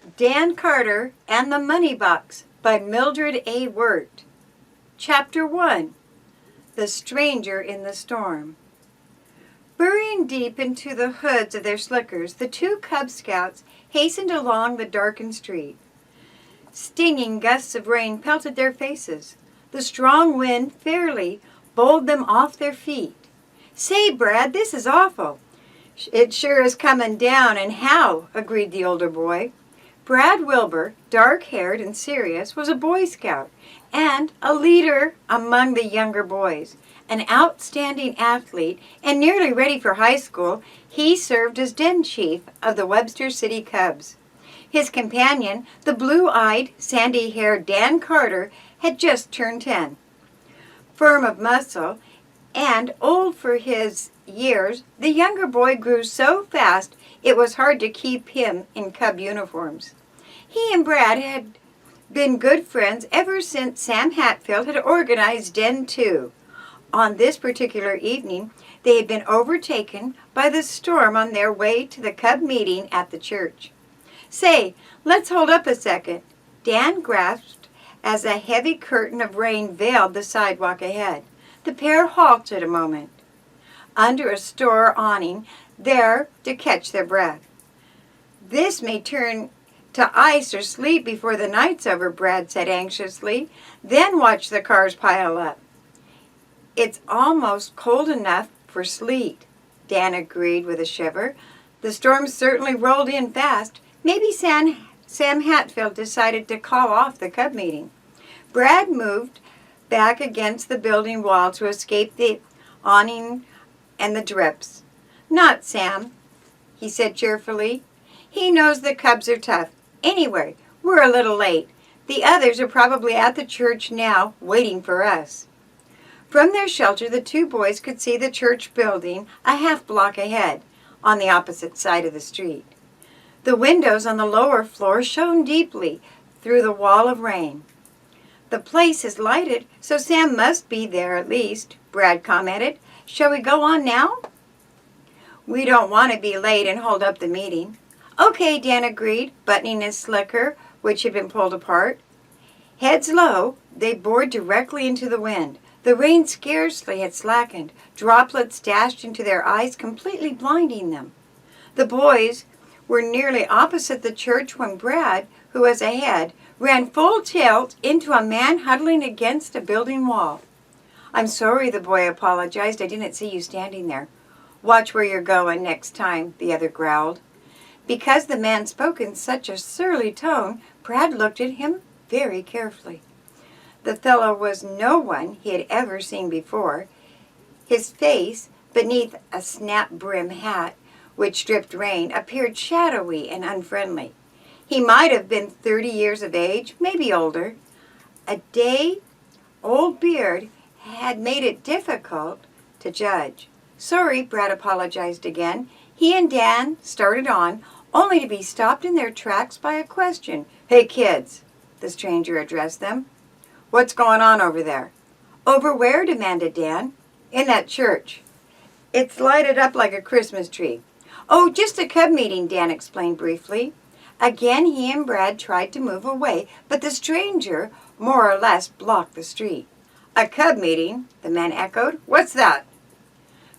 Dan Carter and the Money Box by Mildred A. Wirt. Chapter 1. The Stranger in the Storm. Burying deep into the hoods of their slickers, the two Cub Scouts hastened along the darkened street. Stinging gusts of rain pelted their faces. The strong wind fairly bowled them off their feet. "Say, Brad, this is awful." "It sure is coming down, and how," agreed the older boy. Brad Wilbur, dark-haired and serious, was a Boy Scout and a leader among the younger boys. An outstanding athlete and nearly ready for high school, he served as den chief of the Webster City Cubs. His companion, the blue-eyed, sandy-haired Dan Carter, had just turned 10. Firm of muscle and old for his years, the younger boy grew so fast it was hard to keep him in Cub uniforms. He and Brad had been good friends ever since Sam Hatfield had organized Den 2. On this particular evening, they had been overtaken by the storm on their way to the Cub meeting at the church. "Say, let's hold up a second." Dan grasped as a heavy curtain of rain veiled the sidewalk ahead. The pair halted a moment under a store awning there to catch their breath. "This may turn to ice or sleet before the night's over," Brad said anxiously. "Then watch the cars pile up." "It's almost cold enough for sleet," Dan agreed with a shiver. "The storm certainly rolled in fast. Maybe Sam Hatfield decided to call off the Cub meeting." Brad moved back against the building wall to escape the awning and the drips. "Not Sam," he said cheerfully. "He knows the Cubs are tough. Anyway, we're a little late. The others are probably at the church now, waiting for us." From their shelter, the two boys could see the church building a half block ahead, on the opposite side of the street. The windows on the lower floor shone deeply through the wall of rain. "The place is lighted, so Sam must be there at least," Brad commented. "Shall we go on now?" "We don't want to be late and hold up the meeting." "Okay," Dan agreed, buttoning his slicker, which had been pulled apart. Heads low, they bored directly into the wind. The rain scarcely had slackened. Droplets dashed into their eyes, completely blinding them. The boys were nearly opposite the church when Brad, who was ahead, ran full tilt into a man huddling against a building wall. "I'm sorry," the boy apologized. "I didn't see you standing there." "Watch where you're going next time," the other growled. Because the man spoke in such a surly tone, Brad looked at him very carefully. The fellow was no one he had ever seen before. His face, beneath a snap-brim hat, which dripped rain, appeared shadowy and unfriendly. He might have been 30 years of age, maybe older. A day-old beard had made it difficult to judge. "Sorry," Brad apologized again. He and Dan started on, only to be stopped in their tracks by a question. "Hey, kids," the stranger addressed them. "What's going on over there?" "Over where?" demanded Dan. "In that church. It's lighted up like a Christmas tree." "Oh, just a Cub meeting," Dan explained briefly. Again he and Brad tried to move away, but the stranger more or less blocked the street. "A Cub meeting?" the man echoed. "What's that?"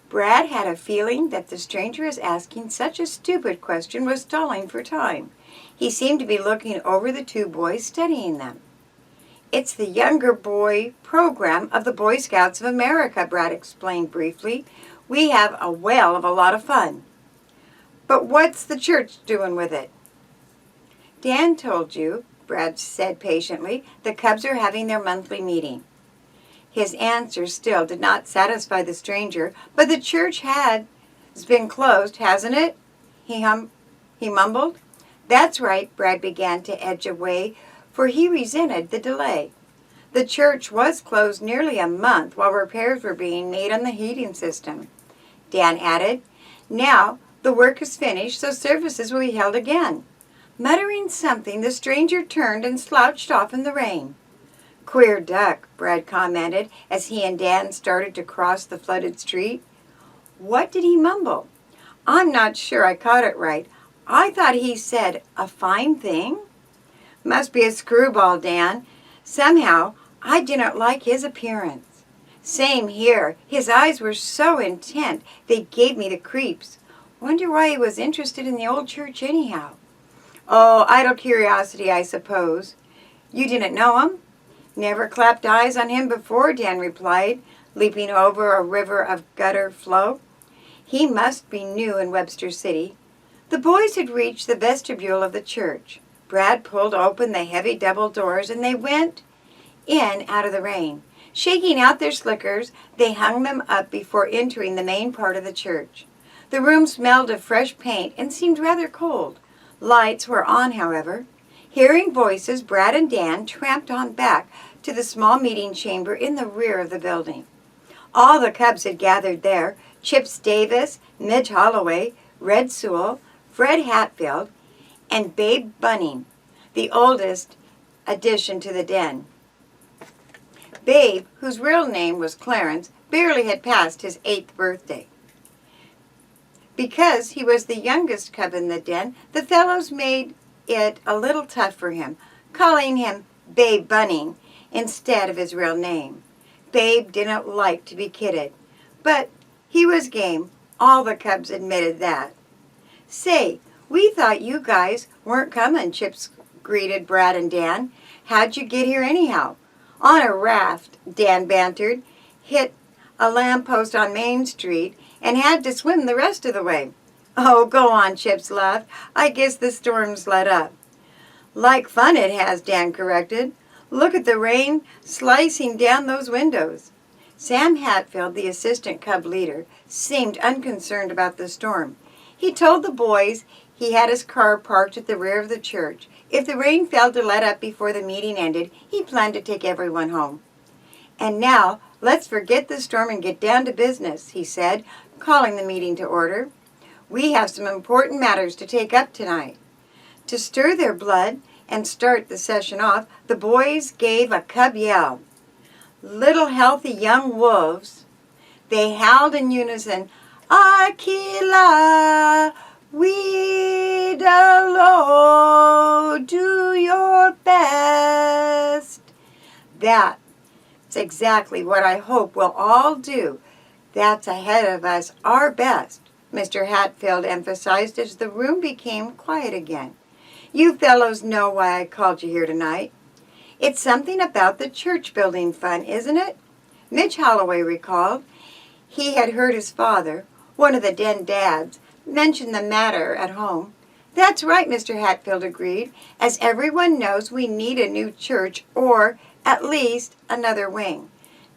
Brad had a feeling that the stranger's asking such a stupid question was stalling for time. He seemed to be looking over the two boys, studying them. "It's the younger boy program of the Boy Scouts of America," Brad explained briefly. "We have a whale of a lot of fun." "But what's the church doing with it?" "Dan told you," Brad said patiently. "The Cubs are having their monthly meeting." His answer still did not satisfy the stranger. "But the church has been closed, hasn't it?" he mumbled. "That's right," Brad began to edge away, for he resented the delay. "The church was closed nearly a month while repairs were being made on the heating system," Dan added. "Now the work is finished, so services will be held again." Muttering something, the stranger turned and slouched off in the rain. "Queer duck," Brad commented as he and Dan started to cross the flooded street. "What did he mumble?" "I'm not sure I caught it right. I thought he said a fine thing? Must be a screwball, Dan. Somehow, I didn't like his appearance. Same here. His eyes were so intent they gave me the creeps. Wonder why he was interested in the old church anyhow. Oh, idle curiosity, I suppose. You didn't know him? Never clapped eyes on him before, Dan replied, leaping over a river of gutter flow. He must be new in Webster City. The boys had reached the vestibule of the church. Brad pulled open the heavy double doors and they went in out of the rain. Shaking out their slickers, they hung them up before entering the main part of the church. The room smelled of fresh paint and seemed rather cold. Lights were on, however. Hearing voices, Brad and Dan tramped on back to the small meeting chamber in the rear of the building. All the Cubs had gathered there. Chips Davis, Midge Holloway, Red Sewell, Fred Hatfield, and Babe Bunning, the oldest addition to the den. Babe, whose real name was Clarence, barely had passed his 8th birthday. Because he was the youngest cub in the den, the fellows made it a little tough for him, calling him Babe Bunning instead of his real name. Babe didn't like to be kidded, but he was game. All the Cubs admitted that. Say, we thought you guys weren't coming, Chips greeted Brad and Dan. How'd you get here anyhow? On a raft, Dan bantered, hit a lamppost on Main Street, and had to swim the rest of the way. Oh, go on, Chips laughed. I guess the storm's let up. Like fun it has, Dan corrected. Look at the rain slicing down those windows. Sam Hatfield, the assistant Cub leader, seemed unconcerned about the storm. He told the boys he had his car parked at the rear of the church. If the rain failed to let up before the meeting ended, he planned to take everyone home. And now, let's forget the storm and get down to business, he said, calling the meeting to order. We have some important matters to take up tonight. To stir their blood and start the session off, the boys gave a Cub yell. Little healthy young wolves, they howled in unison, Aquila, Weedalo, do your best. That's exactly what I hope we'll all do. That's ahead of us, our best, Mr. Hatfield emphasized as the room became quiet again. You fellows know why I called you here tonight. It's something about the church building fund, isn't it? Midge Holloway recalled. He had heard his father, one of the den dads, mention the matter at home. That's right, Mr. Hatfield agreed. As everyone knows, we need a new church or at least another wing.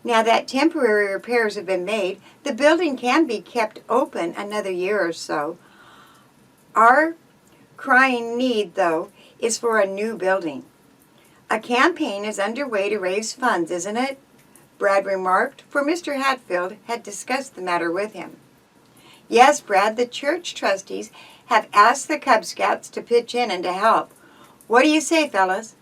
Now that temporary repairs have been made, the building can be kept open another year or so. Our crying need, though, is for a new building. A campaign is underway to raise funds, isn't it? Brad remarked, for Mr. Hatfield had discussed the matter with him. Yes, Brad, the church trustees have asked the Cub Scouts to pitch in and to help. What do you say, fellas?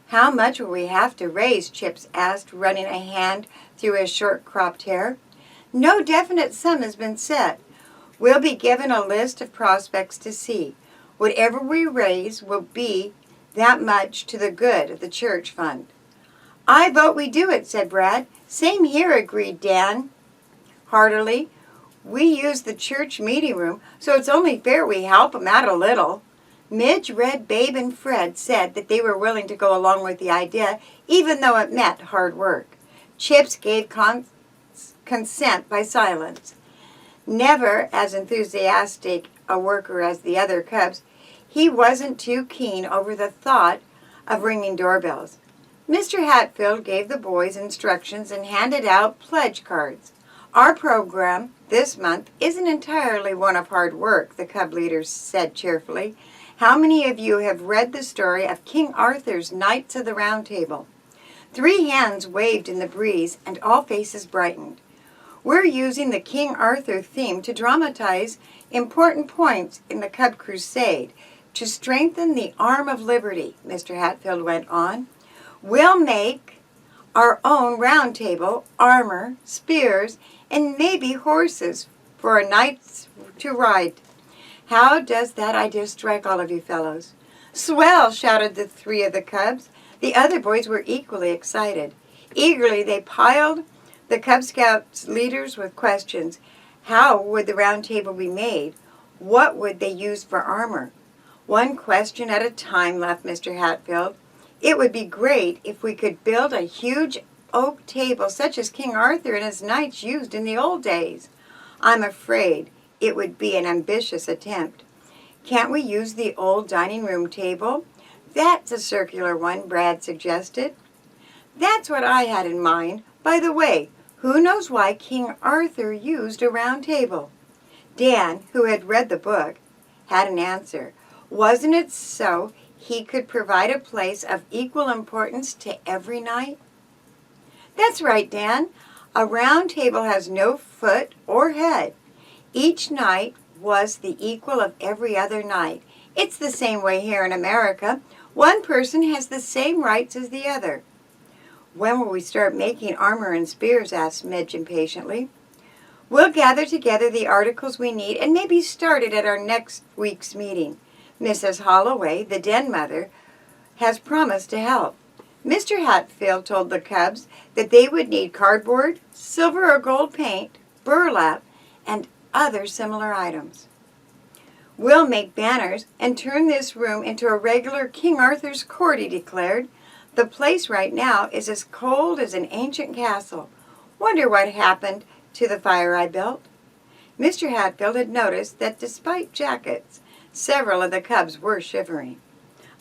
How much will we have to raise? Chips asked, running a hand through his short-cropped hair. No definite sum has been set. We'll be given a list of prospects to see. Whatever we raise will be that much to the good of the church fund. I vote we do it, said Brad. Same here, agreed Dan heartily. We use the church meeting room, so it's only fair we help 'em out a little. Midge, Red, Babe, and Fred said that they were willing to go along with the idea, even though it meant hard work. Chips gave consent by silence. Never as enthusiastic a worker as the other Cubs, he wasn't too keen over the thought of ringing doorbells. Mr. Hatfield gave the boys instructions and handed out pledge cards. Our program this month isn't entirely one of hard work, the Cub leaders said cheerfully. How many of you have read the story of King Arthur's Knights of the Round Table? 3 hands waved in the breeze and all faces brightened. We're using the King Arthur theme to dramatize important points in the Cub Crusade to strengthen the arm of liberty, Mr. Hatfield went on. We'll make our own round table, armor, spears, and maybe horses for our knights to ride. How does that idea strike all of you fellows?" "Swell!" shouted the three of the cubs. The other boys were equally excited. Eagerly they piled the Cub Scouts leaders with questions. How would the round table be made? What would they use for armor? "One question at a time," laughed Mr. Hatfield. "It would be great if we could build a huge oak table such as King Arthur and his knights used in the old days. I'm afraid it would be an ambitious attempt." "Can't we use the old dining room table?" "That's a circular one," Brad suggested. "That's what I had in mind. By the way, who knows why King Arthur used a round table?" Dan, who had read the book, had an answer. "Wasn't it so he could provide a place of equal importance to every knight?" "That's right, Dan. A round table has no foot or head. Each knight was the equal of every other knight. It's the same way here in America. One person has the same rights as the other." "When will we start making armor and spears?" asked Midge impatiently. "We'll gather together the articles we need and maybe start it at our next week's meeting. Mrs. Holloway, the den mother, has promised to help." Mr. Hatfield told the cubs that they would need cardboard, silver or gold paint, burlap, and other similar items. "We'll make banners and turn this room into a regular King Arthur's court," he declared. "The place right now is as cold as an ancient castle. Wonder what happened to the fire I built." Mr. Hatfield had noticed that despite jackets, several of the cubs were shivering.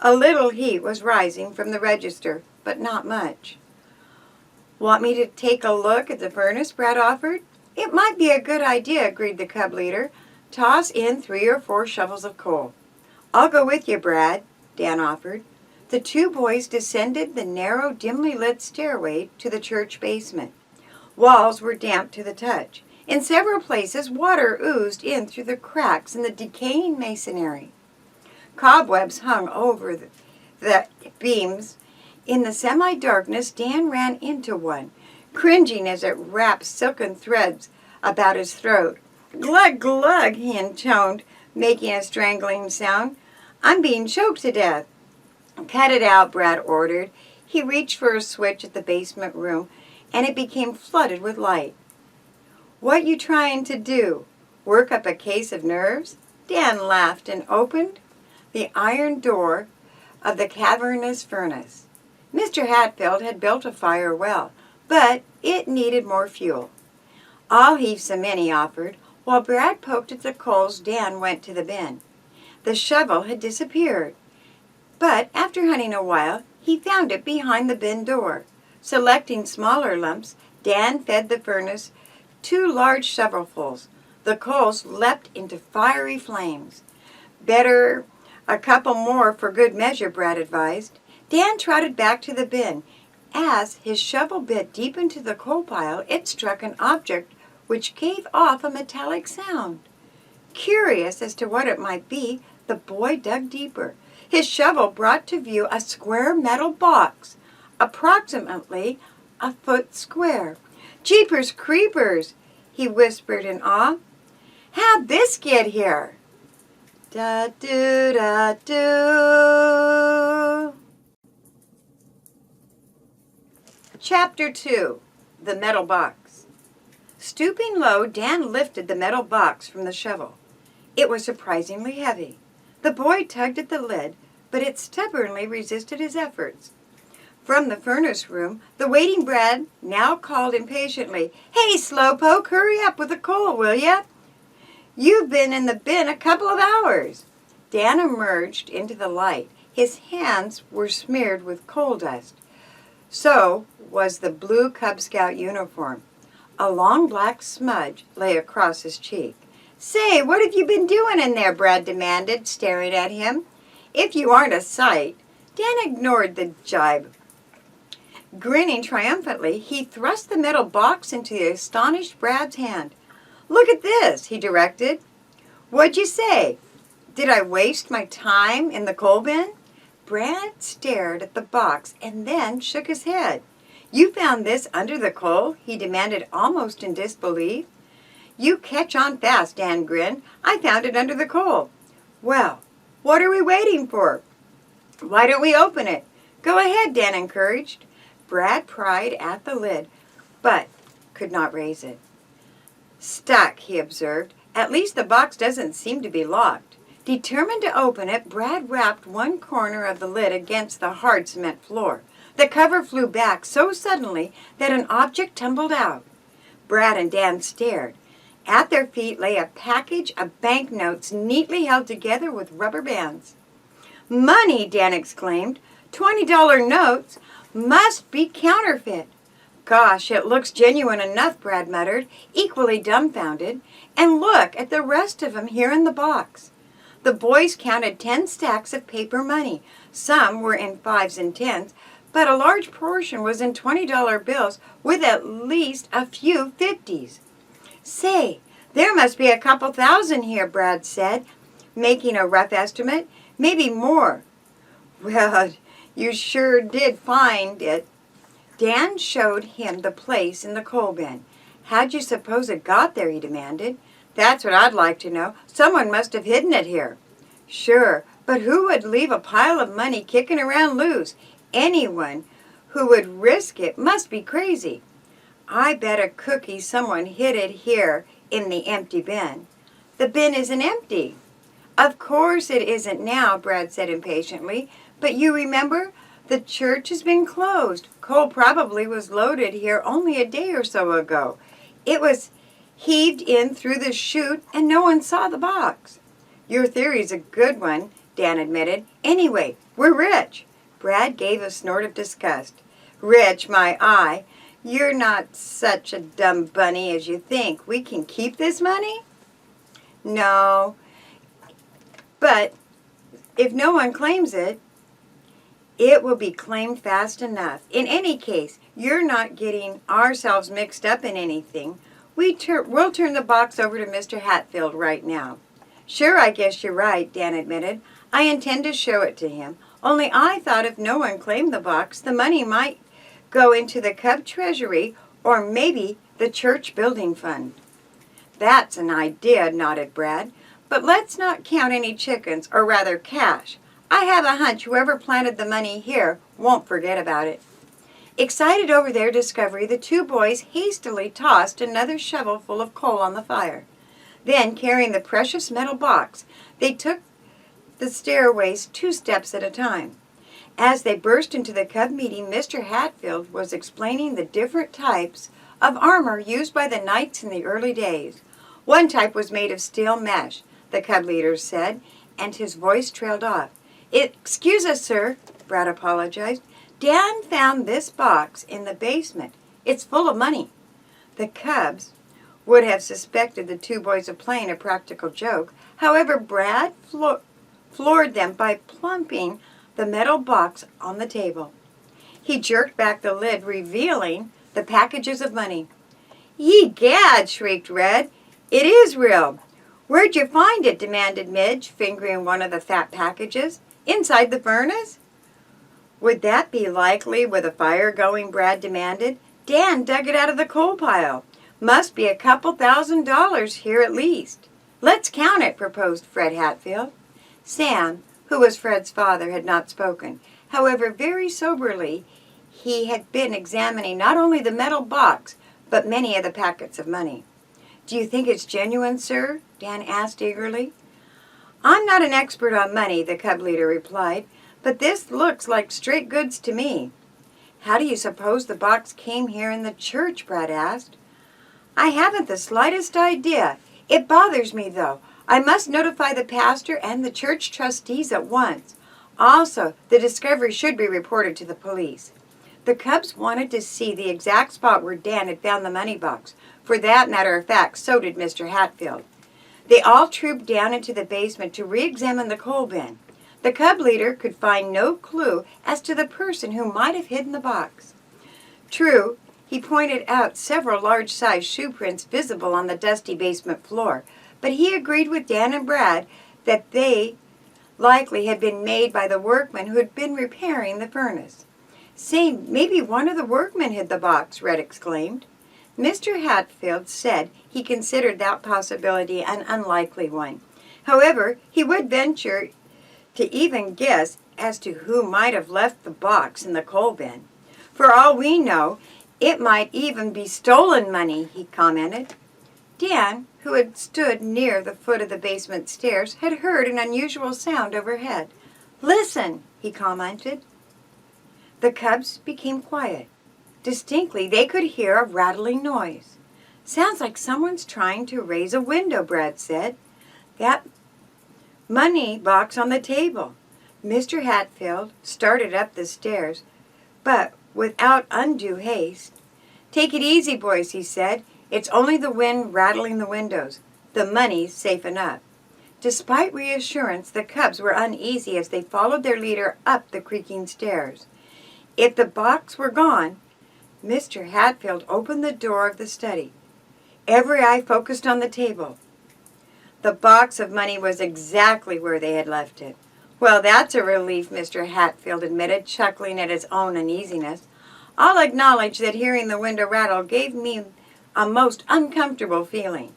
A little heat was rising from the register, but not much. "Want me to take a look at the furnace?" Brad offered. "It might be a good idea," agreed the cub leader. "Toss in 3 or 4 shovels of coal." "I'll go with you, Brad," Dan offered. The two boys descended the narrow, dimly lit stairway to the church basement. Walls were damp to the touch. In several places, water oozed in through the cracks in the decaying masonry. Cobwebs hung over the beams. In the semi-darkness, Dan ran into one, cringing as it wrapped silken threads about his throat. "Glug, glug," he intoned, making a strangling sound. "I'm being choked to death." "Cut it out," Brad ordered. He reached for a switch at the basement room, and it became flooded with light. "What you trying to do? Work up a case of nerves?" Dan laughed and opened the iron door of the cavernous furnace. Mr. Hatfield had built a fire well, but it needed more fuel. "I'll heave some in," he offered. While Brad poked at the coals, Dan went to the bin. The shovel had disappeared, but after hunting a while, he found it behind the bin door. Selecting smaller lumps, Dan fed the furnace 2 large shovelfuls. The coals leapt into fiery flames. "Better a couple more for good measure," Brad advised. Dan trotted back to the bin. As his shovel bit deep into the coal pile, it struck an object which gave off a metallic sound. Curious as to what it might be, the boy dug deeper. His shovel brought to view a square metal box, approximately a foot square. "Jeepers creepers," he whispered in awe. "How'd this get here?" Da-do-da-do. Chapter 2. The Metal Box. Stooping low, Dan lifted the metal box from the shovel. It was surprisingly heavy. The boy tugged at the lid, but it stubbornly resisted his efforts. From the furnace room, the waiting Brad now called impatiently, "Hey, slowpoke, hurry up with the coal, will ya? You've been in the bin a couple of hours." Dan emerged into the light. His hands were smeared with coal dust. So was the blue Cub Scout uniform. A long black smudge lay across his cheek. "Say, what have you been doing in there?" Brad demanded, staring at him. "If you aren't a sight." Dan ignored the jibe. Grinning triumphantly, he thrust the metal box into the astonished Brad's hand. "Look at this," he directed. "What'd you say? Did I waste my time in the coal bin?" Brad stared at the box and then shook his head. "You found this under the coal?" he demanded, almost in disbelief. "You catch on fast," Dan grinned. "I found it under the coal. Well, what are we waiting for? Why don't we open it? Go ahead, Dan encouraged. Brad pried at the lid, but could not raise it. Stuck, he observed. At least the box doesn't seem to be locked. Determined to open it, Brad rapped one corner of the lid against the hard cement floor. The cover flew back so suddenly that an object tumbled out. Brad and Dan stared. At their feet lay a package of banknotes neatly held together with rubber bands. "Money!" Dan exclaimed. $20 notes! Must be counterfeit." "Gosh, it looks genuine enough," Brad muttered, equally dumbfounded. "And look at the rest of them here in the box." The boys counted 10 stacks of paper money. Some were in 5s and 10s, but a large portion was in $20 bills with at least a few 50s. "Say, there must be a couple thousand here," Brad said, making a rough estimate. "Maybe more." "Well, you sure did find it." Dan showed him the place in the coal bin. "How'd you suppose it got there?" he demanded. "That's what I'd like to know. Someone must have hidden it here." "Sure, but who would leave a pile of money kicking around loose? Anyone who would risk it must be crazy." "I bet a cookie someone hid it here in the empty bin." "The bin isn't empty." "Of course it isn't now," Brad said impatiently. "But you remember, the church has been closed. Coal probably was loaded here only a day or so ago. It was heaved in through the chute and no one saw the box." "Your theory's a good one," Dan admitted. "Anyway, we're rich." Brad gave a snort of disgust. "Rich, my eye. You're not such a dumb bunny as you think. We can keep this money?" "No, but if no one claims it, it will be claimed fast enough. In any case, you're not getting ourselves mixed up in anything. We'll turn the box over to Mr. Hatfield right now." "Sure, I guess you're right," Dan admitted. "I intend to show it to him. Only I thought if no one claimed the box, the money might go into the Cub Treasury or maybe the church building fund." "That's an idea," nodded Brad. "But let's not count any chickens, or rather cash. I have a hunch whoever planted the money here won't forget about it." Excited over their discovery, the two boys hastily tossed another shovelful of coal on the fire. Then, carrying the precious metal box, they took the stairways 2 steps at a time. As they burst into the Cub meeting, Mr. Hatfield was explaining the different types of armor used by the knights in the early days. One type was made of steel mesh, the Cub leader said, and his voice trailed off. "Excuse us, sir," Brad apologized. "Dan found this box in the basement. It's full of money." The Cubs would have suspected the two boys of playing a practical joke. However, Brad floored them by plumping the metal box on the table. He jerked back the lid, revealing the packages of money. "Ye gad!" shrieked Red. "It is real." "Where'd you find it?" demanded Midge, fingering one of the fat packages. "Inside the furnace?" "Would that be likely with a fire going?" Brad demanded. "Dan dug it out of the coal pile. Must be a couple $1,000 here at least." "Let's count it," proposed Fred Hatfield. Sam, who was Fred's father, had not spoken. However, very soberly, he had been examining not only the metal box, but many of the packets of money. "Do you think it's genuine, sir?" Dan asked eagerly. "I'm not an expert on money," the Cub leader replied, "but this looks like straight goods to me." "How do you suppose the box came here in the church?" Brad asked. "I haven't the slightest idea. It bothers me, though. I must notify the pastor and the church trustees at once. Also, the discovery should be reported to the police." The Cubs wanted to see the exact spot where Dan had found the money box. For that matter of fact, so did Mr. Hatfield. They all trooped down into the basement to re-examine the coal bin. The Cub leader could find no clue as to the person who might have hidden the box. True, he pointed out several large-sized shoe prints visible on the dusty basement floor, but he agreed with Dan and Brad that they likely had been made by the workmen who had been repairing the furnace. "Say, maybe one of the workmen hid the box," Red exclaimed. Mr. Hatfield said he considered that possibility an unlikely one. However, he would venture to even guess as to who might have left the box in the coal bin. For all we know, it might even be stolen money, he commented. Dan, who had stood near the foot of the basement stairs, had heard an unusual sound overhead. "Listen," he commented. The cubs became quiet. Distinctly, they could hear a rattling noise. "Sounds like someone's trying to raise a window," Brad said. "That money box on the table." Mr. Hatfield started up the stairs, but without undue haste. "Take it easy, boys," he said. "It's only the wind rattling the windows. The money's safe enough." Despite reassurance, the cubs were uneasy as they followed their leader up the creaking stairs. If the box were gone, Mr. Hatfield opened the door of the study. Every eye focused on the table. The box of money was exactly where they had left it. "Well, that's a relief," Mr. Hatfield admitted, chuckling at his own uneasiness. "I'll acknowledge that hearing the window rattle gave me a most uncomfortable feeling."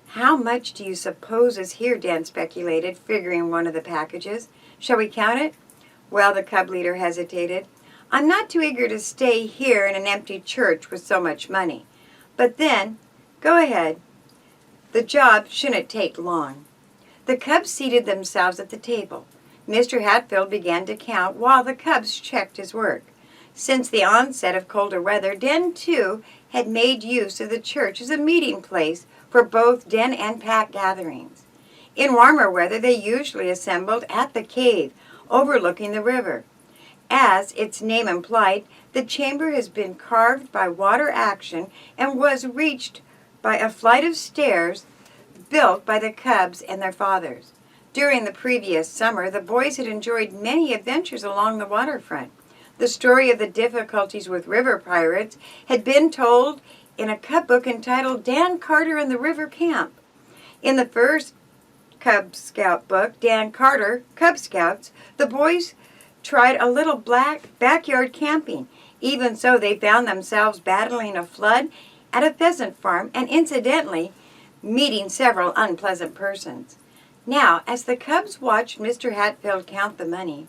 "How much do you suppose is here?" Dan speculated, figuring one of the packages. "Shall we count it?" "Well," the cub leader hesitated, "I'm not too eager to stay here in an empty church with so much money. But then, go ahead. The job shouldn't take long." The cubs seated themselves at the table. Mr. Hatfield began to count while the cubs checked his work. Since the onset of colder weather, Den, too, had made use of the church as a meeting place for both den and pack gatherings. In warmer weather, they usually assembled at the cave, overlooking the river. As its name implied, the chamber has been carved by water action and was reached by a flight of stairs built by the cubs and their fathers. During the previous summer, the boys had enjoyed many adventures along the waterfront. The story of the difficulties with river pirates had been told in a cub book entitled Dan Carter and the River Camp. In the first Cub Scout book, Dan Carter, Cub Scouts, the boys tried a little backyard camping. Even so, they found themselves battling a flood at a pheasant farm and incidentally meeting several unpleasant persons. Now, as the cubs watched Mr. Hatfield count the money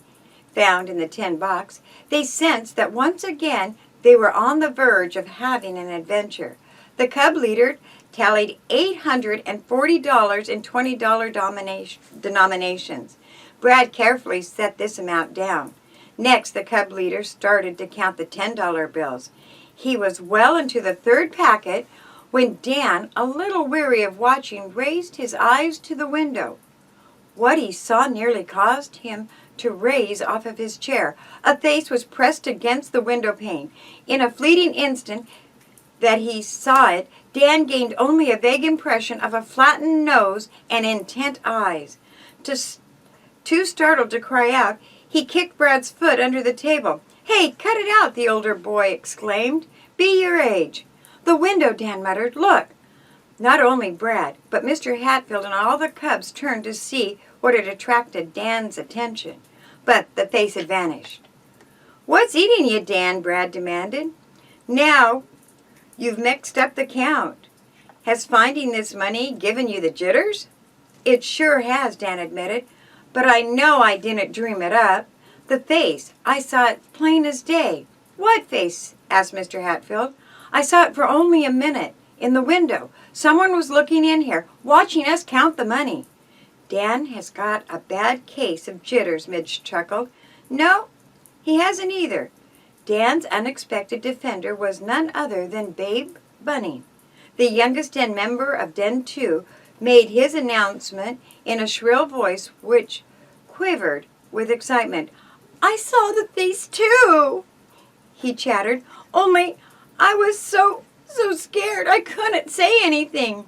found in the tin box, they sensed that once again they were on the verge of having an adventure. The cub leader tallied $840 in $20 denominations. Brad carefully set this amount down. Next, the cub leader started to count the $10 bills. He was well into the third packet when Dan, a little weary of watching, raised his eyes to the window. What he saw nearly caused him to raise off of his chair. A face was pressed against the window pane. In a fleeting instant that he saw it, Dan gained only a vague impression of a flattened nose and intent eyes. Too startled to cry out, he kicked Brad's foot under the table. "Hey, cut it out," the older boy exclaimed. "Be your age." "The window," Dan muttered. "Look." Not only Brad, but Mr. Hatfield and all the cubs turned to see what had attracted Dan's attention. But the face had vanished. "What's eating you, Dan?" Brad demanded. "Now you've mixed up the count. Has finding this money given you the jitters?" "It sure has," Dan admitted. "But I know I didn't dream it up. The face, I saw it plain as day." "What face?" asked Mr. Hatfield. "I saw it for only a minute, in the window. Someone was looking in here, watching us count the money." "Dan has got a bad case of jitters," Midge chuckled. "No, he hasn't either." Dan's unexpected defender was none other than Babe Bunny. The youngest Den member of Den 2 made his announcement in a shrill voice which quivered with excitement. "I saw the face too," he chattered, "only I was so scared I couldn't say anything."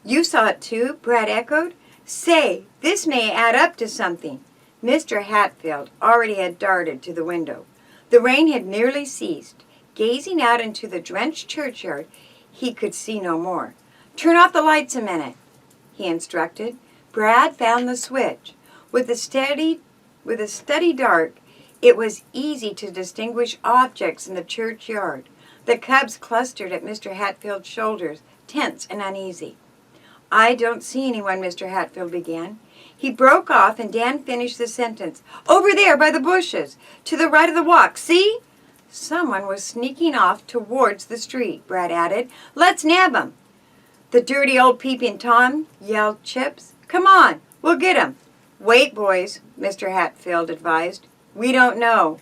"You saw it too?" Brad echoed. "Say, this may add up to something." Mr. Hatfield already had darted to the window. The rain had nearly ceased. Gazing out into the drenched churchyard, he could see no more. "Turn off the lights a minute," he instructed. Brad found the switch. With a steady dark, it was easy to distinguish objects in the churchyard. The cubs clustered at Mr. Hatfield's shoulders, tense and uneasy. I don't see anyone, Mr. Hatfield began. He broke off and Dan finished the sentence. Over there by the bushes, to the right of the walk, see? Someone was sneaking off towards the street, Brad added. Let's nab him. The dirty old peeping Tom, yelled Chips. Come on, we'll get him. Wait, boys, Mr. Hatfield advised. We don't know.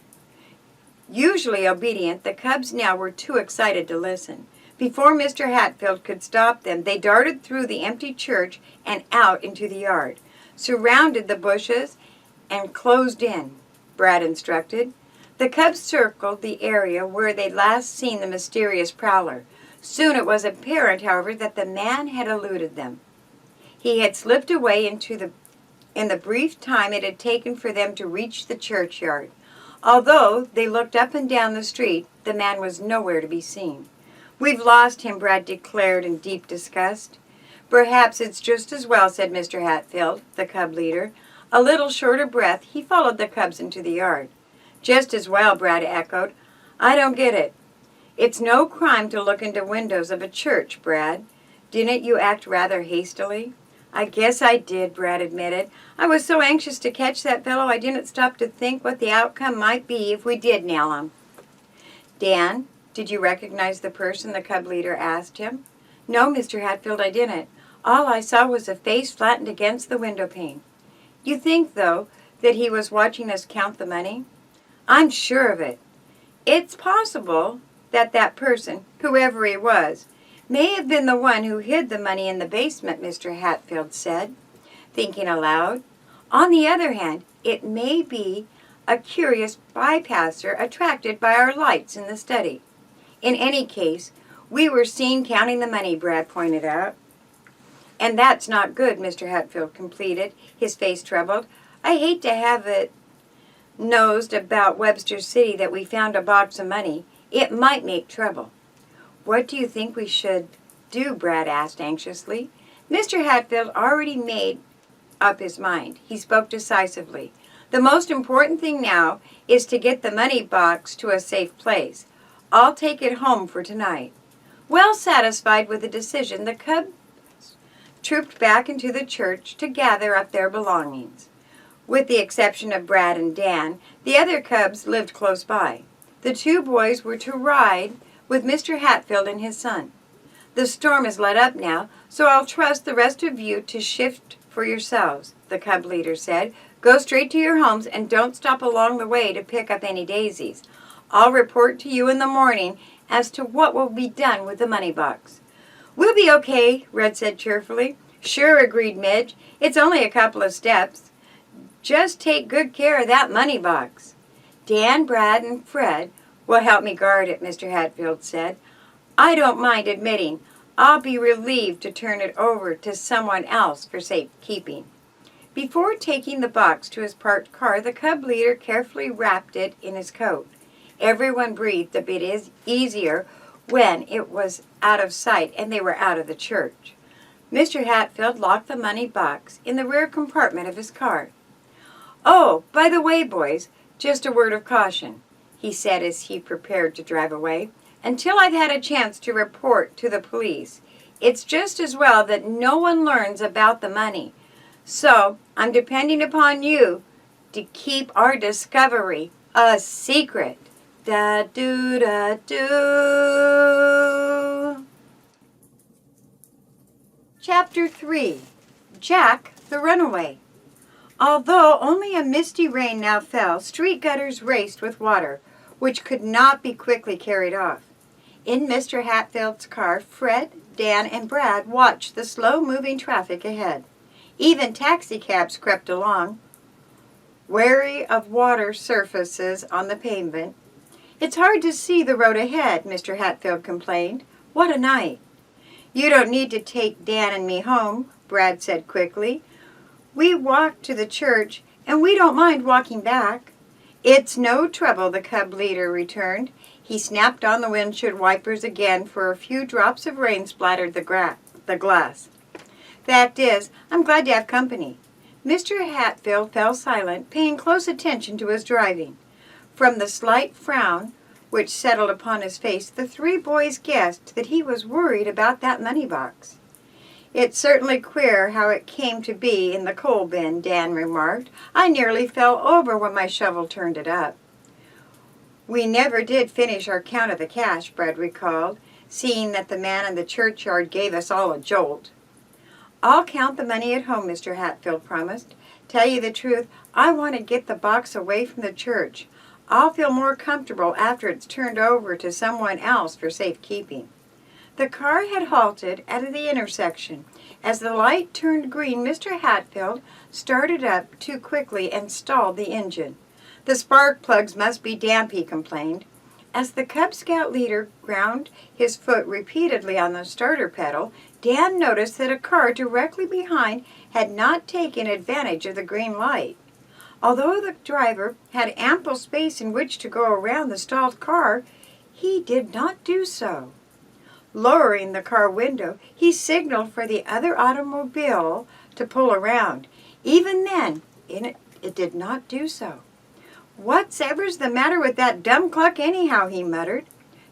Usually obedient, the cubs now were too excited to listen. Before Mr. Hatfield could stop them, they darted through the empty church and out into the yard, surrounded the bushes, and closed in, Brad instructed. The cubs circled the area where they'd last seen the mysterious prowler. Soon it was apparent, however, that the man had eluded them. He had slipped away in the brief time it had taken for them to reach the churchyard. Although they looked up and down the street, the man was nowhere to be seen. We've lost him, Brad declared in deep disgust. Perhaps it's just as well, said Mr. Hatfield, the cub leader. A little short of breath, he followed the cubs into the yard. Just as well, Brad echoed. I don't get it. It's no crime to look into windows of a church, Brad. Didn't you act rather hastily? I guess I did, Brad admitted. I was so anxious to catch that fellow I didn't stop to think what the outcome might be if we did nail him. Dan, did you recognize the person? The cub leader asked him. No, Mr. Hatfield, I didn't. All I saw was a face flattened against the window pane. You think, though, that he was watching us count the money? I'm sure of it. It's possible that that person, whoever he was, may have been the one who hid the money in the basement, Mr. Hatfield said, thinking aloud. On the other hand, it may be a curious bypasser attracted by our lights in the study. In any case, we were seen counting the money, Brad pointed out. And that's not good, Mr. Hatfield completed, his face troubled. I hate to have it nosed about Webster City that we found a box of money. It might make trouble. What do you think we should do? Brad asked anxiously. Mr. Hatfield already made up his mind. He spoke decisively. The most important thing now is to get the money box to a safe place. I'll take it home for tonight. Well satisfied with the decision, the cubs trooped back into the church to gather up their belongings. With the exception of Brad and Dan, the other cubs lived close by. The two boys were to ride with Mr. Hatfield and his son. The storm is let up now, so I'll trust the rest of you to shift for yourselves, the cub leader said. Go straight to your homes and don't stop along the way to pick up any daisies. I'll report to you in the morning as to what will be done with the money box. We'll be okay, Red said cheerfully. Sure, agreed Midge. It's only a couple of steps. Just take good care of that money box. Dan, Brad, and Fred will help me guard it, Mr. Hatfield said. I don't mind admitting I'll be relieved to turn it over to someone else for safekeeping. Before taking the box to his parked car, the cub leader carefully wrapped it in his coat. Everyone breathed a bit easier when it was out of sight and they were out of the church. Mr. Hatfield locked the money box in the rear compartment of his car. Oh, by the way, boys, just a word of caution, he said as he prepared to drive away. Until I've had a chance to report to the police, it's just as well that no one learns about the money. So I'm depending upon you to keep our discovery a secret. Da-do-da-do. Chapter 3. Jack the Runaway. Although only a misty rain now fell, street gutters raced with water, which could not be quickly carried off. In Mr. Hatfield's car, Fred, Dan, and Brad watched the slow-moving traffic ahead. Even taxicabs crept along, wary of water surfaces on the pavement. It's hard to see the road ahead, Mr. Hatfield complained. What a night. You don't need to take Dan and me home, Brad said quickly. We walked to the church, and we don't mind walking back. It's no trouble, the cub leader returned. He snapped on the windshield wipers again, for a few drops of rain splattered the glass. Fact is, I'm glad to have company. Mr. Hatfield fell silent, paying close attention to his driving. From the slight frown which settled upon his face, the three boys guessed that he was worried about that money box. "It's certainly queer how it came to be in the coal bin," Dan remarked. "I nearly fell over when my shovel turned it up." "We never did finish our count of the cash," Brad recalled, seeing that the man in the churchyard gave us all a jolt. "I'll count the money at home," Mr. Hatfield promised. "Tell you the truth, I want to get the box away from the church. I'll feel more comfortable after it's turned over to someone else for safekeeping." The car had halted at the intersection. As the light turned green, Mr. Hatfield started up too quickly and stalled the engine. "The spark plugs must be damp," he complained. As the Cub Scout leader ground his foot repeatedly on the starter pedal, Dan noticed that a car directly behind had not taken advantage of the green light. Although the driver had ample space in which to go around the stalled car, he did not do so. Lowering the car window, he signaled for the other automobile to pull around. Even then, it did not do so. "What's-ever's the matter with that dumb clock anyhow?" he muttered.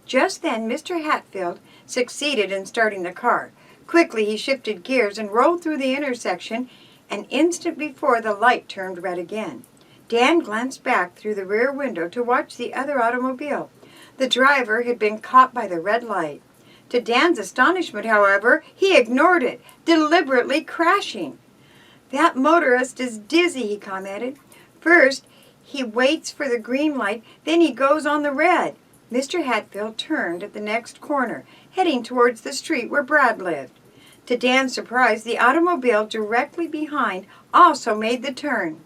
Just then Mr. Hatfield succeeded in starting the car. Quickly he shifted gears and rolled through the intersection an instant before the light turned red again. Dan glanced back through the rear window to watch the other automobile. The driver had been caught by the red light. To Dan's astonishment, however, he ignored it, deliberately crashing. "That motorist is dizzy," he commented. "First, he waits for the green light, then he goes on the red." Mr. Hatfield turned at the next corner, heading towards the street where Brad lived. To Dan's surprise, the automobile directly behind also made the turn.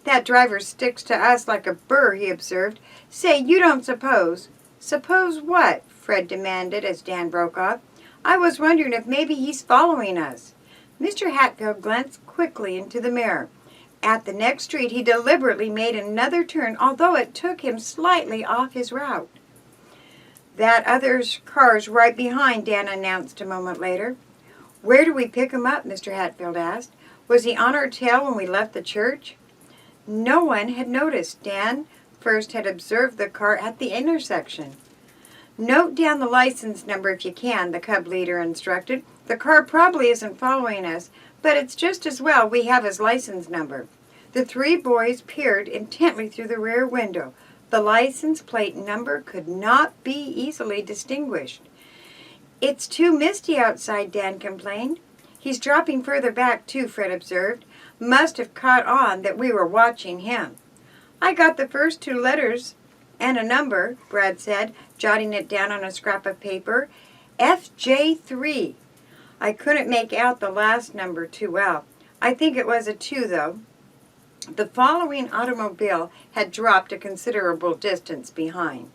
"That driver sticks to us like a burr," he observed. "Say, you don't suppose—" "Suppose what?" Fred demanded as Dan broke off. "I was wondering if maybe he's following us." Mr. Hatfield glanced quickly into the mirror. At the next street, he deliberately made another turn, although it took him slightly off his route. "That other car's right behind," Dan announced a moment later. "Where do we pick him up?" Mr. Hatfield asked. "Was he on our tail when we left the church?" No one had noticed. Dan first had observed the car at the intersection. "Note down the license number if you can," the Cub leader instructed. "The car probably isn't following us, but it's just as well we have his license number." The three boys peered intently through the rear window. The license plate number could not be easily distinguished. "It's too misty outside," Dan complained. "He's dropping further back, too," Fred observed. "Must have caught on that we were watching him." "I got the first two letters and a number," Brad said, jotting it down on a scrap of paper. "FJ3. I couldn't make out the last number too well. I think it was a 2, though." The following automobile had dropped a considerable distance behind.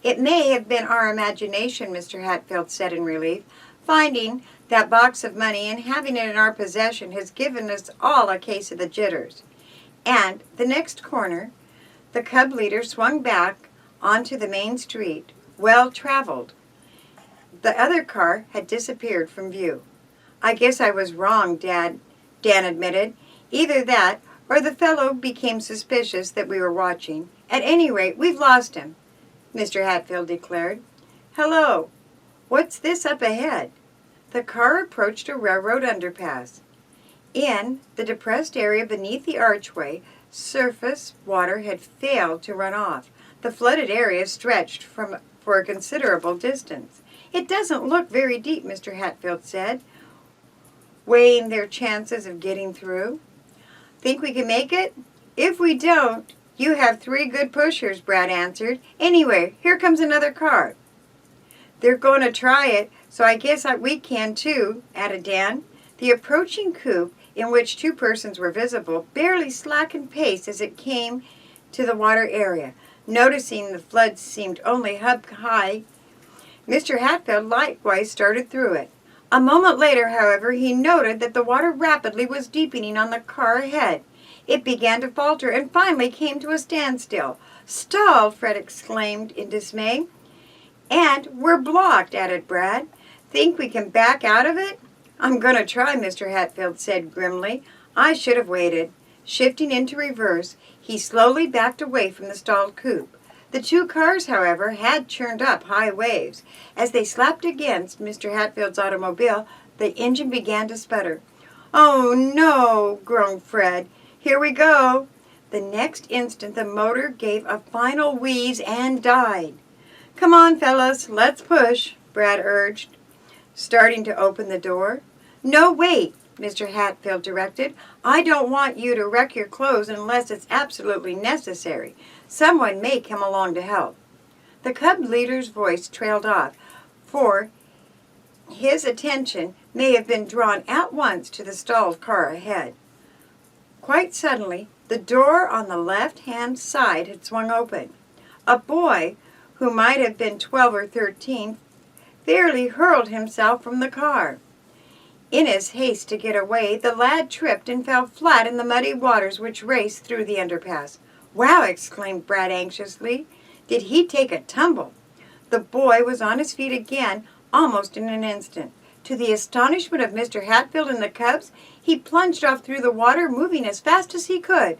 "It may have been our imagination," Mr. Hatfield said in relief. "Finding that box of money and having it in our possession has given us all a case of the jitters." And the next corner, the Cub leader swung back onto the main street, well traveled. The other car had disappeared from view. "I guess I was wrong, Dad," Dan admitted. "Either that, or the fellow became suspicious that we were watching. At any rate, we've lost him," Mr. Hatfield declared. "Hello, what's this up ahead?" The car approached a railroad underpass. In the depressed area beneath the archway, surface water had failed to run off. The flooded area stretched for a considerable distance. "It doesn't look very deep," Mr. Hatfield said, weighing their chances of getting through. "Think we can make it?" "If we don't, you have 3 good pushers," Brad answered. "Anyway, here comes another car." "They're going to try it, so I guess we can too," added Dan. The approaching coupe, in which 2 persons were visible, barely slackened pace as it came to the water area. Noticing the flood seemed only hub-high, Mr. Hatfield likewise started through it. A moment later, however, he noted that the water rapidly was deepening on the car ahead. It began to falter and finally came to a standstill. "Stalled!" Fred exclaimed in dismay. "And we're blocked," added Brad. "Think we can back out of it?" "I'm going to try," Mr. Hatfield said grimly. "I should have waited." Shifting into reverse, he slowly backed away from the stalled coupe. The 2 cars, however, had churned up high waves. As they slapped against Mr. Hatfield's automobile, The engine began to sputter. "Oh, no," groaned Fred. "Here we go." The next instant the motor gave a final wheeze and died. "Come on, fellas, let's push," Brad urged, starting to open the door. "No, wait," Mr. Hatfield directed. "I don't want you to wreck your clothes unless it's absolutely necessary. Someone may come along to help." The cub leader's voice trailed off, for his attention may have been drawn at once to the stalled car ahead. Quite suddenly, the door on the left-hand side had swung open. A boy, who might have been 12 or 13, fairly hurled himself from the car. In his haste to get away, the lad tripped and fell flat in the muddy waters which raced through the underpass. "Wow!" exclaimed Brad anxiously. "Did he take a tumble?" The boy was on his feet again almost in an instant. To the astonishment of Mr. Hatfield and the cubs, he plunged off through the water, moving as fast as he could.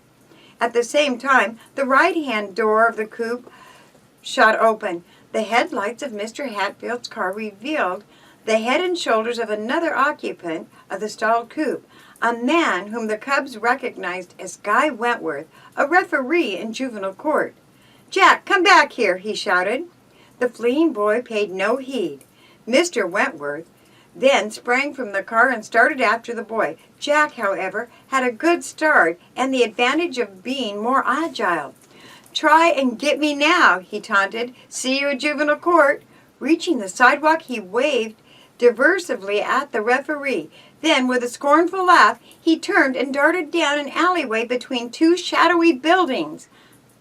At the same time, the right-hand door of the coupe shot open. The headlights of Mr. Hatfield's car revealed the head and shoulders of another occupant of the stalled coupe, a man whom the cubs recognized as Guy Wentworth, a referee in juvenile court. "Jack, come back here," he shouted. The fleeing boy paid no heed. Mr. Wentworth then sprang from the car and started after the boy. Jack, however, had a good start and the advantage of being more agile. "Try and get me now," he taunted. "See you at juvenile court." Reaching the sidewalk, he waved diversively at the referee. Then, with a scornful laugh, he turned and darted down an alleyway between two shadowy buildings.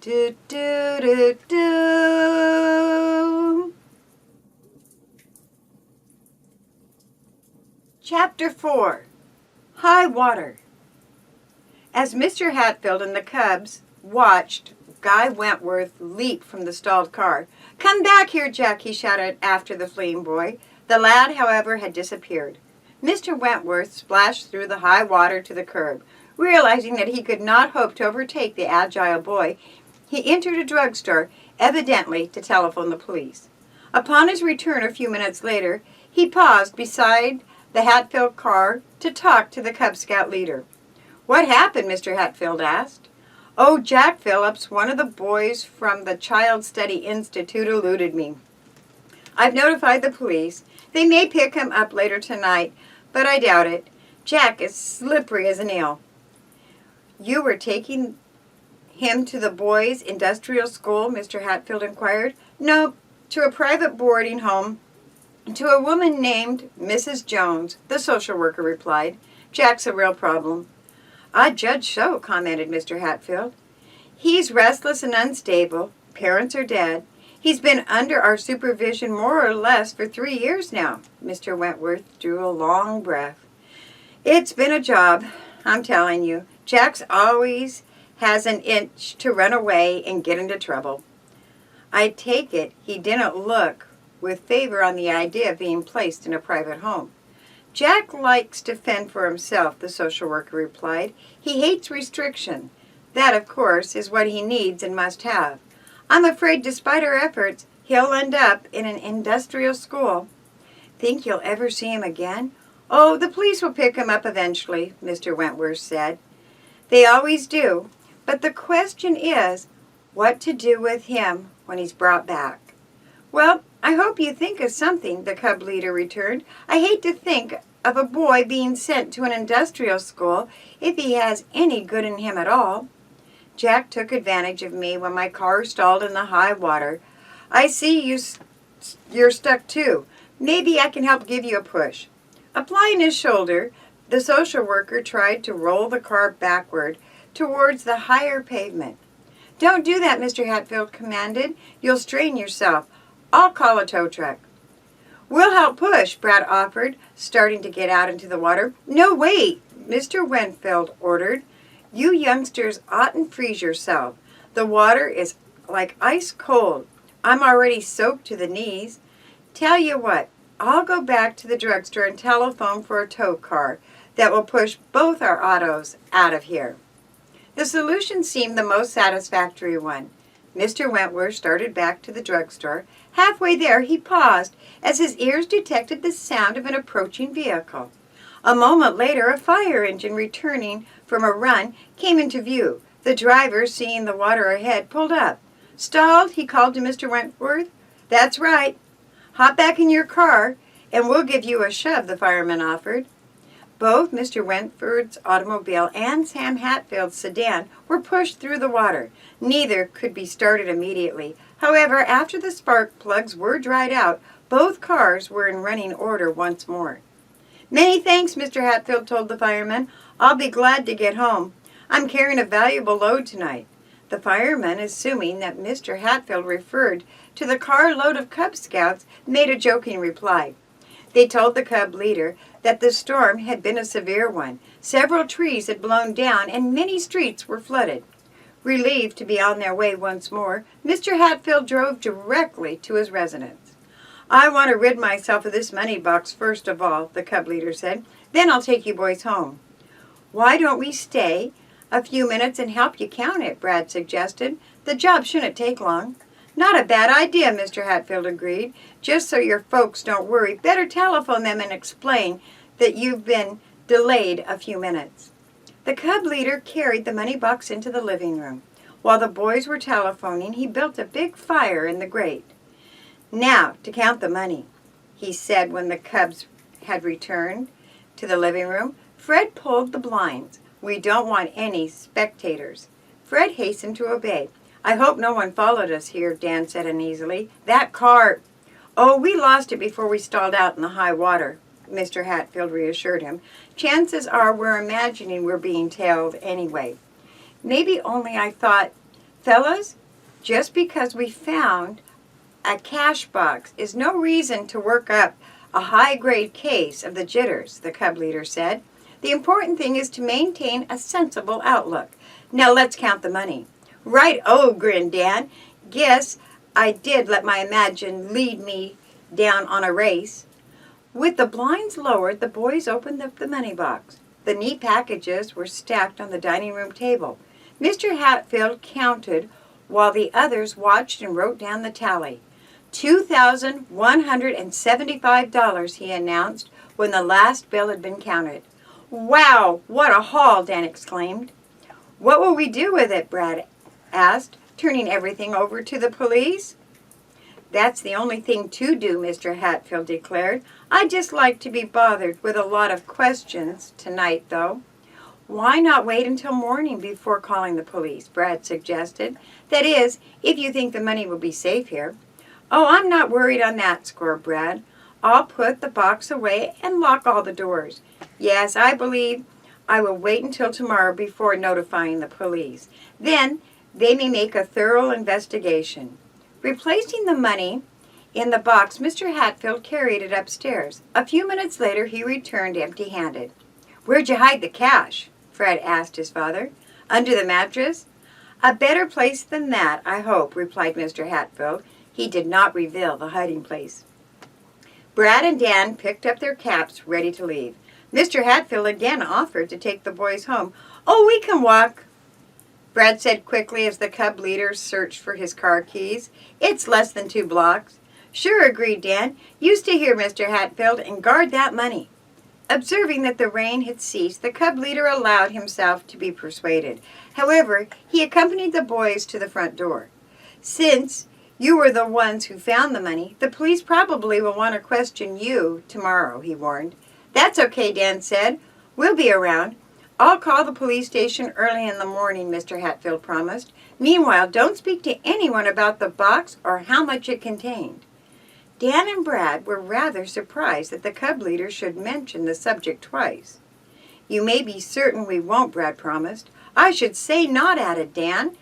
Do, do, do, do. Chapter 4. High Water. As Mr. Hatfield and the cubs watched Guy Wentworth leap from the stalled car, "Come back here, Jack," he shouted after the fleeing boy. The lad, however, had disappeared. Mr. Wentworth splashed through the high water to the curb. Realizing that he could not hope to overtake the agile boy, he entered a drugstore, evidently to telephone the police. Upon his return a few minutes later, he paused beside the Hatfield car to talk to the Cub Scout leader. "What happened?" Mr. Hatfield asked. "Oh, Jack Phillips, one of the boys from the Child Study Institute, eluded me. I've notified the police. They may pick him up later tonight, but I doubt it. Jack is slippery as a nail." "You were taking him to the boys' industrial school?" Mr. Hatfield inquired. "No, to a private boarding home, to a woman named Mrs. Jones," the social worker replied. "Jack's a real problem." "I judge so," commented Mr. Hatfield. "He's restless and unstable. Parents are dead. He's been under our supervision more or less for 3 years now." Mr. Wentworth drew a long breath. "It's been a job, I'm telling you. Jack's always has an itch to run away and get into trouble." "I take it he didn't look with favor on the idea of being placed in a private home." "Jack likes to fend for himself," the social worker replied. "He hates restriction. That, of course, is what he needs and must have. I'm afraid, despite our efforts, he'll end up in an industrial school." "Think you'll ever see him again?" "Oh, the police will pick him up eventually," Mr. Wentworth said. "They always do. But the question is, what to do with him when he's brought back." "Well, I hope you think of something," the cub leader returned. "I hate to think of a boy being sent to an industrial school if he has any good in him at all. Jack took advantage of me when my car stalled in the high water. I see you're stuck too. Maybe I can help give you a push." Applying his shoulder, the social worker tried to roll the car backward towards the higher pavement. "Don't do that," Mr. Hatfield commanded. "You'll strain yourself. I'll call a tow truck." "We'll help push," Brad offered, starting to get out into the water. "No, wait," Mr. Wentworth ordered. "You youngsters oughtn't freeze yourself. The water is like ice cold. I'm already soaked to the knees. Tell you what, I'll go back to the drugstore and telephone for a tow car that will push both our autos out of here." The solution seemed the most satisfactory one. Mr. Wentworth started back to the drugstore. Halfway there, he paused as his ears detected the sound of an approaching vehicle. A moment later, a fire engine returning from a run came into view. The driver, seeing the water ahead, pulled up. "Stalled?" he called to Mr. Wentworth. "That's right. Hop back in your car, and we'll give you a shove," the fireman offered. Both Mr. Wentworth's automobile and Sam Hatfield's sedan were pushed through the water. Neither could be started immediately. However, after the spark plugs were dried out, both cars were in running order once more. "Many thanks," Mr. Hatfield told the fireman. "I'll be glad to get home. I'm carrying a valuable load tonight." The fireman, assuming that Mr. Hatfield referred to the carload of Cub Scouts, made a joking reply. They told the Cub leader that the storm had been a severe one. Several trees had blown down and many streets were flooded. Relieved to be on their way once more, Mr. Hatfield drove directly to his residence. "I want to rid myself of this money box first of all," the Cub leader said. "Then I'll take you boys home." "Why don't we stay a few minutes and help you count it?" Brad suggested. "The job shouldn't take long." "Not a bad idea," Mr. Hatfield agreed. "Just so your folks don't worry, better telephone them and explain that you've been delayed a few minutes." The Cub leader carried the money box into the living room. While the boys were telephoning, he built a big fire in the grate. "Now, to count the money," he said when the Cubs had returned to the living room. Fred pulled the blinds. "We don't want any spectators." Fred hastened to obey. "I hope no one followed us here," Dan said uneasily. "That car—" "Oh, we lost it before we stalled out in the high water," Mr. Hatfield reassured him. "Chances are we're imagining we're being tailed anyway. Maybe only I thought, fellas, just because we found a cash box is no reason to work up a high-grade case of the jitters," the Cub leader said. "The important thing is to maintain a sensible outlook. Now let's count the money." "Right-o," grinned Dan. "Guess I did let my imagination lead me down on a race." With the blinds lowered, the boys opened up the money box. The neat packages were stacked on the dining room table. Mr. Hatfield counted while the others watched and wrote down the tally. $2,175, he announced when the last bill had been counted. "Wow, what a haul!" Dan exclaimed. "What will we do with it?" Brad asked, turning everything over to the police. "That's the only thing to do," Mr. Hatfield declared. "I'd just like to be bothered with a lot of questions tonight, though." "Why not wait until morning before calling the police?" Brad suggested. "That is, if you think the money will be safe here." "Oh, I'm not worried on that score, Brad. I'll put the box away and lock all the doors. Yes, I believe I will wait until tomorrow before notifying the police. Then they may make a thorough investigation." Replacing the money in the box, Mr. Hatfield carried it upstairs. A few minutes later, he returned empty-handed. "Where'd you hide the cash?" Fred asked his father. "Under the mattress?" "A better place than that, I hope," replied Mr. Hatfield. He did not reveal the hiding place. Brad and Dan picked up their caps, ready to leave. Mr. Hatfield again offered to take the boys home. "Oh, we can walk," Brad said quickly as the Cub leader searched for his car keys. "It's less than 2 blocks. "Sure," agreed Dan. "You stay here, Mr. Hatfield, and guard that money." Observing that the rain had ceased, the Cub leader allowed himself to be persuaded. However, he accompanied the boys to the front door. "Since you were the ones who found the money, the police probably will want to question you tomorrow," he warned. "That's okay," Dan said. "We'll be around." "I'll call the police station early in the morning," Mr. Hatfield promised. "Meanwhile, don't speak to anyone about the box or how much it contained." Dan and Brad were rather surprised that the Cub leader should mention the subject twice. "You may be certain we won't," Brad promised. "I should say not," added Dan.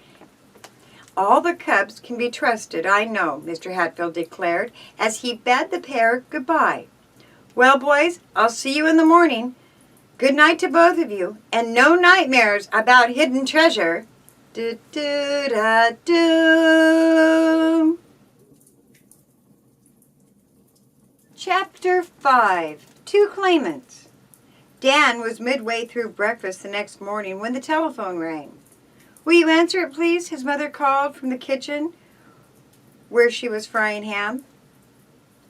"All the Cubs can be trusted, I know," Mr. Hatfield declared as he bade the pair goodbye. "Well, boys, I'll see you in the morning. Good night to both of you, and no nightmares about hidden treasure." Do-do-da-do. Chapter 5. 2 Claimants. Dan was midway through breakfast the next morning when the telephone rang. "Will you answer it, please?" his mother called from the kitchen where she was frying ham.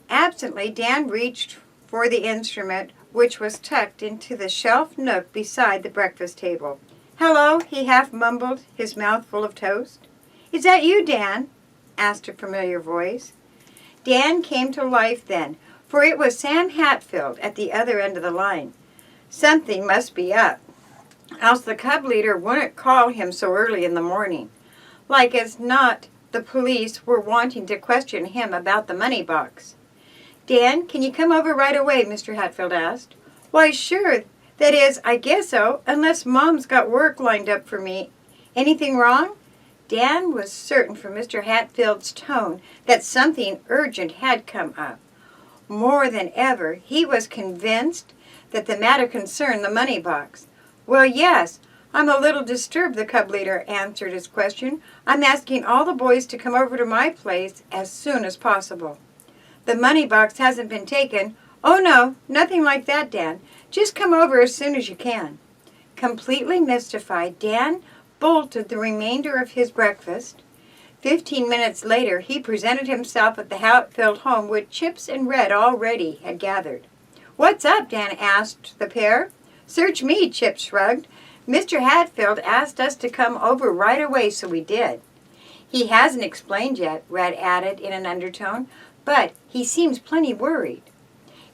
Absently, Dan reached for the instrument, which was tucked into the shelf nook beside the breakfast table. "Hello," he half mumbled, his mouth full of toast. "Is that you, Dan?" asked a familiar voice. Dan came to life then, for it was Sam Hatfield at the other end of the line. Something must be up, else the cub leader wouldn't call him so early in the morning. Like as not, the police were wanting to question him about the money box. "Dan, can you come over right away?" Mr. Hatfield asked. "Why, sure. That is, I guess so, unless Mom's got work lined up for me. Anything wrong?" Dan was certain from Mr. Hatfield's tone that something urgent had come up. More than ever, he was convinced that the matter concerned the money box. "Well, yes, I'm a little disturbed," the cub leader answered his question. "I'm asking all the boys to come over to my place as soon as possible." "The money box hasn't been taken." "Oh, no, nothing like that, Dan. Just come over as soon as you can." Completely mystified, Dan bolted the remainder of his breakfast. 15 minutes later, he presented himself at the Hatfield home with Chips and Red already had gathered. "What's up?" Dan asked the pair. "Search me," Chips shrugged. "Mr. Hatfield asked us to come over right away, so we did." "He hasn't explained yet," Red added in an undertone, "but he seems plenty worried."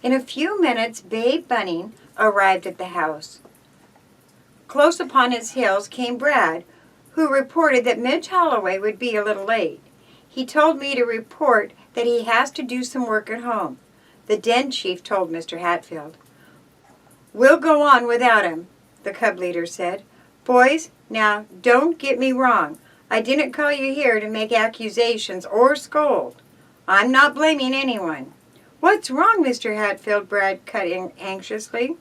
In a few minutes, Babe Bunning arrived at the house. Close upon his heels came Brad, who reported that Midge Holloway would be a little late. "He told me to report that he has to do some work at home," the den chief told Mr. Hatfield. "We'll go on without him," the cub leader said. "Boys, now don't get me wrong. I didn't call you here to make accusations or scold. I'm not blaming anyone." "What's wrong, Mr. Hatfield?" Brad cut in anxiously.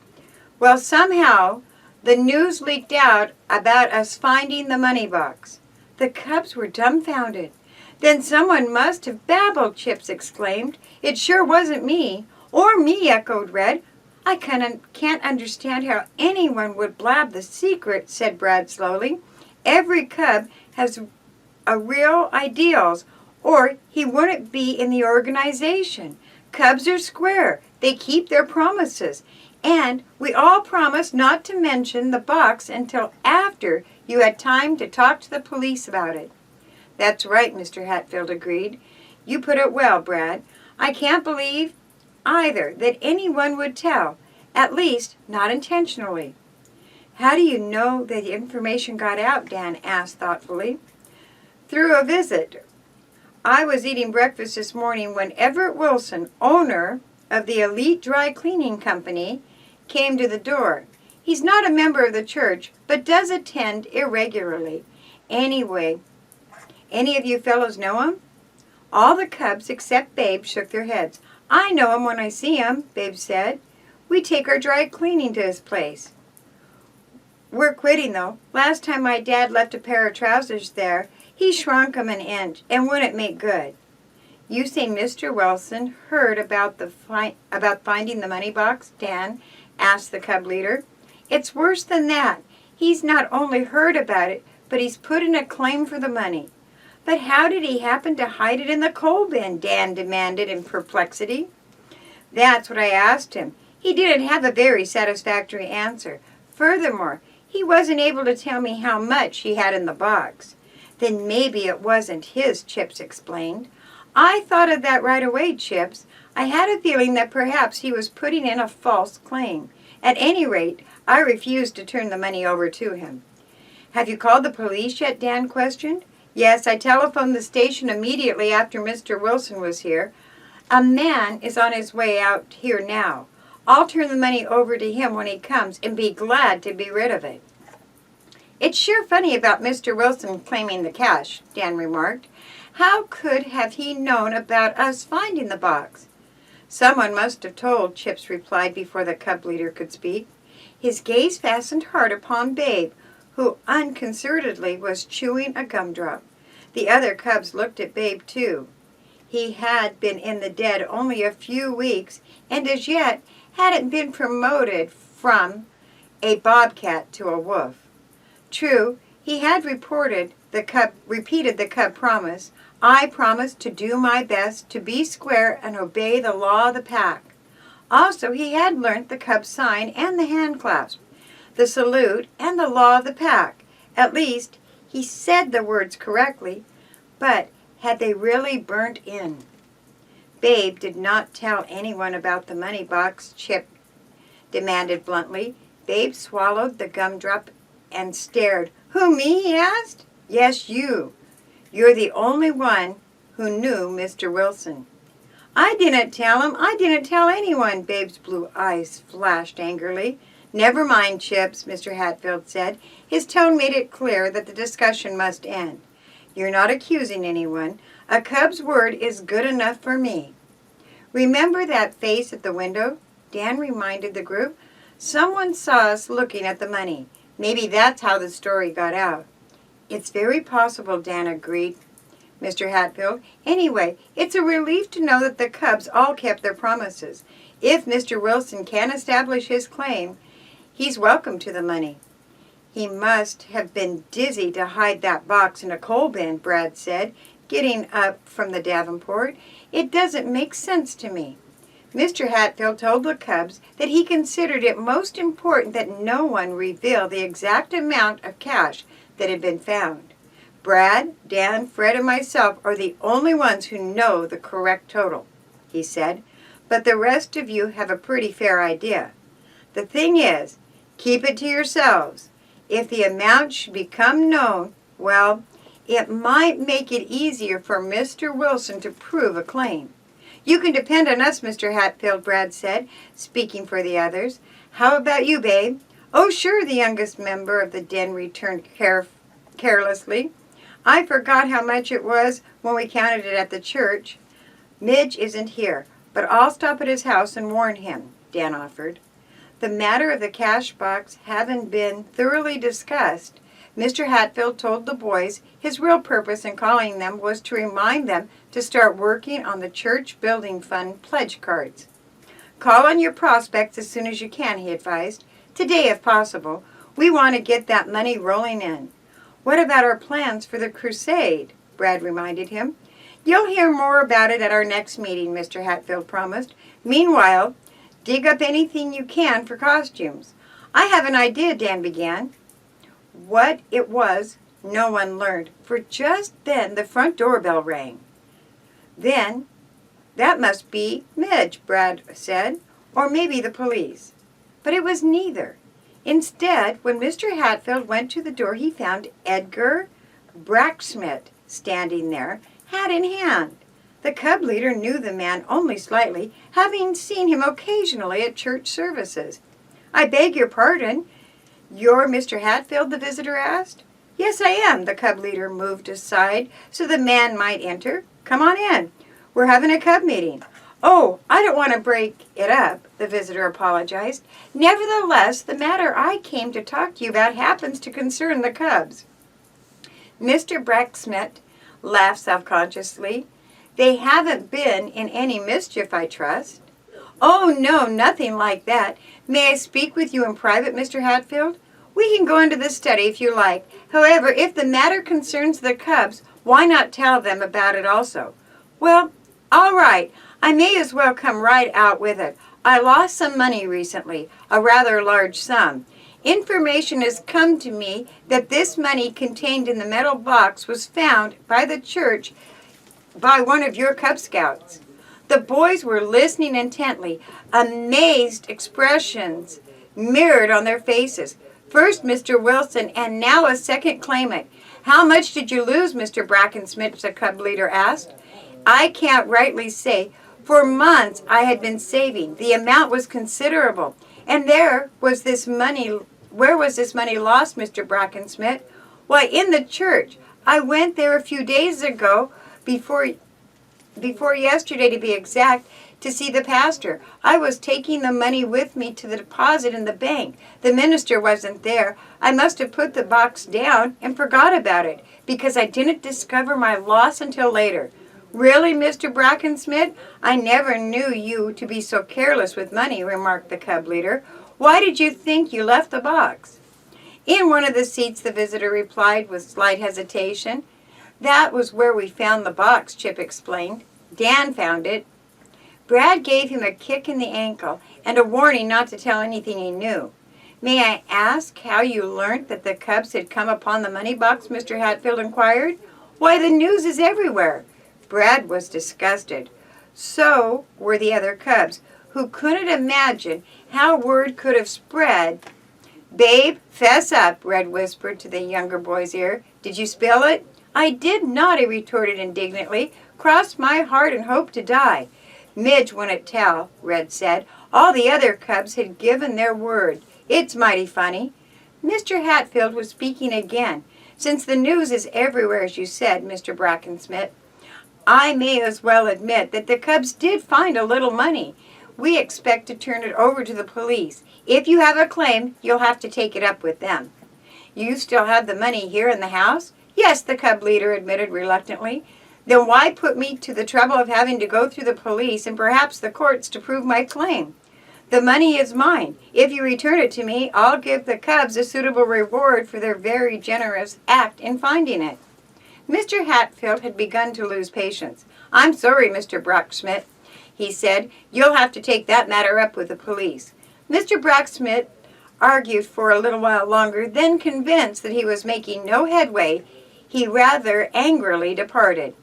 "Well, somehow the news leaked out about us finding the money box." The cubs were dumbfounded. "Then someone must have babbled," Chips exclaimed. "It sure wasn't me." "Or me," echoed Red. "I can't understand how anyone would blab the secret," said Brad slowly. "Every cub has a real ideals, or he wouldn't be in the organization. Cubs are square. They keep their promises. And we all promised not to mention the box until after you had time to talk to the police about it." "That's right," Mr. Hatfield agreed. "You put it well, Brad. I can't believe either that anyone would tell, at least not intentionally." "How do you know that the information got out?" Dan asked thoughtfully. "Through a visit. I was eating breakfast this morning when Everett Wilson, owner of the Elite Dry Cleaning Company, came to the door. He's not a member of the church, but does attend irregularly. Anyway, any of you fellows know him?" All the cubs except Babe shook their heads. "I know him when I see him," Babe said. "We take our dry cleaning to his place. We're quitting, though. Last time my dad left a pair of trousers there, he shrunk 'em an inch and wouldn't make good." "You say Mr. Wilson heard about finding the money box?" Dan asked the cub leader. "It's worse than that. He's not only heard about it, but he's put in a claim for the money." "But how did he happen to hide it in the coal bin?" Dan demanded in perplexity. "That's what I asked him. He didn't have a very satisfactory answer. Furthermore, he wasn't able to tell me how much he had in the box." "Then maybe it wasn't his," Chips explained. "I thought of that right away, Chips. I had a feeling that perhaps he was putting in a false claim. At any rate, I refused to turn the money over to him." "Have you called the police yet?" Dan questioned. "Yes, I telephoned the station immediately after Mr. Wilson was here. A man is on his way out here now. I'll turn the money over to him when he comes and be glad to be rid of it." "It's sure funny about Mr. Wilson claiming the cash," Dan remarked. "How could have he known about us finding the box?" "Someone must have told," Chips replied before the cub leader could speak. His gaze fastened hard upon Babe, who unconcernedly was chewing a gumdrop. The other cubs looked at Babe too. He had been in the den only a few weeks, and as yet hadn't been promoted from a bobcat to a wolf. True, He had repeated the cub promise. I promise to do my best to be square and obey the law of the pack. Also, he had learnt the cub sign and the hand clasp, the salute and the law of the pack. At least, he said the words correctly, but had they really burnt in? Babe did not tell anyone about the money box, Chip demanded bluntly. Babe swallowed the gumdrop and stared. Who, me? He asked. Yes, you. You're the only one who knew Mr. Wilson. I didn't tell him. I didn't tell anyone. Babe's blue eyes flashed angrily. Never mind, Chips, Mr. Hatfield said. His tone made it clear that the discussion must end. You're not accusing anyone. A cub's word is good enough for me. Remember that face at the window? Dan reminded the group. Someone saw us looking at the money. Maybe that's how the story got out. It's very possible, Dan agreed. Mr. Hatfield. Anyway, it's a relief to know that the cubs all kept their promises. If Mr. Wilson can establish his claim, he's welcome to the money. He must have been dizzy to hide that box in a coal bin, Brad said, getting up from the Davenport. It doesn't make sense to me. Mr. Hatfield told the cubs that he considered it most important that no one reveal the exact amount of cash that had been found. Brad, Dan, Fred, and myself are the only ones who know the correct total, he said, but the rest of you have a pretty fair idea. The thing is, keep it to yourselves. If the amount should become known, well, it might make it easier for Mr. Wilson to prove a claim. You can depend on us, Mr. Hatfield, Brad said, speaking for the others. How about you, Babe? Oh, sure, the youngest member of the den returned carelessly. I forgot how much it was when we counted it at the church. Midge isn't here, but I'll stop at his house and warn him, Dan offered. The matter of the cash box having been thoroughly discussed, Mr. Hatfield told the boys his real purpose in calling them was to remind them to start working on the church building fund pledge cards. Call on your prospects as soon as you can, he advised. Today, if possible. We want to get that money rolling in. What about our plans for the crusade? Brad reminded him. You'll hear more about it at our next meeting, Mr. Hatfield promised. Meanwhile, dig up anything you can for costumes. I have an idea, Dan began. What it was, no one learned, for just then the front doorbell rang. Then, that must be Midge, Brad said, or maybe the police. But it was neither. Instead, when Mr. Hatfield went to the door, he found Edgar Bracksmith standing there, hat in hand. The cub leader knew the man only slightly, having seen him occasionally at church services. I beg your pardon. You're Mr. Hatfield, the visitor asked. Yes, I am. The cub leader moved aside so the man might enter. Come on in. We're having a cub meeting. Oh, I don't want to break it up, the visitor apologized. Nevertheless, the matter I came to talk to you about happens to concern the cubs. Mr. Bracksmith laughed self-consciously. They haven't been in any mischief, I trust. Oh, no, nothing like that. May I speak with you in private, Mr. Hatfield? We can go into the study if you like. However, if the matter concerns the cubs, why not tell them about it also? Well, all right. I may as well come right out with it. I lost some money recently, a rather large sum. Information has come to me that this money contained in the metal box was found by the church by one of your Cub Scouts. The boys were listening intently, amazed expressions mirrored on their faces. First Mr. Wilson and now a second claimant. How much did you lose, Mr. Brackensmith, the cub leader asked. I can't rightly say. For months I had been saving. The amount was considerable. And where was this money lost, Mr. Brackensmith? Why, in the church. I went there a few days ago, before yesterday to be exact, to see the pastor. I was taking the money with me to the deposit in the bank. The minister wasn't there. I must have put the box down and forgot about it, because I didn't discover my loss until later. Really, Mr. Brackensmith? I never knew you to be so careless with money, remarked the cub leader. Why did you think you left the box? "In one of the seats," the visitor replied with slight hesitation. "That was where we found the box," Chip explained. "Dan found it." Brad gave him a kick in the ankle and a warning not to tell anything he knew. "May I ask how you learnt that the Cubs had come upon the money box?" Mr. Hatfield inquired. "Why, the news is everywhere." Brad was disgusted. So were the other Cubs, who couldn't imagine how word could have spread. "Babe, fess up," Red whispered to the younger boy's ear. "Did you spill it?" "I did not," he retorted indignantly. "Crossed my heart and hoped to die." "Midge wouldn't tell," Red said. "All the other Cubs had given their word. It's mighty funny." Mr. Hatfield was speaking again. "Since the news is everywhere, as you said, Mr. Brackensmith, I may as well admit that the Cubs did find a little money. We expect to turn it over to the police. If you have a claim, you'll have to take it up with them." "You still have the money here in the house?" "Yes," the Cub leader admitted reluctantly. "Then why put me to the trouble of having to go through the police and perhaps the courts to prove my claim? The money is mine. If you return it to me, I'll give the Cubs a suitable reward for their very generous act in finding it." Mr. Hatfield had begun to lose patience. "I'm sorry, Mr. Bracksmith," he said. "You'll have to take that matter up with the police." Mr. Bracksmith argued for a little while longer, then, convinced that he was making no headway, he rather angrily departed.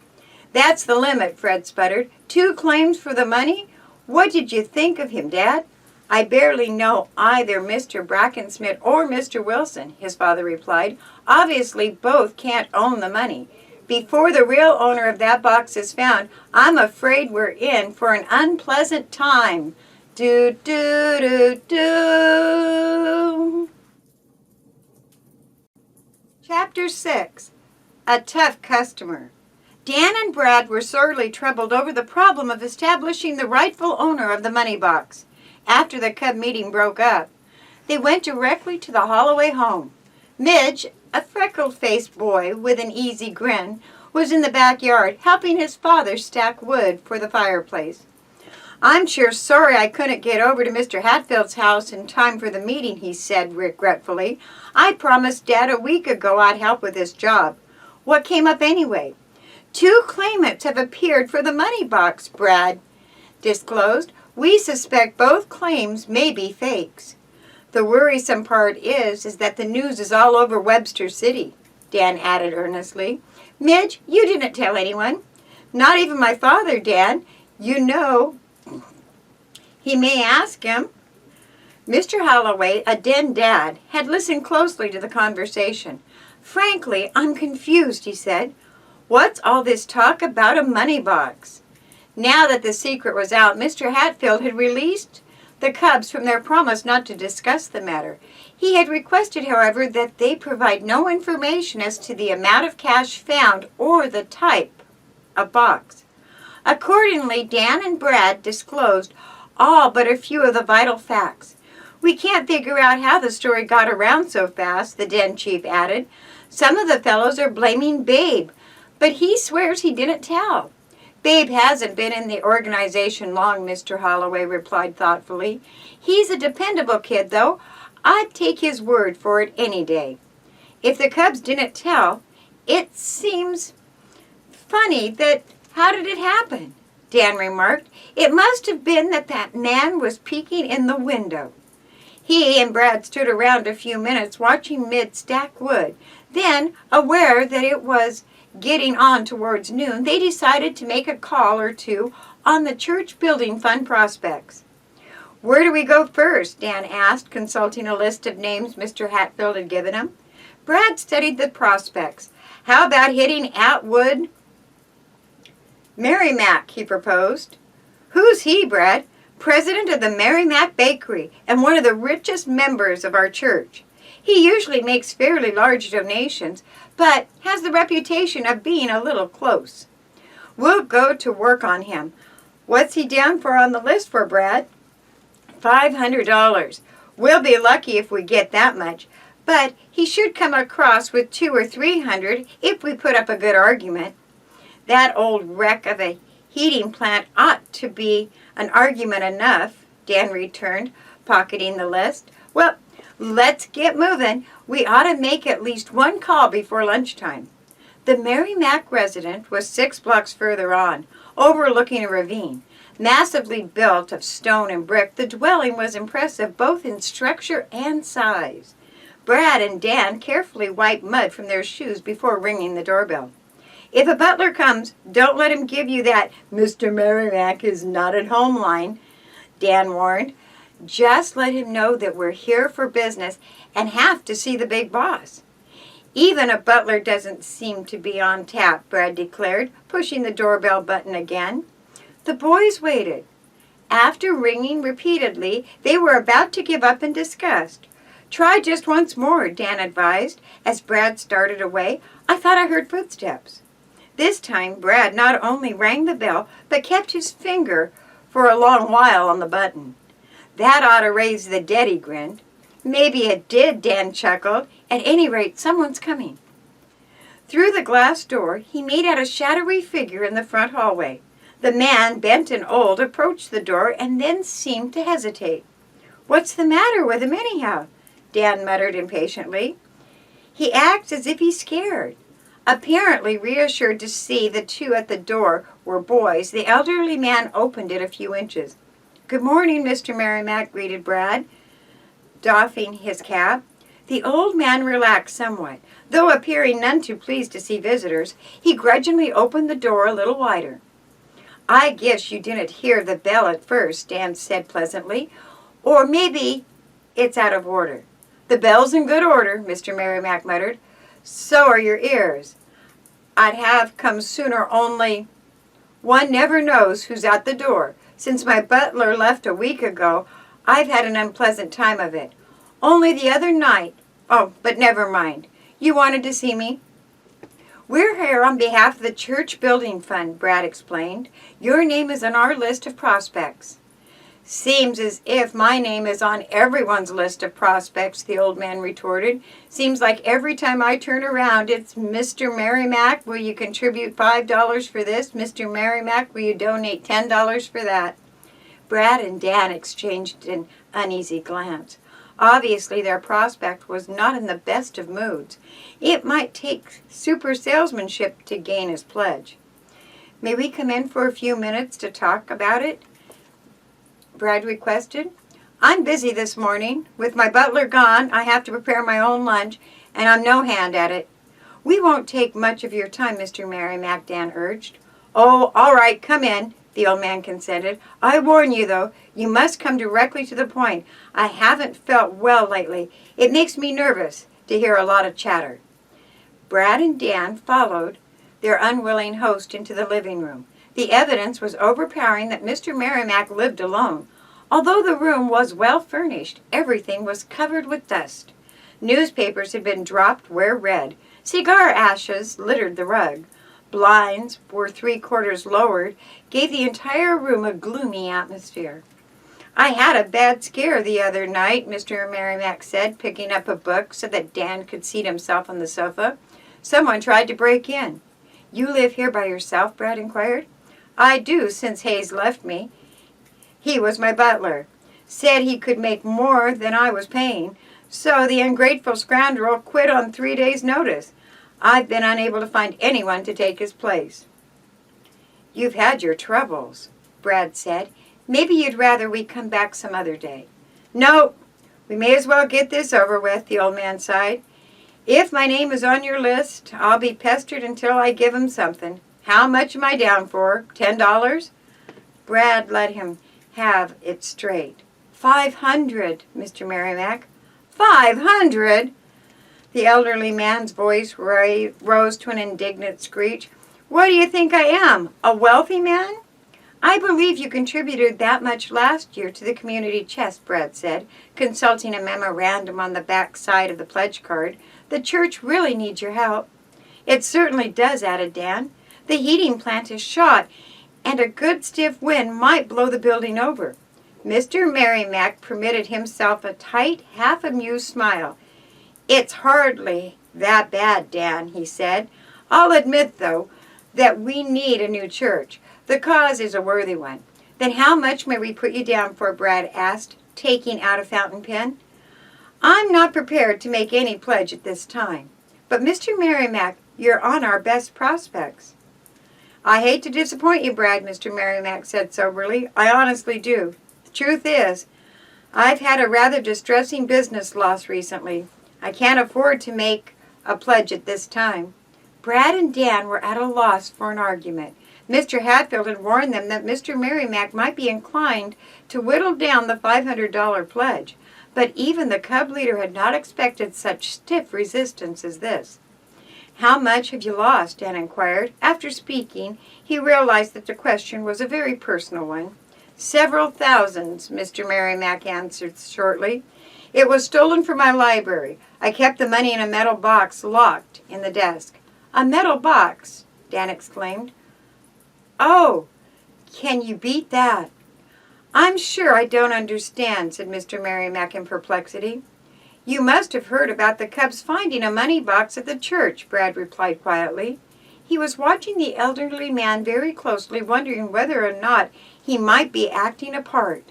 "That's the limit," Fred sputtered. "2 claims for the money? What did you think of him, Dad?" "I barely know either Mr. Brackensmith or Mr. Wilson," his father replied. "Obviously, both can't own the money. Before the real owner of that box is found, I'm afraid we're in for an unpleasant time. Do, do, do, do." Chapter 6. A Tough Customer. Dan and Brad were sorely troubled over the problem of establishing the rightful owner of the money box. After the Cub meeting broke up, they went directly to the Holloway home. Midge, a freckled-faced boy with an easy grin, was in the backyard helping his father stack wood for the fireplace. "I'm sure sorry I couldn't get over to Mr. Hatfield's house in time for the meeting," he said regretfully. "I promised Dad a week ago I'd help with this job." "What came up anyway?" "2 claimants have appeared for the money box," Brad disclosed. "We suspect both claims may be fakes." "The worrisome part is that the news is all over Webster City," Dan added earnestly. "Midge, you didn't tell anyone?" "Not even my father, Dan. You know, he may ask him." Mr. Holloway, a den dad, had listened closely to the conversation. "Frankly, I'm confused," he said. "What's all this talk about a money box?" Now that the secret was out, Mr. Hatfield had released the Cubs from their promise not to discuss the matter. He had requested, however, that they provide no information as to the amount of cash found or the type of box. Accordingly, Dan and Brad disclosed all but a few of the vital facts. "We can't figure out how the story got around so fast," the den chief added. "Some of the fellows are blaming Babe, but he swears he didn't tell." "Babe hasn't been in the organization long," Mr. Holloway replied thoughtfully. "He's a dependable kid, though. I'd take his word for it any day." "If the Cubs didn't tell, it seems funny that how did it happen?" Dan remarked. "It must have been that man was peeking in the window." He and Brad stood around a few minutes watching Mid stack wood. Then, aware that it was getting on towards noon, they decided to make a call or two on the church building fund prospects. "Where do we go first?" Dan asked, consulting a list of names Mr. Hatfield had given him. Brad studied the prospects. "How about hitting Atwood Merrimack?" he proposed. "Who's he, Brad?" "President of the Merrimack Bakery and one of the richest members of our church. He usually makes fairly large donations, but has the reputation of being a little close." "We'll go to work on him. What's he down for on the list for, Brad?" $500. We'll be lucky if we get that much, but he should come across with 200 or 300 if we put up a good argument." "That old wreck of a heating plant ought to be an argument enough," Dan returned, pocketing the list. "Well, Let's get moving. We ought to make at least one call before lunchtime. The Merrimack residence was 6 blocks further on, overlooking a ravine. Massively built of stone and brick, the dwelling was impressive both in structure and size. Brad and Dan carefully wiped mud from their shoes before ringing the doorbell. If a butler comes, don't let him give you that "Mr. Merrimack is not at home" line, Dan warned. Just let him know that we're here for business and have to see the big boss. Even a butler doesn't seem to be on tap, Brad declared, pushing the doorbell button again. The boys waited. After ringing repeatedly, they were about to give up in disgust. "Try just once more," Dan advised, as Brad started away. "I thought I heard footsteps." This time, Brad not only rang the bell, but kept his finger for a long while on the button. "That ought to raise the dead," he grinned. "Maybe it did," Dan chuckled. "At any rate, someone's coming." Through the glass door, he made out a shadowy figure in the front hallway. The man, bent and old, approached the door and then seemed to hesitate. "What's the matter with him anyhow?" Dan muttered impatiently. "He acts as if he's scared." Apparently reassured to see the two at the door were boys, the elderly man opened it a few inches. "Good morning, Mr. Merrimack," greeted Brad, doffing his cap. The old man relaxed somewhat. Though appearing none too pleased to see visitors, he grudgingly opened the door a little wider. "I guess you didn't hear the bell at first," Dan said pleasantly. "Or maybe it's out of order." "The bell's in good order," Mr. Merrimack muttered. "So are your ears. I'd have come sooner, only one never knows who's at the door. Since my butler left a week ago, I've had an unpleasant time of it. Only the other night— oh, but never mind. You wanted to see me?" "We're here on behalf of the Church Building Fund," Brad explained. "Your name is on our list of prospects." "Seems as if my name is on everyone's list of prospects," the old man retorted. "Seems like every time I turn around, it's 'Mr. Merrimack, will you contribute $5 for this? Mr. Merrimack, will you donate $10 for that?'" Brad and Dan exchanged an uneasy glance. Obviously, their prospect was not in the best of moods. It might take super salesmanship to gain his pledge. "May we come in for a few minutes to talk about it?" Brad requested. "I'm busy this morning. With my butler gone, I have to prepare my own lunch, and I'm no hand at it." "We won't take much of your time, Mr. Merrimack," Dan urged. "Oh, all right, come in," the old man consented. "I warn you, though, you must come directly to the point. I haven't felt well lately. It makes me nervous to hear a lot of chatter." Brad and Dan followed their unwilling host into the living room. The evidence was overpowering that Mr. Merrimack lived alone. Although the room was well furnished, everything was covered with dust. Newspapers had been dropped where read. Cigar ashes littered the rug. Blinds were 3/4 lowered, gave the entire room a gloomy atmosphere. "I had a bad scare the other night," Mr. Merrimack said, picking up a book so that Dan could seat himself on the sofa. "Someone tried to break in." "You live here by yourself?" Brad inquired. "I do, since Hayes left me. He was my butler. Said he could make more than I was paying, so the ungrateful scoundrel quit on 3 days' notice. I've been unable to find anyone to take his place." "You've had your troubles," Brad said. "Maybe you'd rather we come back some other day." "No, we may as well get this over with," the old man sighed. "If my name is on your list, I'll be pestered until I give 'em something. How much am I down for? $10? Brad let him have it straight. $500, Mr. Merrimack." "500?" The elderly man's voice rose to an indignant screech. "What do you think I am, a wealthy man?" "I believe you contributed that much last year to the community chest," Brad said, consulting a memorandum on the back side of the pledge card. "The church really needs your help." "It certainly does," added Dan. "The heating plant is shot, and a good stiff wind might blow the building over." Mr. Merrimack permitted himself a tight, half-amused smile. "It's hardly that bad, Dan," he said. "I'll admit, though, that we need a new church. The cause is a worthy one." "Then how much may we put you down for?" Brad asked, taking out a fountain pen. I'm not prepared to make any pledge at this time. But Mr. Merrimack, you're on our best prospects. I hate to disappoint you, Brad, Mr. Merrimack said soberly. I honestly do. The truth is, I've had a rather distressing business loss recently. I can't afford to make a pledge at this time. Brad and Dan were at a loss for an argument. Mr. Hatfield had warned them that Mr. Merrimack might be inclined to whittle down the $500 pledge, but even the cub leader had not expected such stiff resistance as this. How much have you lost? Dan inquired. After speaking, he realized that the question was a very personal one. Several thousands, Mr. Merrimack answered shortly. It was stolen from my library. I kept the money in a metal box locked in the desk. A metal box? Dan exclaimed. Oh, can you beat that? I'm sure I don't understand, said Mr. Merrimack in perplexity. You must have heard about the cubs finding a money box at the church, Brad replied quietly. He was watching the elderly man very closely, wondering whether or not he might be acting a part.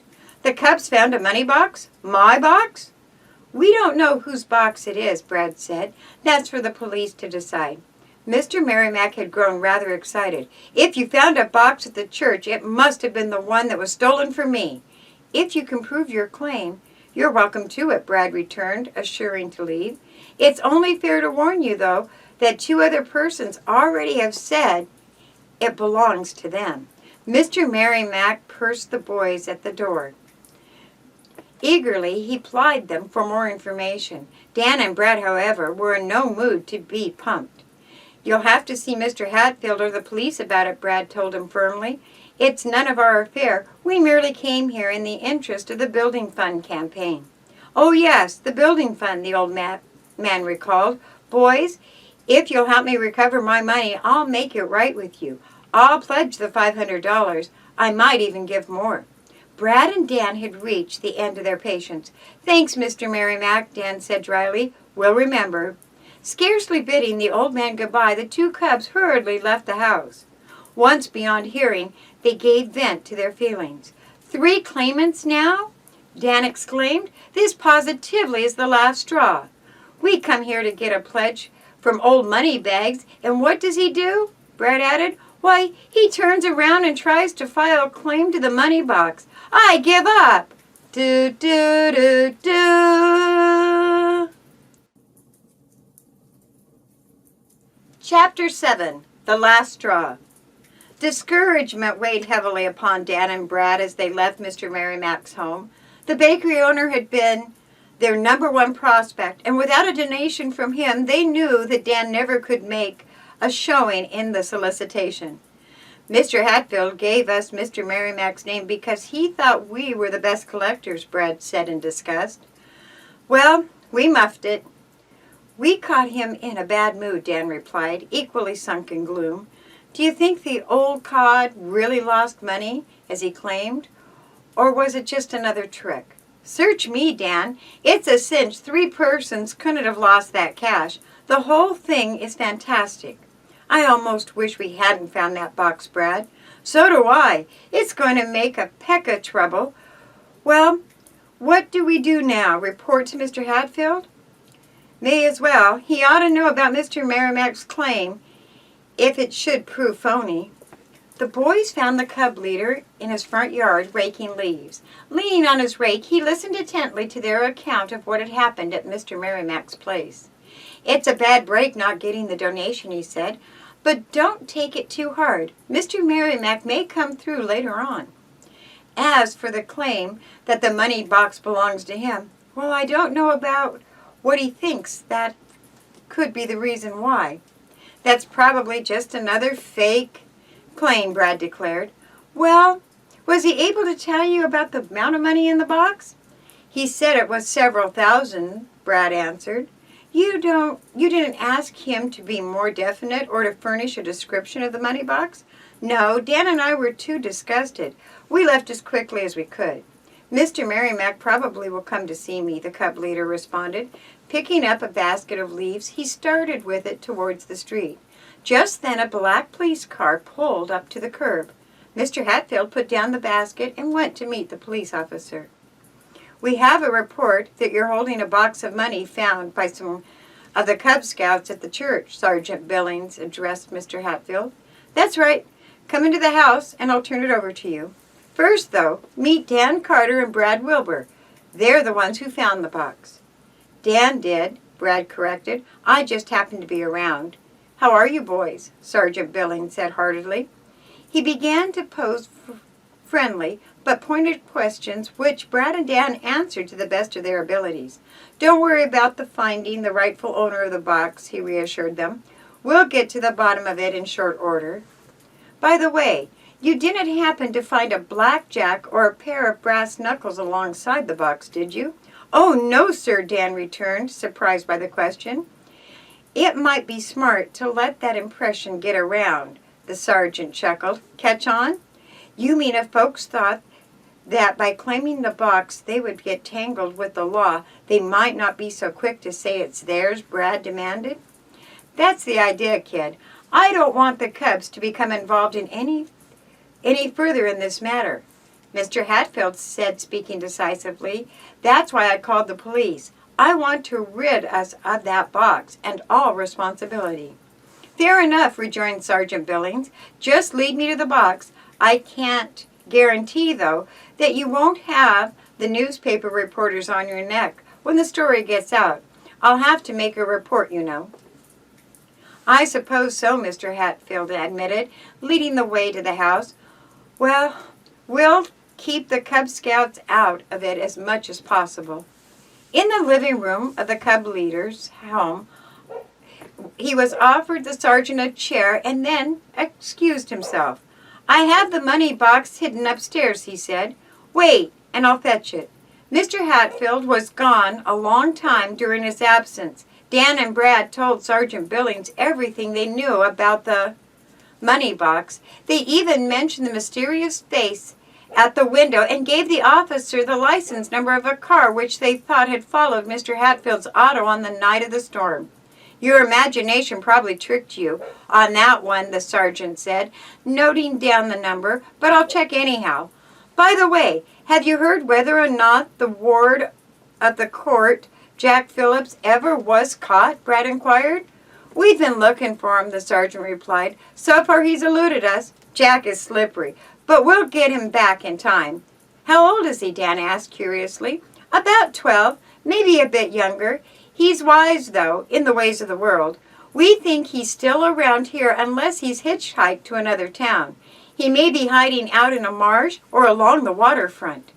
The cubs found a money box? My box? We don't know whose box it is, Brad said. That's for the police to decide. Mr. Merrimack had grown rather excited. If you found a box at the church, it must have been the one that was stolen from me. If you can prove your claim, you're welcome to it, Brad returned, assuring to leave. It's only fair to warn you, though, that 2 other persons already have said it belongs to them. Mr. Merrimack pursed the boys at the door. Eagerly, he plied them for more information. Dan and Brad, however, were in no mood to be pumped. You'll have to see Mr. Hatfield or the police about it, Brad told him firmly. It's none of our affair. We merely came here in the interest of the Building Fund campaign. Oh, yes, the Building Fund, the old man recalled. Boys, if you'll help me recover my money, I'll make it right with you. I'll pledge the $500. I might even give more. Brad and Dan had reached the end of their patience. Thanks, Mr. Merrimack, Dan said dryly. We'll remember. Scarcely bidding the old man goodbye, the 2 cubs hurriedly left the house. Once beyond hearing, they gave vent to their feelings. 3 claimants now? Dan exclaimed. This positively is the last straw. We come here to get a pledge from old Moneybags, and what does he do? Brad added. Why, he turns around and tries to file a claim to the money box. I give up. Do, do, do, do. Chapter 7. The Last Straw. Discouragement weighed heavily upon Dan and Brad as they left Mr. Merrimack's home. The bakery owner had been their #1 prospect, and without a donation from him, they knew that Dan never could make a showing in the solicitation. Mr. Hatfield gave us Mr. Merrimack's name because he thought we were the best collectors, Brad said in disgust. Well, we muffed it. We caught him in a bad mood, Dan replied, equally sunk in gloom. Do you think the old cod really lost money, as he claimed? Or was it just another trick? Search me, Dan. It's a cinch 3 persons couldn't have lost that cash. The whole thing is fantastic. I almost wish we hadn't found that box, Brad. So do I. It's going to make a peck of trouble. Well, what do we do now? Report to Mr. Hatfield? May as well. He ought to know about Mr. Merrimack's claim, if it should prove phony. The boys found the cub leader in his front yard raking leaves. Leaning on his rake, he listened intently to their account of what had happened at Mr. Merrimack's place. It's a bad break not getting the donation, he said, but don't take it too hard. Mr. Merrimack may come through later on. As for the claim that the money box belongs to him, well, I don't know about what he thinks that could be the reason why. That's probably just another fake claim, Brad declared. Well, was he able to tell you about the amount of money in the box? He said it was several thousand, Brad answered. You didn't ask him to be more definite or to furnish a description of the money box? No, Dan and I were too disgusted. We left as quickly as we could. Mr. Merrimack probably will come to see me, the cub leader responded. Picking up a basket of leaves, he started with it towards the street. Just then a black police car pulled up to the curb. Mr. Hatfield put down the basket and went to meet the police officer. We have a report that you're holding a box of money found by some of the Cub Scouts at the church," Sergeant Billings addressed Mr. Hatfield. "That's right. Come into the house and I'll turn it over to you. First, though, meet Dan Carter and Brad Wilbur. They're the ones who found the box." "Dan did," Brad corrected. "I just happened to be around." "How are you boys?" Sergeant Billings said heartily. He began to pose friendly but pointed questions which Brad and Dan answered to the best of their abilities. "Don't worry about the finding the rightful owner of the box," he reassured them. "We'll get to the bottom of it in short order. By the way, you didn't happen to find a blackjack or a pair of brass knuckles alongside the box, did you?" "Oh, no, sir," Dan returned, surprised by the question. "It might be smart to let that impression get around," the sergeant chuckled. "Catch on? You mean if folks thought that by claiming the box they would get tangled with the law, they might not be so quick to say it's theirs?" Brad demanded. "That's the idea, kid. I don't want the Cubs to become involved in any further in this matter," Mr. Hatfield said, speaking decisively. "That's why I called the police. I want to rid us of that box and all responsibility." "Fair enough," rejoined Sergeant Billings. "Just lead me to the box. I can't guarantee, though, that you won't have the newspaper reporters on your neck when the story gets out. I'll have to make a report, you know." "I suppose so," Mr. Hatfield admitted, leading the way to the house. "Well, we'll keep the Cub Scouts out of it as much as possible." In the living room of the Cub leader's home, he was offered the sergeant a chair and then excused himself. "I have the money box hidden upstairs," he said. "Wait, and I'll fetch it." Mr. Hatfield was gone a long time during his absence. Dan and Brad told Sergeant Billings everything they knew about the money box. They even mentioned the mysterious face at the window and gave the officer the license number of a car which they thought had followed Mr. Hatfield's auto on the night of the storm. "Your imagination probably tricked you on that one," the sergeant said, noting down the number, "but I'll check anyhow. By the way, have you heard whether or not the ward of the court, Jack Phillips, ever was caught?" Brad inquired. "We've been looking for him," the sergeant replied. "So far he's eluded us. Jack is slippery, but we'll get him back in time." "How old is he?" Dan asked curiously. "About 12, maybe a bit younger. He's wise, though, in the ways of the world. We think he's still around here unless he's hitchhiked to another town. He may be hiding out in a marsh or along the waterfront."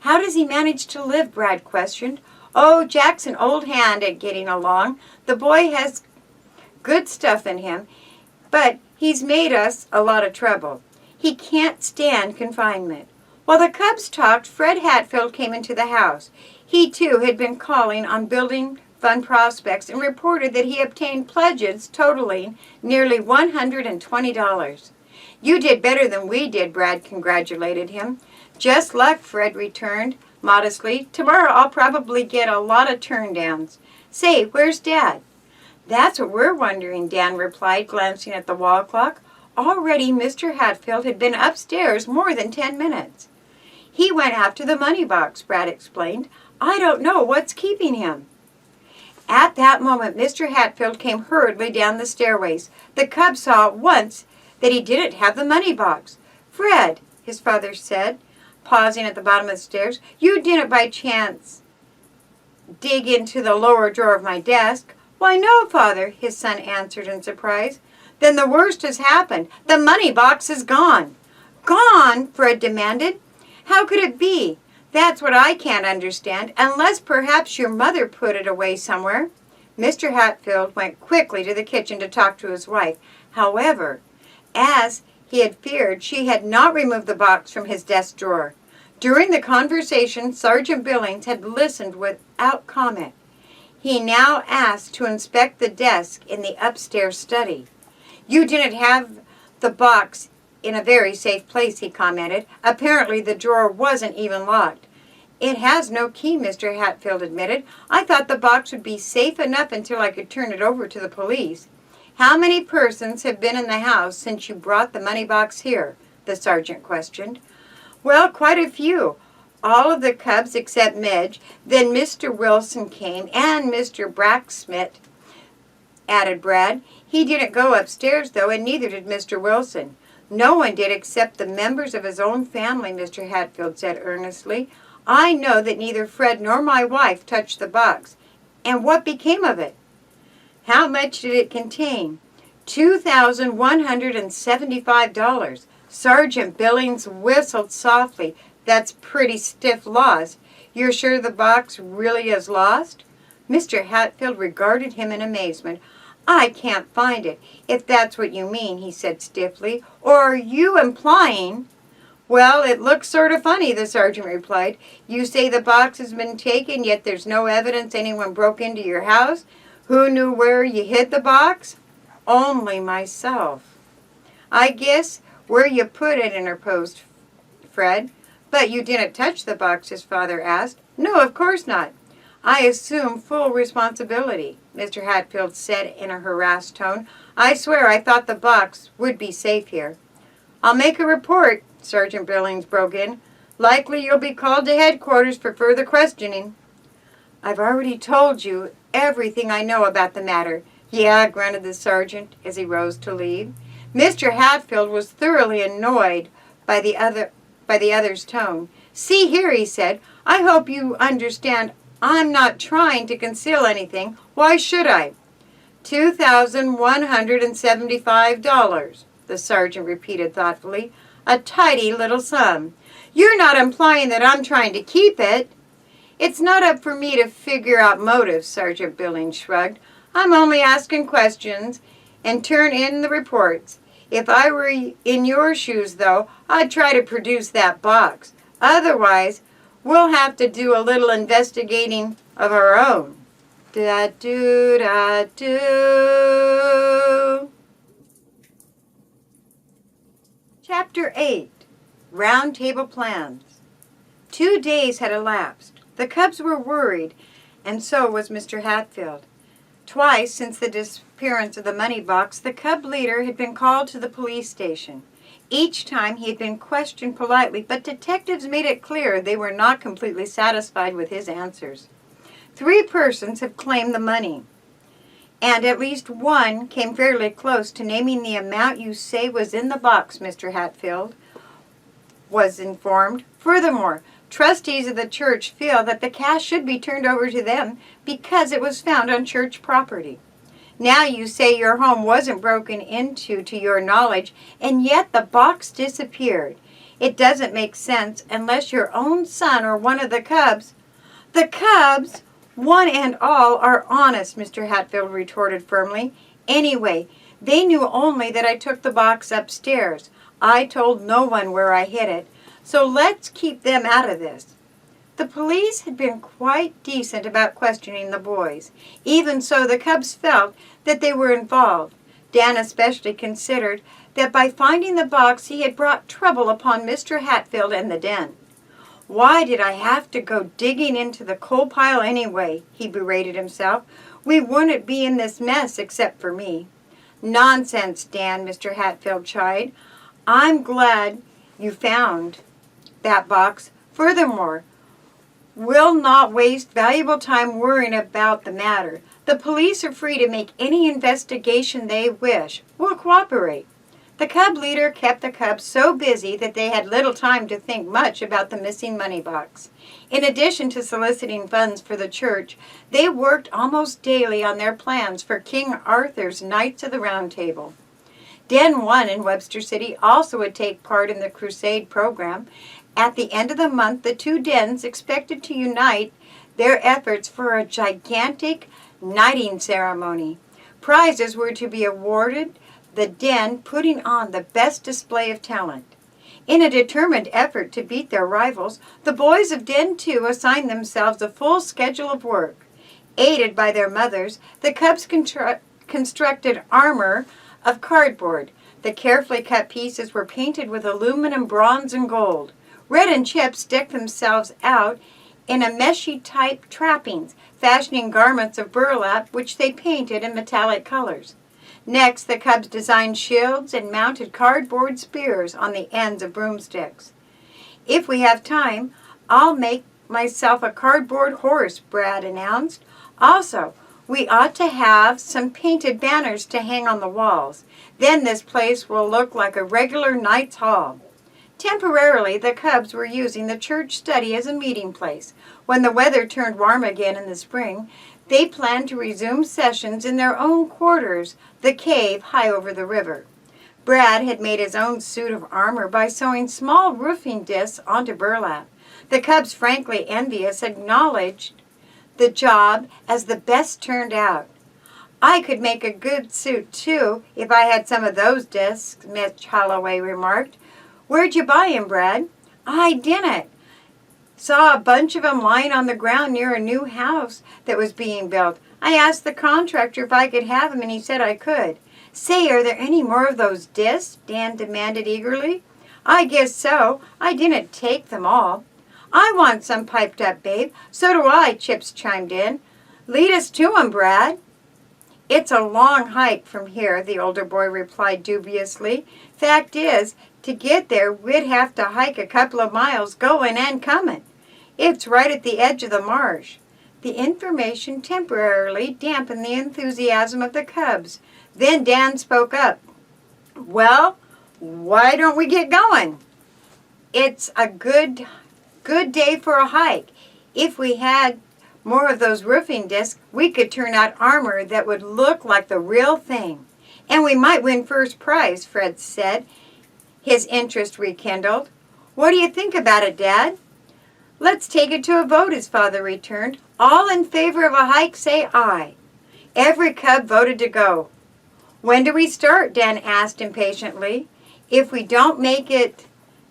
"How does he manage to live?" Brad questioned. "Oh, Jack's an old hand at getting along. The boy has good stuff in him, but he's made us a lot of trouble. He can't stand confinement." While the Cubs talked, Fred Hatfield came into the house. He, too, had been calling on building fund prospects and reported that he obtained pledges totaling nearly $120. "You did better than we did," Brad congratulated him. "Just luck," Fred returned modestly. "Tomorrow I'll probably get a lot of turndowns. Say, where's Dad?" "That's what we're wondering," Dan replied, glancing at the wall clock. Already Mr. Hatfield had been upstairs more than 10 minutes. "He went after the money box," Brad explained. "I don't know what's keeping him." At that moment, Mr. Hatfield came hurriedly down the stairways. The Cub saw at once that he didn't have the money box. "Fred," his father said, pausing at the bottom of the stairs, "you didn't by chance dig into the lower drawer of my desk?" "Why, no, Father," his son answered in surprise. "Then the worst has happened. The money box is gone." "Gone?" Fred demanded. "How could it be? That's what I can't understand, unless perhaps your mother put it away somewhere." Mr. Hatfield went quickly to the kitchen to talk to his wife. However, as he had feared, she had not removed the box from his desk drawer. During the conversation, Sergeant Billings had listened without comment. He now asked to inspect the desk in the upstairs study. "You didn't have the box in a very safe place," he commented. "Apparently the drawer wasn't even locked." "It has no key," Mr. Hatfield admitted. "I thought the box would be safe enough until I could turn it over to the police." "How many persons have been in the house since you brought the money box here?" the sergeant questioned. "Well, quite a few. all of the cubs except Midge. Then Mr. Wilson came, and Mr. Bracksmith," added Brad. "He didn't go upstairs, though, and neither did Mr. Wilson." "No one did except the members of his own family," Mr. Hatfield said earnestly. "I know that neither Fred nor my wife touched the box. And what became of it?" "How much did it contain?" $2,175. Sergeant Billings whistled softly. "That's pretty stiff loss. You're sure the box really is lost?" Mr. Hatfield regarded him in amazement. "I can't find it, if that's what you mean," he said stiffly. "Or are you implying—" "Well, it looks sort of funny," the sergeant replied. "You say the box has been taken, yet there's no evidence anyone broke into your house. Who knew where you hid the box?" "Only myself." "I guess where you put it," interposed Fred. "But you didn't touch the box?" his father asked. "No, of course not." "I assume full responsibility," Mr. Hatfield said in a harassed tone. "I swear I thought the box would be safe here." "I'll make a report," Sergeant Billings broke in. "Likely you'll be called to headquarters for further questioning." "I've already told you everything I know about the matter." "Yeah," grunted the sergeant as he rose to leave. Mr. Hatfield was thoroughly annoyed by the other's tone. "See here," he said, "I hope you understand I'm not trying to conceal anything. Why should I?" $2,175, the sergeant repeated thoughtfully. "A tidy little sum. You're not implying that I'm trying to keep it?" "It's not up for me to figure out motives," Sergeant Billings shrugged. "I'm only asking questions and turn in the reports. If I were in your shoes, though, I'd try to produce that box. Otherwise, we'll have to do a little investigating of our own." Da-do-da-do. Chapter 8. Round Table Plans. 2 days had elapsed. The cubs were worried, and so was Mr. Hatfield. Twice since the disappearance of the money box, the cub leader had been called to the police station. Each time he had been questioned politely, but detectives made it clear they were not completely satisfied with his answers. 3 persons have claimed the money, and at least one came fairly close to naming the amount you say was in the box, Mr. Hatfield was informed. Furthermore, trustees of the church feel that the cash should be turned over to them because it was found on church property. Now you say your home wasn't broken into to your knowledge, and yet the box disappeared. It doesn't make sense unless your own son or one of the cubs— "The cubs, one and all, are honest," Mr. Hatfield retorted firmly. "Anyway, they knew only that I took the box upstairs. I told no one where I hid it. So let's keep them out of this." The police had been quite decent about questioning the boys. Even so, the cubs felt that they were involved. Dan especially considered that by finding the box he had brought trouble upon Mr. Hatfield and the den. "Why did I have to go digging into the coal pile anyway?" he berated himself. "We wouldn't be in this mess except for me." "Nonsense, Dan," Mr. Hatfield chided. "I'm glad you found that box. Furthermore, we'll not waste valuable time worrying about the matter. The police are free to make any investigation they wish. We'll cooperate." The cub leader kept the cubs so busy that they had little time to think much about the missing money box. In addition to soliciting funds for the church, they worked almost daily on their plans for King Arthur's Knights of the Round Table. Den 1 in Webster City also would take part in the crusade program. At the end of the month, the 2 dens expected to unite their efforts for a gigantic knighting ceremony. Prizes were to be awarded, the den putting on the best display of talent. In a determined effort to beat their rivals, the boys of Den 2 assigned themselves a full schedule of work. Aided by their mothers, the cubs constructed armor of cardboard. The carefully cut pieces were painted with aluminum, bronze, and gold. Red and Chip decked themselves out in a meshy-type trappings, fashioning garments of burlap which they painted in metallic colors. Next, the cubs designed shields and mounted cardboard spears on the ends of broomsticks. "If we have time, I'll make myself a cardboard horse," Brad announced. "Also, we ought to have some painted banners to hang on the walls. Then this place will look like a regular Knights Hall." Temporarily, the cubs were using the church study as a meeting place. When the weather turned warm again in the spring, they planned to resume sessions in their own quarters, the cave high over the river. Brad had made his own suit of armor by sewing small roofing discs onto burlap. The cubs, frankly envious, acknowledged the job as the best turned out. "I could make a good suit, too, if I had some of those discs," Mitch Holloway remarked. "Where'd you buy 'em, Brad?" "I didn't. Saw a bunch of 'em lying on the ground near a new house that was being built. I asked the contractor if I could have 'em, and he said I could." "Say, are there any more of those discs?" Dan demanded eagerly. "I guess so. I didn't take them all." "I want some," piped up Babe. "So do I," Chips chimed in. "Lead us to 'em, Brad." "It's a long hike from here," the older boy replied dubiously. "Fact is, to get there, we'd have to hike a couple of miles going and coming. It's right at the edge of the marsh." The information temporarily dampened the enthusiasm of the cubs. Then Dan spoke up. "Well, why don't we get going? It's a good day for a hike. If we had more of those roofing discs, we could turn out armor that would look like the real thing. And we might win first prize," Fred said, his interest rekindled. "What do you think about it, Dad?" "Let's take it to a vote," his father returned. "All in favor of a hike, say aye." Every cub voted to go. "When do we start?" Dan asked impatiently. "If we don't make it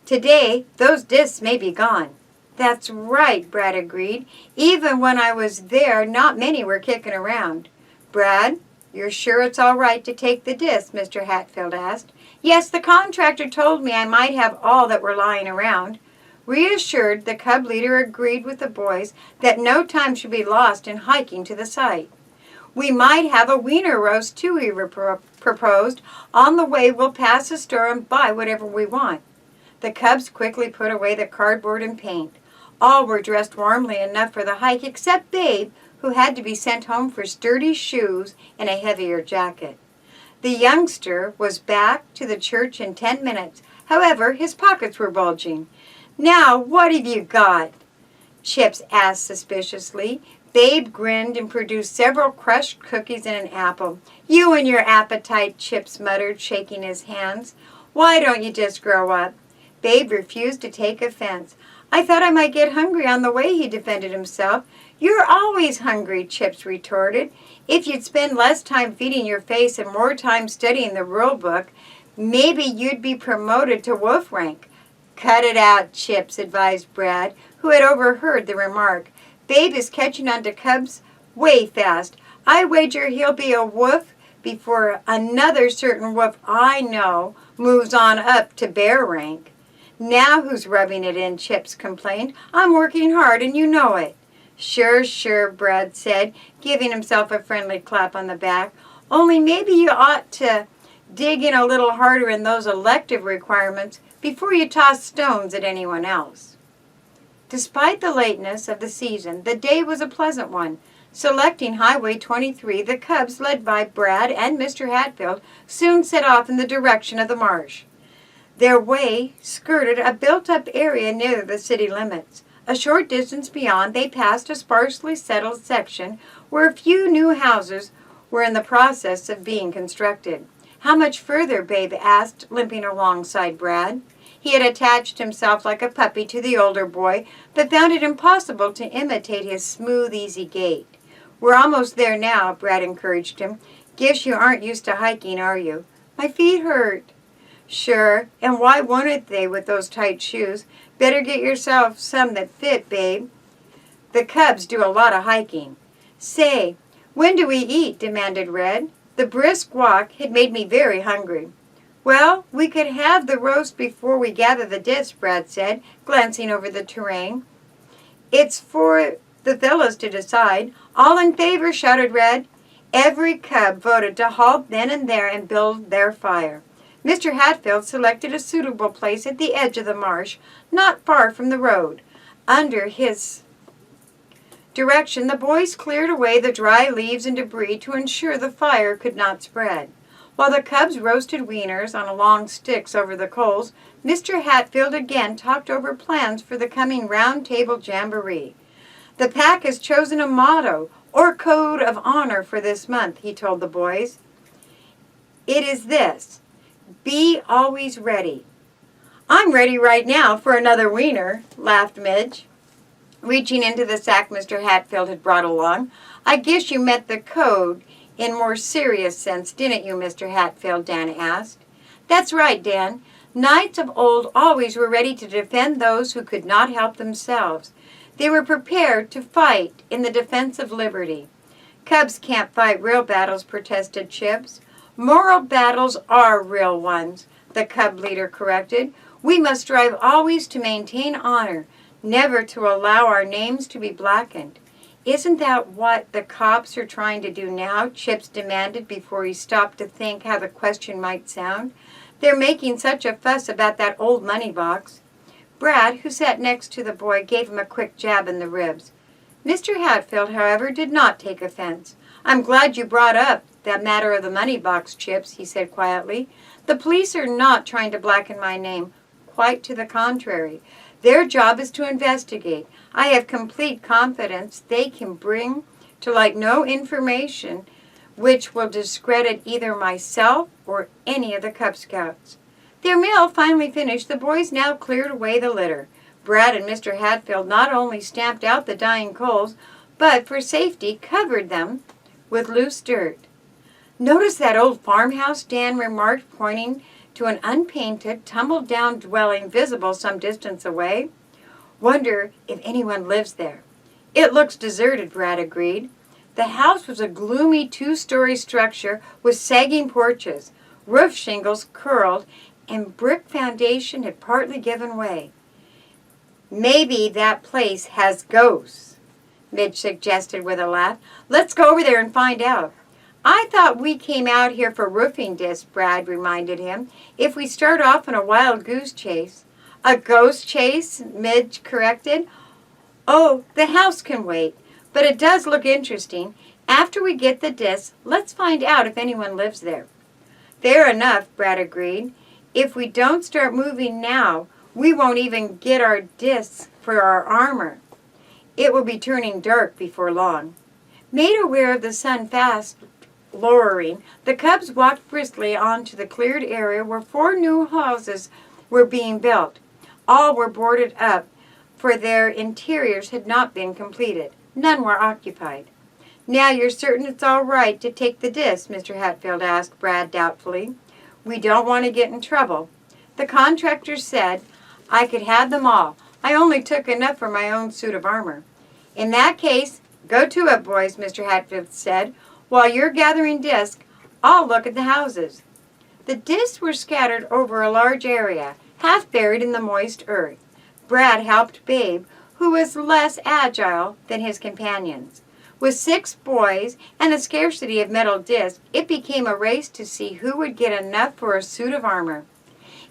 today, those discs may be gone." "That's right," Brad agreed. "Even when I was there, not many were kicking around." "Brad, you're sure it's all right to take the discs?" Mr. Hatfield asked. "Yes, the contractor told me I might have all that were lying around." Reassured, the cub leader agreed with the boys that no time should be lost in hiking to the site. "We might have a wiener roast, too," he proposed. "On the way, we'll pass a store and buy whatever we want." The cubs quickly put away the cardboard and paint. All were dressed warmly enough for the hike except Babe, who had to be sent home for sturdy shoes and a heavier jacket. The youngster was back to the church in 10 minutes. However, his pockets were bulging. "Now, what have you got?" Chips asked suspiciously. Babe grinned and produced several crushed cookies and an apple. "You and your appetite," Chips muttered, shaking his hands. "Why don't you just grow up?" Babe refused to take offense. "I thought I might get hungry on the way," he defended himself. "You're always hungry," Chips retorted. "If you'd spend less time feeding your face and more time studying the rule book, maybe you'd be promoted to wolf rank." "Cut it out, Chips," advised Brad, who had overheard the remark. "Babe is catching on to cubs way fast. I wager he'll be a wolf before another certain wolf I know moves on up to bear rank." "Now who's rubbing it in?" Chips complained. "I'm working hard and you know it." Sure, Brad said, giving himself a friendly clap on the back. "Only maybe you ought to dig in a little harder in those elective requirements before you toss stones at anyone else." Despite the lateness of the season, the day was a pleasant one. Selecting Highway 23, the cubs, led by Brad and Mr. Hatfield, soon set off in the direction of the marsh. Their way skirted a built-up area near the city limits. A short distance beyond, they passed a sparsely settled section where a few new houses were in the process of being constructed. "How much further?" Babe asked, limping alongside Brad. He had attached himself like a puppy to the older boy, but found it impossible to imitate his smooth, easy gait. "We're almost there now," Brad encouraged him. "Guess you aren't used to hiking, are you?" "My feet hurt." "Sure, and why wouldn't they with those tight shoes? Better get yourself some that fit, Babe. The cubs do a lot of hiking." "Say, when do we eat?" demanded Red. The brisk walk had made me very hungry. "Well, we could have the roast before we gather the discs," Brad said, glancing over the terrain. "It's for the fellows to decide." "All in favor," shouted Red. Every cub voted to halt then and there and build their fire. Mr. Hatfield selected a suitable place at the edge of the marsh, not far from the road. Under his direction, the boys cleared away the dry leaves and debris to ensure the fire could not spread. While the cubs roasted wieners on long sticks over the coals, Mr. Hatfield again talked over plans for the coming round table jamboree. The pack has chosen a motto or code of honor for this month, he told the boys. It is this: be always ready. I'm ready right now for another wiener, laughed Midge, reaching into the sack Mr. Hatfield had brought along. I guess you meant the code in more serious sense, didn't you, Mr. Hatfield? Dan asked. That's right, Dan. Knights of old always were ready to defend those who could not help themselves. They were prepared to fight in the defense of liberty. Cubs can't fight real battles, protested Chips. Moral battles are real ones, the cub leader corrected. We must strive always to maintain honor, never to allow our names to be blackened. Isn't that what the cops are trying to do now? Chips demanded before he stopped to think how the question might sound. They're making such a fuss about that old money box. Brad, who sat next to the boy, gave him a quick jab in the ribs. Mr. Hatfield, however, did not take offense. I'm glad you brought up that matter of the money box, Chips, he said quietly. The police are not trying to blacken my name. Quite to the contrary. Their job is to investigate. I have complete confidence they can bring to light no information which will discredit either myself or any of the Cub Scouts. Their meal finally finished, the boys now cleared away the litter. Brad and Mr. Hatfield not only stamped out the dying coals, but for safety covered them with loose dirt. Notice that old farmhouse, Dan remarked, pointing to an unpainted, tumbled-down dwelling visible some distance away. Wonder if anyone lives there. It looks deserted, Brad agreed. The house was a gloomy two-story structure with sagging porches. Roof shingles curled, and brick foundation had partly given way. Maybe that place has ghosts, Midge suggested with a laugh. Let's go over there and find out. I thought we came out here for roofing discs, Brad reminded him. If we start off on a wild goose chase. A ghost chase, Midge corrected. Oh, the house can wait, but it does look interesting. After we get the discs, let's find out if anyone lives there. Fair enough, Brad agreed. If we don't start moving now, we won't even get our discs for our armor. It will be turning dark before long. Made aware of the sun fast lowering, the cubs walked briskly on to the cleared area where 4 new houses were being built. All were boarded up, for their interiors had not been completed. None were occupied. Now you're certain it's all right to take the discs, Mr. Hatfield asked Brad doubtfully. We don't want to get in trouble. The contractor said I could have them all. I only took enough for my own suit of armor. In that case, go to it, boys, Mr. Hatfield said. While you're gathering discs, I'll look at the houses. The discs were scattered over a large area, half buried in the moist earth. Brad helped Babe, who was less agile than his companions. With 6 boys and a scarcity of metal discs, it became a race to see who would get enough for a suit of armor.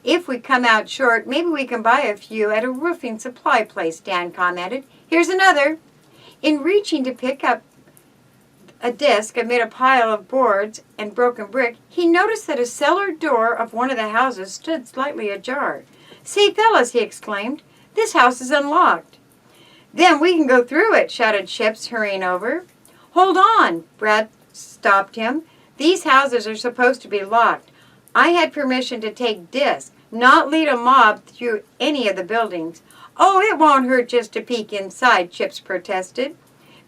If we come out short, maybe we can buy a few at a roofing supply place, Dan commented. Here's another. In reaching to pick up a disc amid a pile of boards and broken brick, he noticed that a cellar door of one of the houses stood slightly ajar. Say, fellas, he exclaimed, this house is unlocked. Then we can go through it, shouted Chips, hurrying over. Hold on, Brad stopped him. These houses are supposed to be locked. I had permission to take discs, not lead a mob through any of the buildings. Oh, it won't hurt just to peek inside, Chips protested.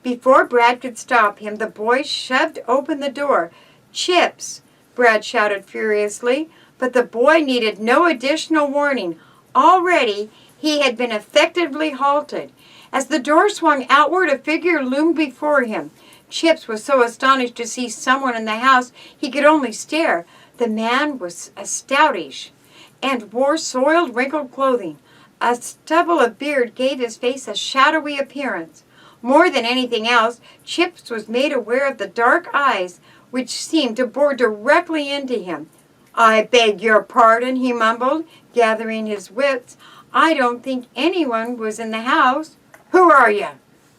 Before Brad could stop him, the boy shoved open the door. Chips, Brad shouted furiously, but the boy needed no additional warning. Already, he had been effectively halted. As the door swung outward, a figure loomed before him. Chips was so astonished to see someone in the house, he could only stare. The man was stoutish and wore soiled, wrinkled clothing. A stubble of beard gave his face a shadowy appearance. More than anything else, Chips was made aware of the dark eyes which seemed to bore directly into him. I beg your pardon, he mumbled, gathering his wits. I don't think anyone was in the house. Who are you?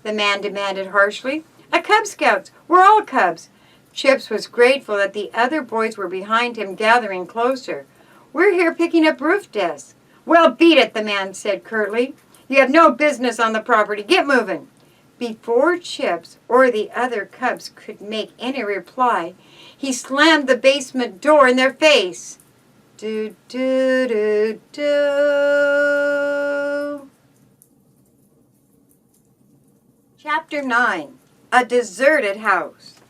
The man demanded harshly. A Cub Scouts. We're all Cubs. Chips was grateful that the other boys were behind him, gathering closer. We're here picking up roof desks. Well, beat it, the man said curtly. You have no business on the property. Get moving. Before Chips or the other Cubs could make any reply, he slammed the basement door in their face. Do, do, do, do. Chapter 9. A Deserted House.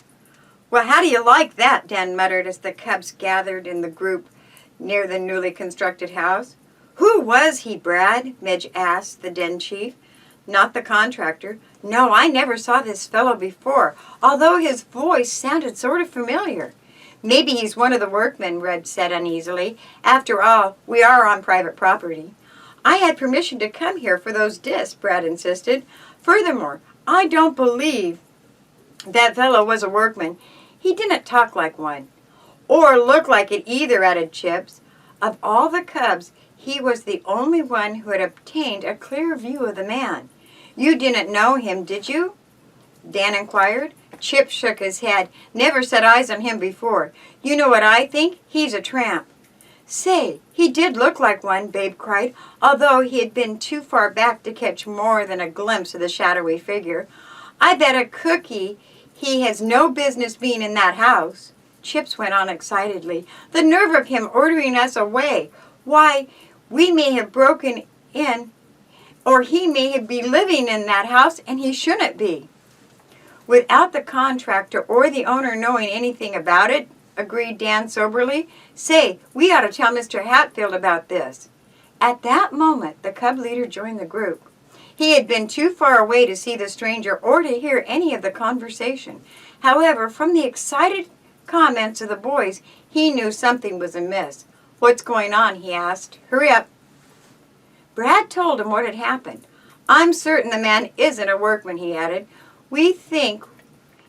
Well, how do you like that? Dan muttered as the Cubs gathered in the group near the newly constructed house. Who was he, Brad? Midge asked the den chief. Not the contractor. No, I never saw this fellow before, although his voice sounded sort of familiar. Maybe he's one of the workmen, Red said uneasily. After all, we are on private property. I had permission to come here for those discs, Brad insisted. Furthermore, I don't believe that fellow was a workman. He didn't talk like one. Or look like it either, added Chips. Of all the Cubs, he was the only one who had obtained a clear view of the man. You didn't know him, did you? Dan inquired. Chip shook his head. Never set eyes on him before. You know what I think? He's a tramp. Say, he did look like one, Babe cried, although he had been too far back to catch more than a glimpse of the shadowy figure. I bet a cookie he has no business being in that house. Chips went on excitedly. The nerve of him ordering us away. Why, we may have broken in, or he may be living in that house, and he shouldn't be. Without the contractor or the owner knowing anything about it, agreed Dan soberly. Say, we ought to tell Mr. Hatfield about this. At that moment, the Cub leader joined the group. He had been too far away to see the stranger or to hear any of the conversation. However, from the excited comments of the boys, he knew something was amiss. What's going on? He asked. Hurry up. Brad told him what had happened. I'm certain the man isn't a workman, he added. We think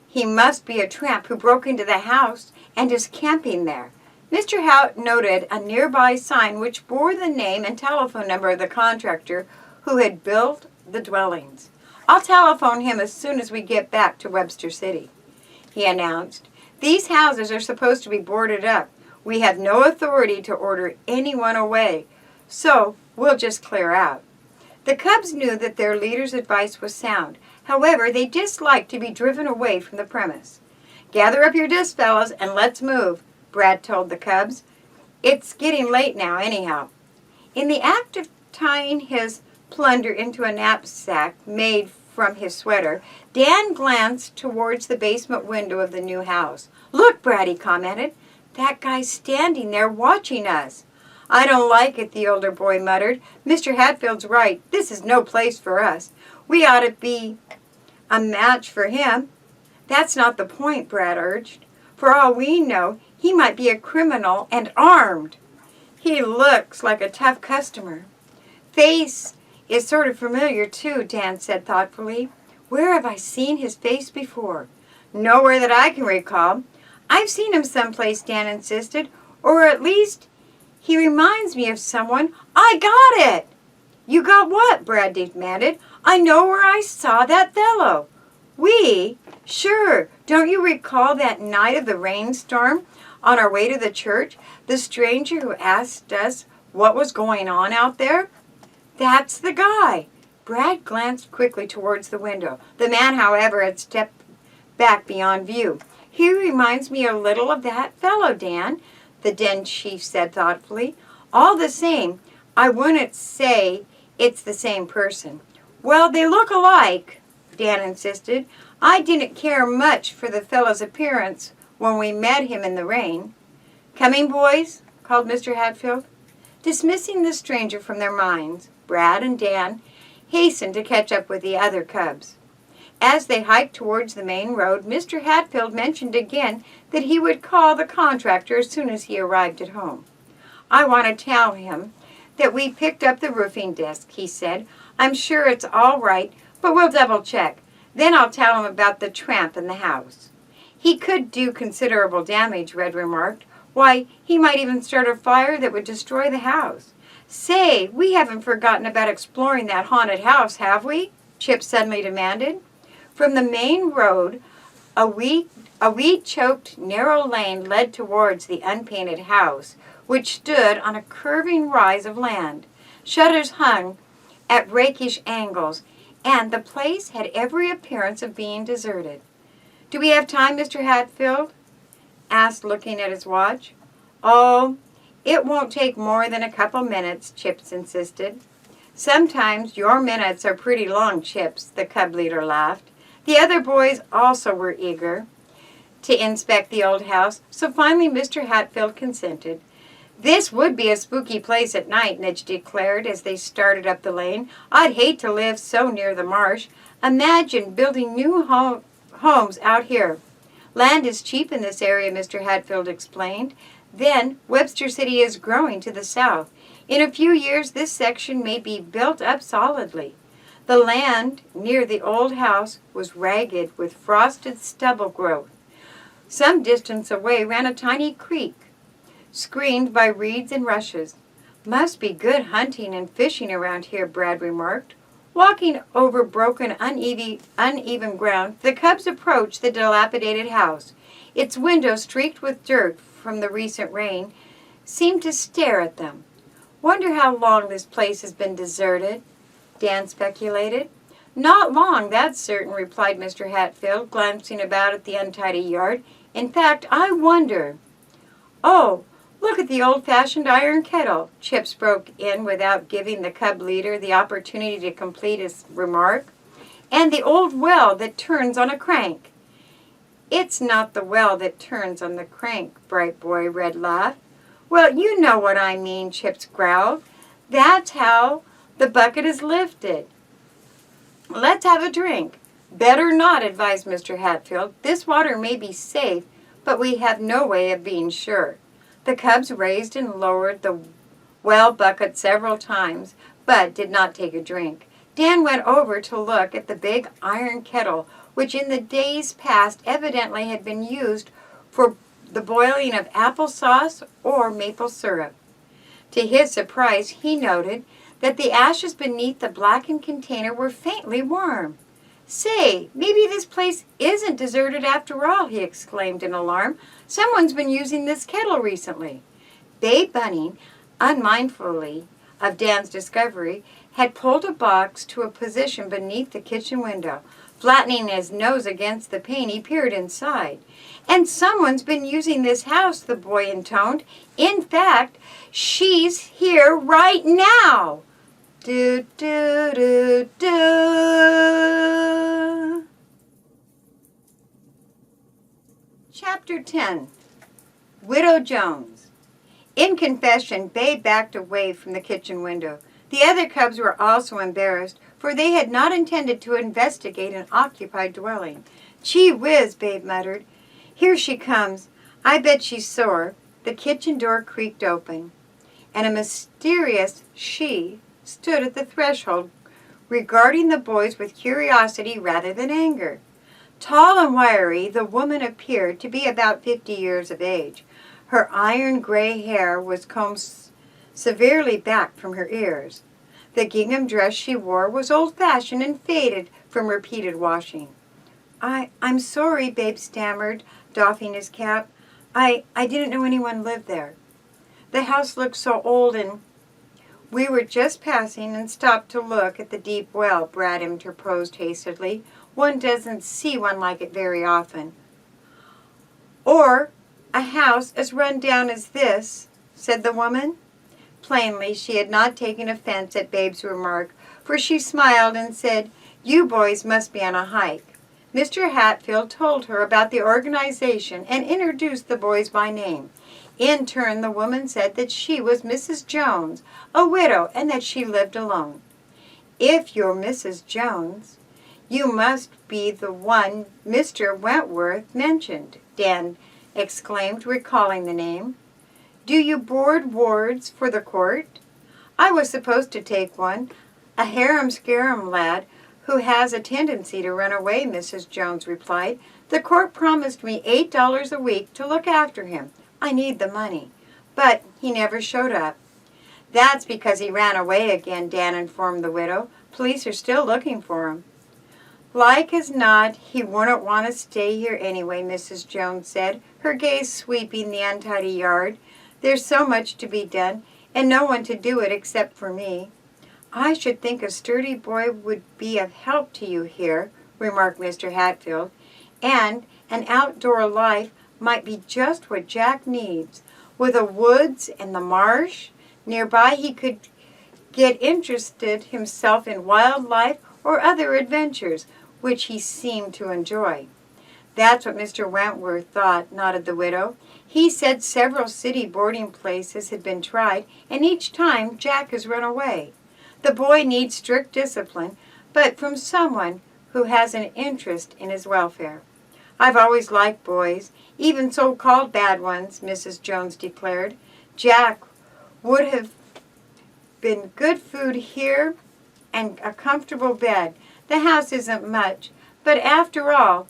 he must be a tramp who broke into the house and is camping there. Mr. Hout noted a nearby sign which bore the name and telephone number of the contractor who had built the dwellings. I'll telephone him as soon as we get back to Webster City, he announced. These houses are supposed to be boarded up. We have no authority to order anyone away, so we'll just clear out. The Cubs knew that their leader's advice was sound. However, they disliked to be driven away from the premise. Gather up your discs, fellas, and let's move, Brad told the Cubs. It's getting late now, anyhow. In the act of tying his plunder into a knapsack made from his sweater, Dan glanced towards the basement window of the new house. Look, Brad, he commented. That guy's standing there watching us. I don't like it, the older boy muttered. Mr. Hatfield's right. This is no place for us. We ought to be a match for him. That's not the point, Brad urged. For all we know, he might be a criminal and armed. He looks like a tough customer. Face is sort of familiar, too, Dan said thoughtfully. Where have I seen his face before? Nowhere that I can recall. I've seen him someplace, Dan insisted, or at least he reminds me of someone. I got it! You got what? Brad demanded. I know where I saw that fellow. We? Sure. Don't you recall that night of the rainstorm on our way to the church? The stranger who asked us what was going on out there? That's the guy. Brad glanced quickly towards the window. The man, however, had stepped back beyond view. He reminds me a little of that fellow, Dan, the den chief said thoughtfully. All the same, I wouldn't say it's the same person. Well, they look alike, Dan insisted. I didn't care much for the fellow's appearance when we met him in the rain. Coming, boys? Called Mr. Hatfield. Dismissing the stranger from their minds, Brad and Dan hastened to catch up with the other Cubs. As they hiked towards the main road, Mr. Hatfield mentioned again that he would call the contractor as soon as he arrived at home. I want to tell him that we picked up the roofing disc, he said. I'm sure it's all right, but we'll double check. Then I'll tell him about the tramp in the house. He could do considerable damage, Red remarked. Why, he might even start a fire that would destroy the house. Say, we haven't forgotten about exploring that haunted house, have we? Chip suddenly demanded. From the main road, a weed-choked narrow lane led towards the unpainted house, which stood on a curving rise of land. Shutters hung at rakish angles, and the place had every appearance of being deserted. "Do we have time, Mr. Hatfield?" asked, looking at his watch. "Oh, it won't take more than a couple minutes," Chips insisted. "Sometimes your minutes are pretty long, Chips," the cub leader laughed. The other boys also were eager to inspect the old house, so finally Mr. Hatfield consented. "This would be a spooky place at night," Midge declared as they started up the lane. "I'd hate to live so near the marsh. Imagine building new homes out here." "Land is cheap in this area," Mr. Hatfield explained. "Then Webster City is growing to the south. In a few years this section may be built up solidly." The land near the old house was ragged with frosted stubble growth. Some distance away ran a tiny creek, screened by reeds and rushes. "Must be good hunting and fishing around here," Brad remarked. Walking over broken, uneven ground, the cubs approached the dilapidated house. Its windows, streaked with dirt from the recent rain, seemed to stare at them. "Wonder how long this place has been deserted," Dan speculated. "Not long, that's certain," replied Mr. Hatfield, glancing about at the untidy yard. "In fact, I wonder—" "Oh, look at the old-fashioned iron kettle," Chips broke in without giving the cub leader the opportunity to complete his remark. "And the old well that turns on a crank." "It's not the well that turns on the crank," Bright Boy Red laughed. "Well, you know what I mean," Chips growled. "That's how the bucket is lifted." "Let's have a drink." "Better not," advised Mr. Hatfield. "This water may be safe, but we have no way of being sure." The cubs raised and lowered the well bucket several times, but did not take a drink. Dan went over to look at the big iron kettle, which in the days past evidently had been used for the boiling of applesauce or maple syrup. To his surprise, he noted that the ashes beneath the blackened container were faintly warm. "Say, maybe this place isn't deserted after all," he exclaimed in alarm. "Someone's been using this kettle recently." Babe Bunny, unmindfully of Dan's discovery, had pulled a box to a position beneath the kitchen window. Flattening his nose against the pane, he peered inside. "And someone's been using this house," the boy intoned. "In fact, she's here right now." Do, do, do, do. Chapter 10. Widow Jones. In confession, Babe backed away from the kitchen window. The other cubs were also embarrassed, for they had not intended to investigate an occupied dwelling. "Gee whiz," Babe muttered. "Here she comes. I bet she's sore." The kitchen door creaked open, and a mysterious she stood at the threshold, regarding the boys with curiosity rather than anger. Tall and wiry, the woman appeared to be about 50 years of age. Her iron gray hair was combed severely back from her ears. The gingham dress she wore was old-fashioned and faded from repeated washing. I'm sorry," Babe stammered, doffing his cap. I didn't know anyone lived there. The house looked so old and—" "We were just passing and stopped to look at the deep well," Brad interposed hastily. "One doesn't see one like it very often." "Or a house as run down as this," said the woman. Plainly, she had not taken offense at Babe's remark, for she smiled and said, "You boys must be on a hike." Mr. Hatfield told her about the organization and introduced the boys by name. In turn, the woman said that she was Mrs. Jones, a widow, and that she lived alone. "If you're Mrs. Jones, you must be the one Mr. Wentworth mentioned," Dan exclaimed, recalling the name. "Do you board wards for the court?" "I was supposed to take one, a harum-scarum lad who has a tendency to run away," Mrs. Jones replied. "The court promised me $8 a week to look after him. I need the money. But he never showed up." "That's because he ran away again," Dan informed the widow. "Police are still looking for him." Like as not, he wouldn't want to stay here anyway, Mrs. Jones said, her gaze sweeping the untidy yard. There's so much to be done, and no one to do it except for me. I should think a sturdy boy would be of help to you here, remarked Mr. Hatfield, and an outdoor life might be just what Jack needs. With the woods and the marsh nearby, he could get interested himself in wildlife or other adventures, which he seemed to enjoy. That's what Mr. Wentworth thought, nodded the widow. He said several city boarding places had been tried, and each time Jack has run away. The boy needs strict discipline, but from someone who has an interest in his welfare. I've always liked boys, even so-called bad ones, Mrs. Jones declared. Jack would have been good food here and a comfortable bed. The house isn't much, but after all,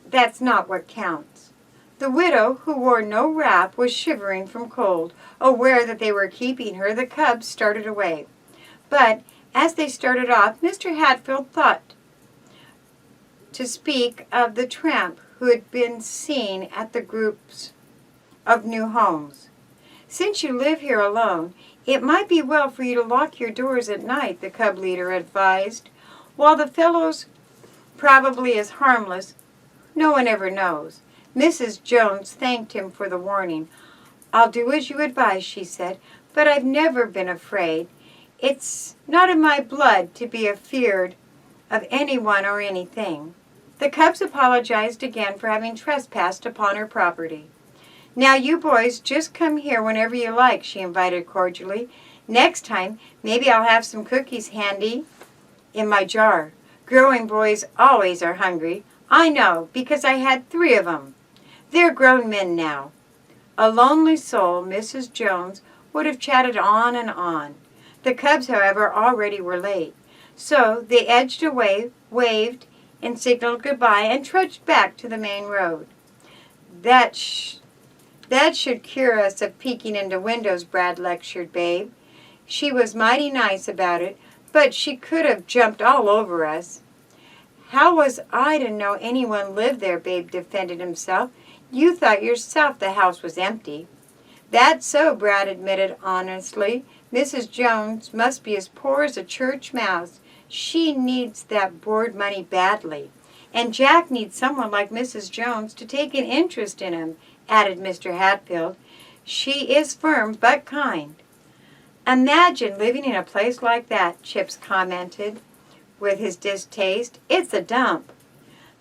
that's not what counts. The widow, who wore no wrap, was shivering from cold. Aware that they were keeping her, the cubs started away. But as they started off, Mr. Hatfield thought to speak of the tramp who had been seen at the groups of new homes. Since you live here alone, it might be well for you to lock your doors at night, the cub leader advised. While the fellow's probably is harmless, no one ever knows. Mrs. Jones thanked him for the warning. I'll do as you advise, she said, but I've never been afraid. It's not in my blood to be afeared of anyone or anything. The cubs apologized again for having trespassed upon her property. Now you boys just come here whenever you like, she invited cordially. Next time, maybe I'll have some cookies handy in my jar. Growing boys always are hungry. I know, because I had 3 of 'em. They're grown men now. A lonely soul, Mrs. Jones would have chatted on and on. The cubs, however, already were late. So they edged away, waved, and signaled goodbye, and trudged back to the main road. That should cure us of peeking into windows, Brad lectured Babe. She was mighty nice about it, but she could have jumped all over us. How was I to know anyone lived there, Babe defended himself. You thought yourself the house was empty. That's so, Brad admitted honestly. Mrs. Jones must be as poor as a church mouse. She needs that board money badly. And Jack needs someone like Mrs. Jones to take an interest in him, added Mr. Hatfield. She is firm but kind. Imagine living in a place like that, Chips commented with his distaste. It's a dump.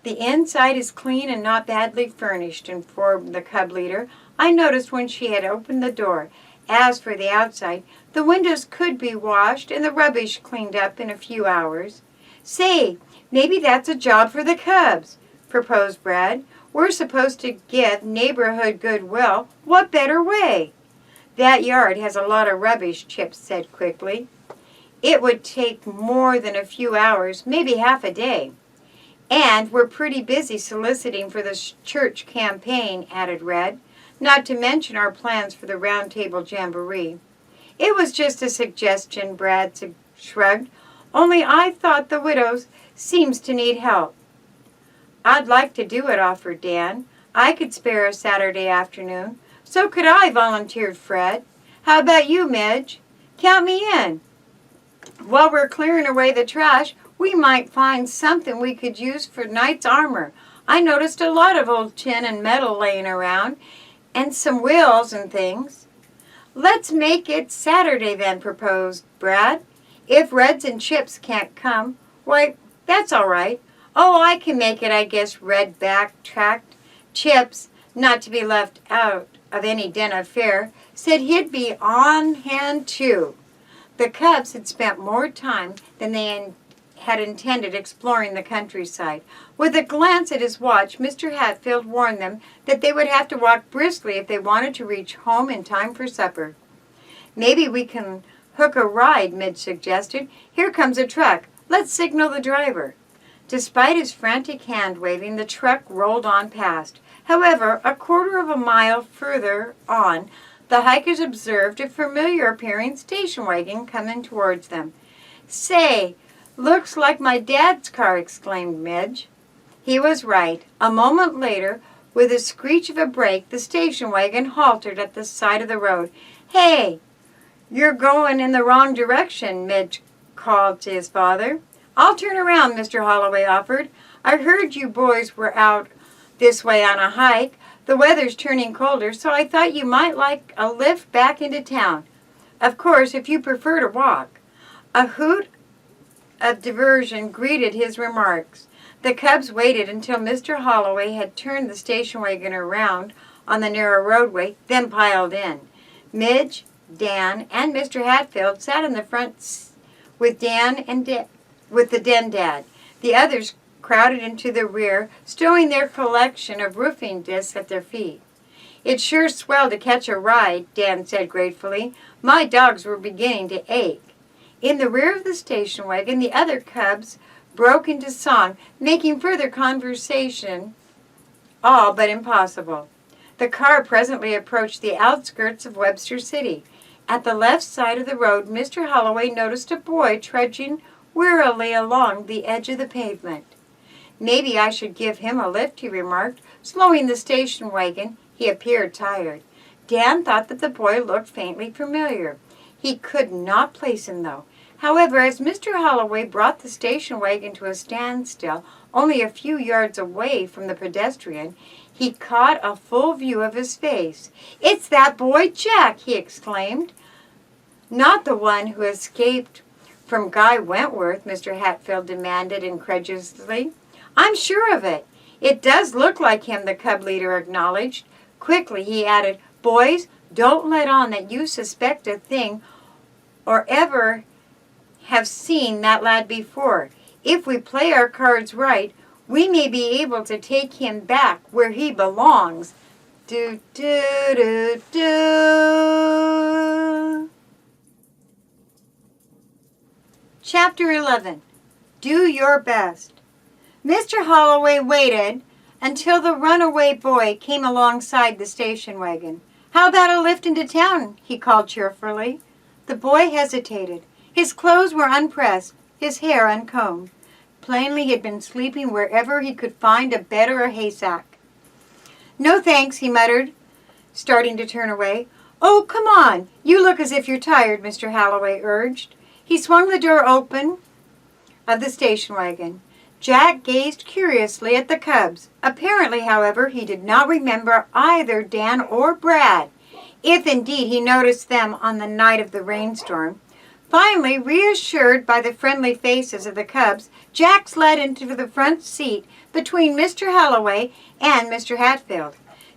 The inside is clean and not badly furnished, informed the cub leader. I noticed when she had opened the door. As for the outside, the windows could be washed and the rubbish cleaned up in a few hours. Say, maybe that's a job for the cubs, proposed Brad. We're supposed to give neighborhood goodwill. What better way? That yard has a lot of rubbish, Chips said quickly. It would take more than a few hours, maybe half a day. And we're pretty busy soliciting for the church campaign, added Red, not to mention our plans for the Round Table Jamboree. It was just a suggestion, Brad shrugged. Only I thought the widows seems to need help. I'd like to do it, offered Dan. I could spare a Saturday afternoon. So could I, volunteered Fred. How about you, Midge? Count me in. While we're clearing away the trash, we might find something we could use for knight's armor. I noticed a lot of old tin and metal laying around, and some wheels and things. Let's make it Saturday then, proposed Brad. If Reds and Chips can't come, why, that's all right. Oh, I can make it, I guess, Red backtracked. Chips, not to be left out of any din of fare, said he'd be on hand too. The cubs had spent more time than they had intended exploring the countryside. With a glance at his watch, Mr. Hatfield warned them that they would have to walk briskly if they wanted to reach home in time for supper. Maybe we can hook a ride, Midge suggested. Here comes a truck. Let's signal the driver. Despite his frantic hand-waving, the truck rolled on past. However, a quarter of a mile further on, the hikers observed a familiar-appearing station wagon coming towards them. Say, "Looks like my dad's car," exclaimed Midge. He was right. A moment later, with a screech of a brake, the station wagon halted at the side of the road. "Hey, you're going in the wrong direction," Midge called to his father. "I'll turn around," Mr. Holloway offered. "I heard you boys were out this way on a hike. The weather's turning colder, so I thought you might like a lift back into town. Of course, if you prefer to walk." A hoot of diversion greeted his remarks. The cubs waited until Mr. Holloway had turned the station wagon around on the narrow roadway, then piled in. Midge, Dan, and Mr. Hatfield sat in the front with with the den dad. The others crowded into the rear, stowing their collection of roofing discs at their feet. "It's sure swell to catch a ride," Dan said gratefully. "My dogs were beginning to ache." In the rear of the station wagon, the other cubs broke into song, making further conversation all but impossible. The car presently approached the outskirts of Webster City. At the left side of the road, Mr. Holloway noticed a boy trudging wearily along the edge of the pavement. "Maybe I should give him a lift," he remarked, slowing the station wagon. He appeared tired. Dan thought that the boy looked faintly familiar. He could not place him, though. However, as Mr. Holloway brought the station wagon to a standstill only a few yards away from the pedestrian, he caught a full view of his face. "It's that boy Jack!" he exclaimed. "Not the one who escaped from Guy Wentworth?" Mr. Hatfield demanded incredulously. "I'm sure of it. It does look like him," the cub leader acknowledged. Quickly he added, "Boys, don't let on that you suspect a thing or ever have seen that lad before. If we play our cards right, we may be able to take him back where he belongs." Do, do, do, do. Chapter 11. Do Your Best. Mr. Holloway waited until the runaway boy came alongside the station wagon. "How about a lift into town?" he called cheerfully. The boy hesitated. His clothes were unpressed, his hair uncombed. Plainly he had been sleeping wherever he could find a bed or a haystack. "No thanks," he muttered, starting to turn away. "Oh, come on. You look as if you're tired," Mr. Holloway urged. He swung the door open of the station wagon. Jack gazed curiously at the cubs. Apparently, however, he did not remember either Dan or Brad, if indeed he noticed them on the night of the rainstorm. Finally, reassured by the friendly faces of the cubs, Jack slid into the front seat between Mr. Holloway and Mr. Hatfield.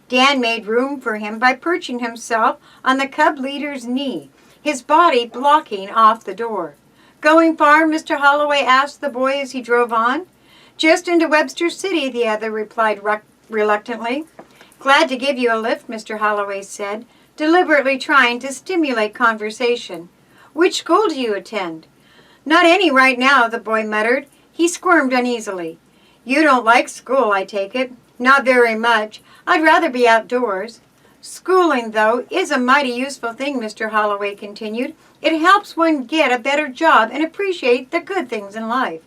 Dan made room for him by perching himself on the cub leader's knee, his body blocking off the door. "Going far?" Mr. Holloway asked the boy as he drove on. "Just into Webster City," the other replied reluctantly. "Glad to give you a lift," Mr. Holloway said, deliberately trying to stimulate conversation. "Which school do you attend?" "Not any right now," the boy muttered. He squirmed uneasily. "You don't like school, I take it." "Not very much. I'd rather be outdoors." "Schooling, though, is a mighty useful thing," Mr. Holloway continued. "It helps one get a better job and appreciate the good things in life."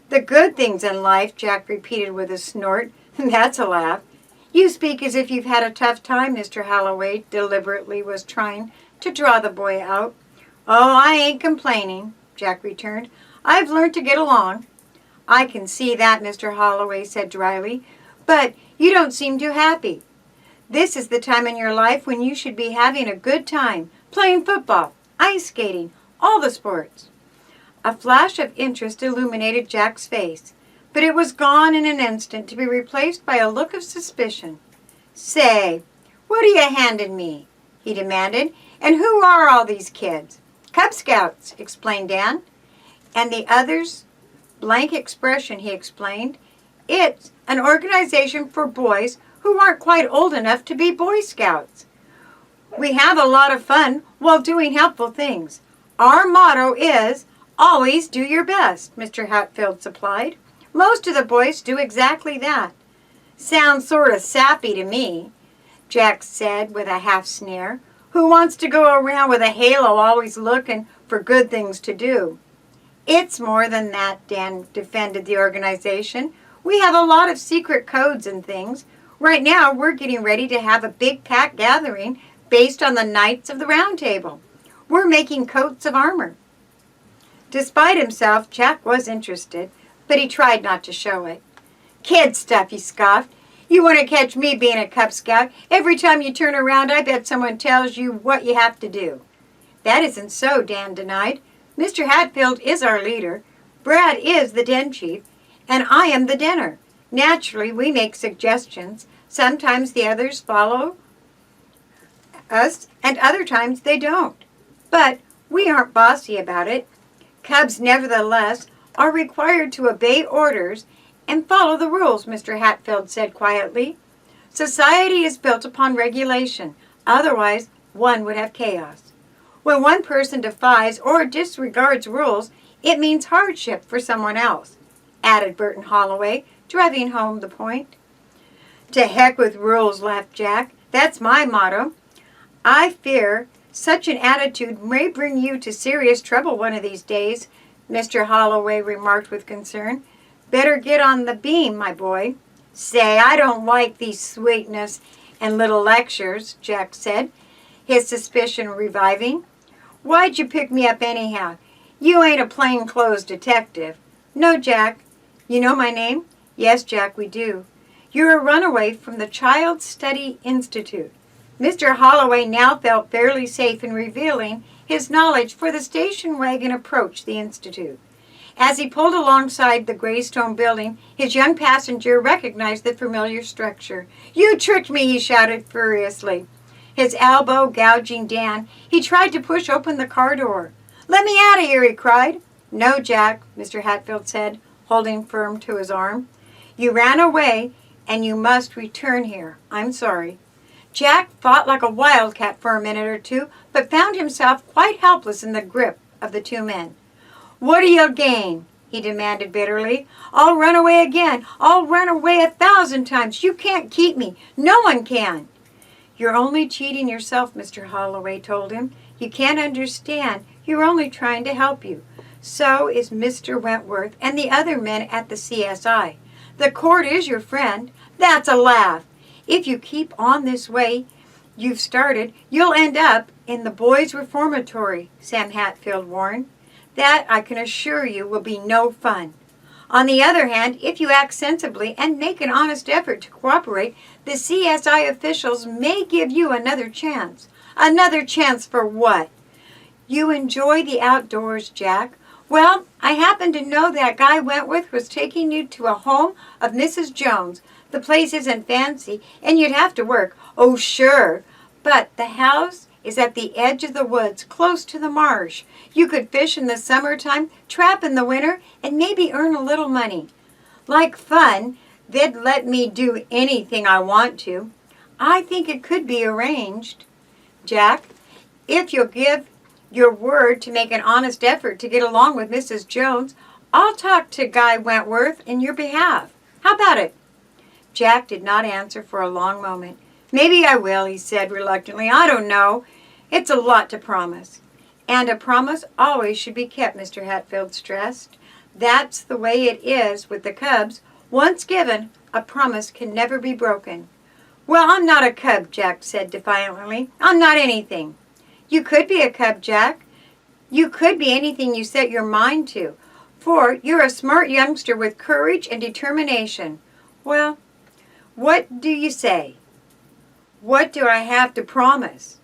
"The good things in life," Jack repeated with a snort. "That's a laugh." "You speak as if you've had a tough time," Mr. Holloway deliberately was trying to draw the boy out. "Oh, I ain't complaining," Jack returned. "I've learned to get along." "I can see that," Mr. Holloway said dryly. "But you don't seem too happy. This is the time in your life when you should be having a good time, playing football, ice skating, all the sports." A flash of interest illuminated Jack's face, but it was gone in an instant to be replaced by a look of suspicion. "Say, what are you handing me?" he demanded. "And who are all these kids?" "Cub Scouts," explained Dan. And the other's blank expression, he explained. "It's an organization for boys who aren't quite old enough to be Boy Scouts. We have a lot of fun while doing helpful things. Our motto is, always do your best," Mr. Hatfield supplied. "Most of the boys do exactly that." "Sounds sort of sappy to me," Jack said with a half sneer. "Who wants to go around with a halo always looking for good things to do?" It's more than that, Dan defended the organization. We have a lot of secret codes and things. Right now, we're getting ready to have a big pack gathering based on the Knights of the Round Table. We're making coats of armor. Despite himself, Jack was interested, but he tried not to show it. Kid stuff, he scoffed. You want to catch me being a Cub Scout? Every time you turn around, I bet someone tells you what you have to do. That isn't so, Dan denied. Mr. Hatfield is our leader. Brad is the den chief, and I am the denner. Naturally, we make suggestions. Sometimes the others follow us, and other times they don't. But we aren't bossy about it. Cubs, nevertheless, are required to obey orders and follow the rules, Mr. Hatfield said quietly. Society is built upon regulation. Otherwise, one would have chaos. When one person defies or disregards rules, it means hardship for someone else, added Burton Holloway, driving home the point. To heck with rules, laughed Jack. That's my motto. I fear such an attitude may bring you to serious trouble one of these days, Mr. Holloway remarked with concern. Better get on the beam, my boy. Say, I don't like these sweetness and little lectures, Jack said, his suspicion reviving. Why'd you pick me up anyhow? You ain't a plainclothes detective. No, Jack. You know my name? Yes, Jack, we do. You're a runaway from the Child Study Institute. Mr. Holloway now felt fairly safe in revealing his knowledge, for the station wagon approached the institute. As he pulled alongside the gray stone building, his young passenger recognized the familiar structure. You tricked me, he shouted furiously. His elbow gouging Dan, he tried to push open the car door. Let me out of here, he cried. No, Jack, Mr. Hatfield said, holding firm to his arm. You ran away, and you must return here. I'm sorry. Jack fought like a wildcat for a minute or two, but found himself quite helpless in the grip of the two men. What do you gain? He demanded bitterly. I'll run away again. I'll run away 1,000 times. You can't keep me. No one can. You're only cheating yourself, Mr. Holloway told him. You can't understand. You're only trying to help you. So is Mr. Wentworth and the other men at the CSI. The court is your friend. That's a laugh. If you keep on this way you've started, you'll end up in the boys' reformatory, Sam Hatfield warned. That, I can assure you, will be no fun. On the other hand, if you act sensibly and make an honest effort to cooperate, the CSI officials may give you another chance. Another chance for what? You enjoy the outdoors, Jack. Well, I happen to know that guy Wentworth was taking you to a home of Mrs. Jones. The place isn't fancy, and you'd have to work. Oh, sure. But the house is at the edge of the woods, close to the marsh. You could fish in the summertime, trap in the winter, and maybe earn a little money. Like fun, they'd let me do anything I want to. I think it could be arranged. Jack, if you'll give your word to make an honest effort to get along with Mrs. Jones, I'll talk to Guy Wentworth in your behalf. How about it? Jack did not answer for a long moment. Maybe I will, he said reluctantly. I don't know. It's a lot to promise. And a promise always should be kept, Mr. Hatfield stressed. That's the way it is with the Cubs. Once given, a promise can never be broken. Well, I'm not a Cub, Jack said defiantly. I'm not anything. You could be a Cub, Jack. You could be anything you set your mind to. For you're a smart youngster with courage and determination. Well, what do you say? What do I have to promise?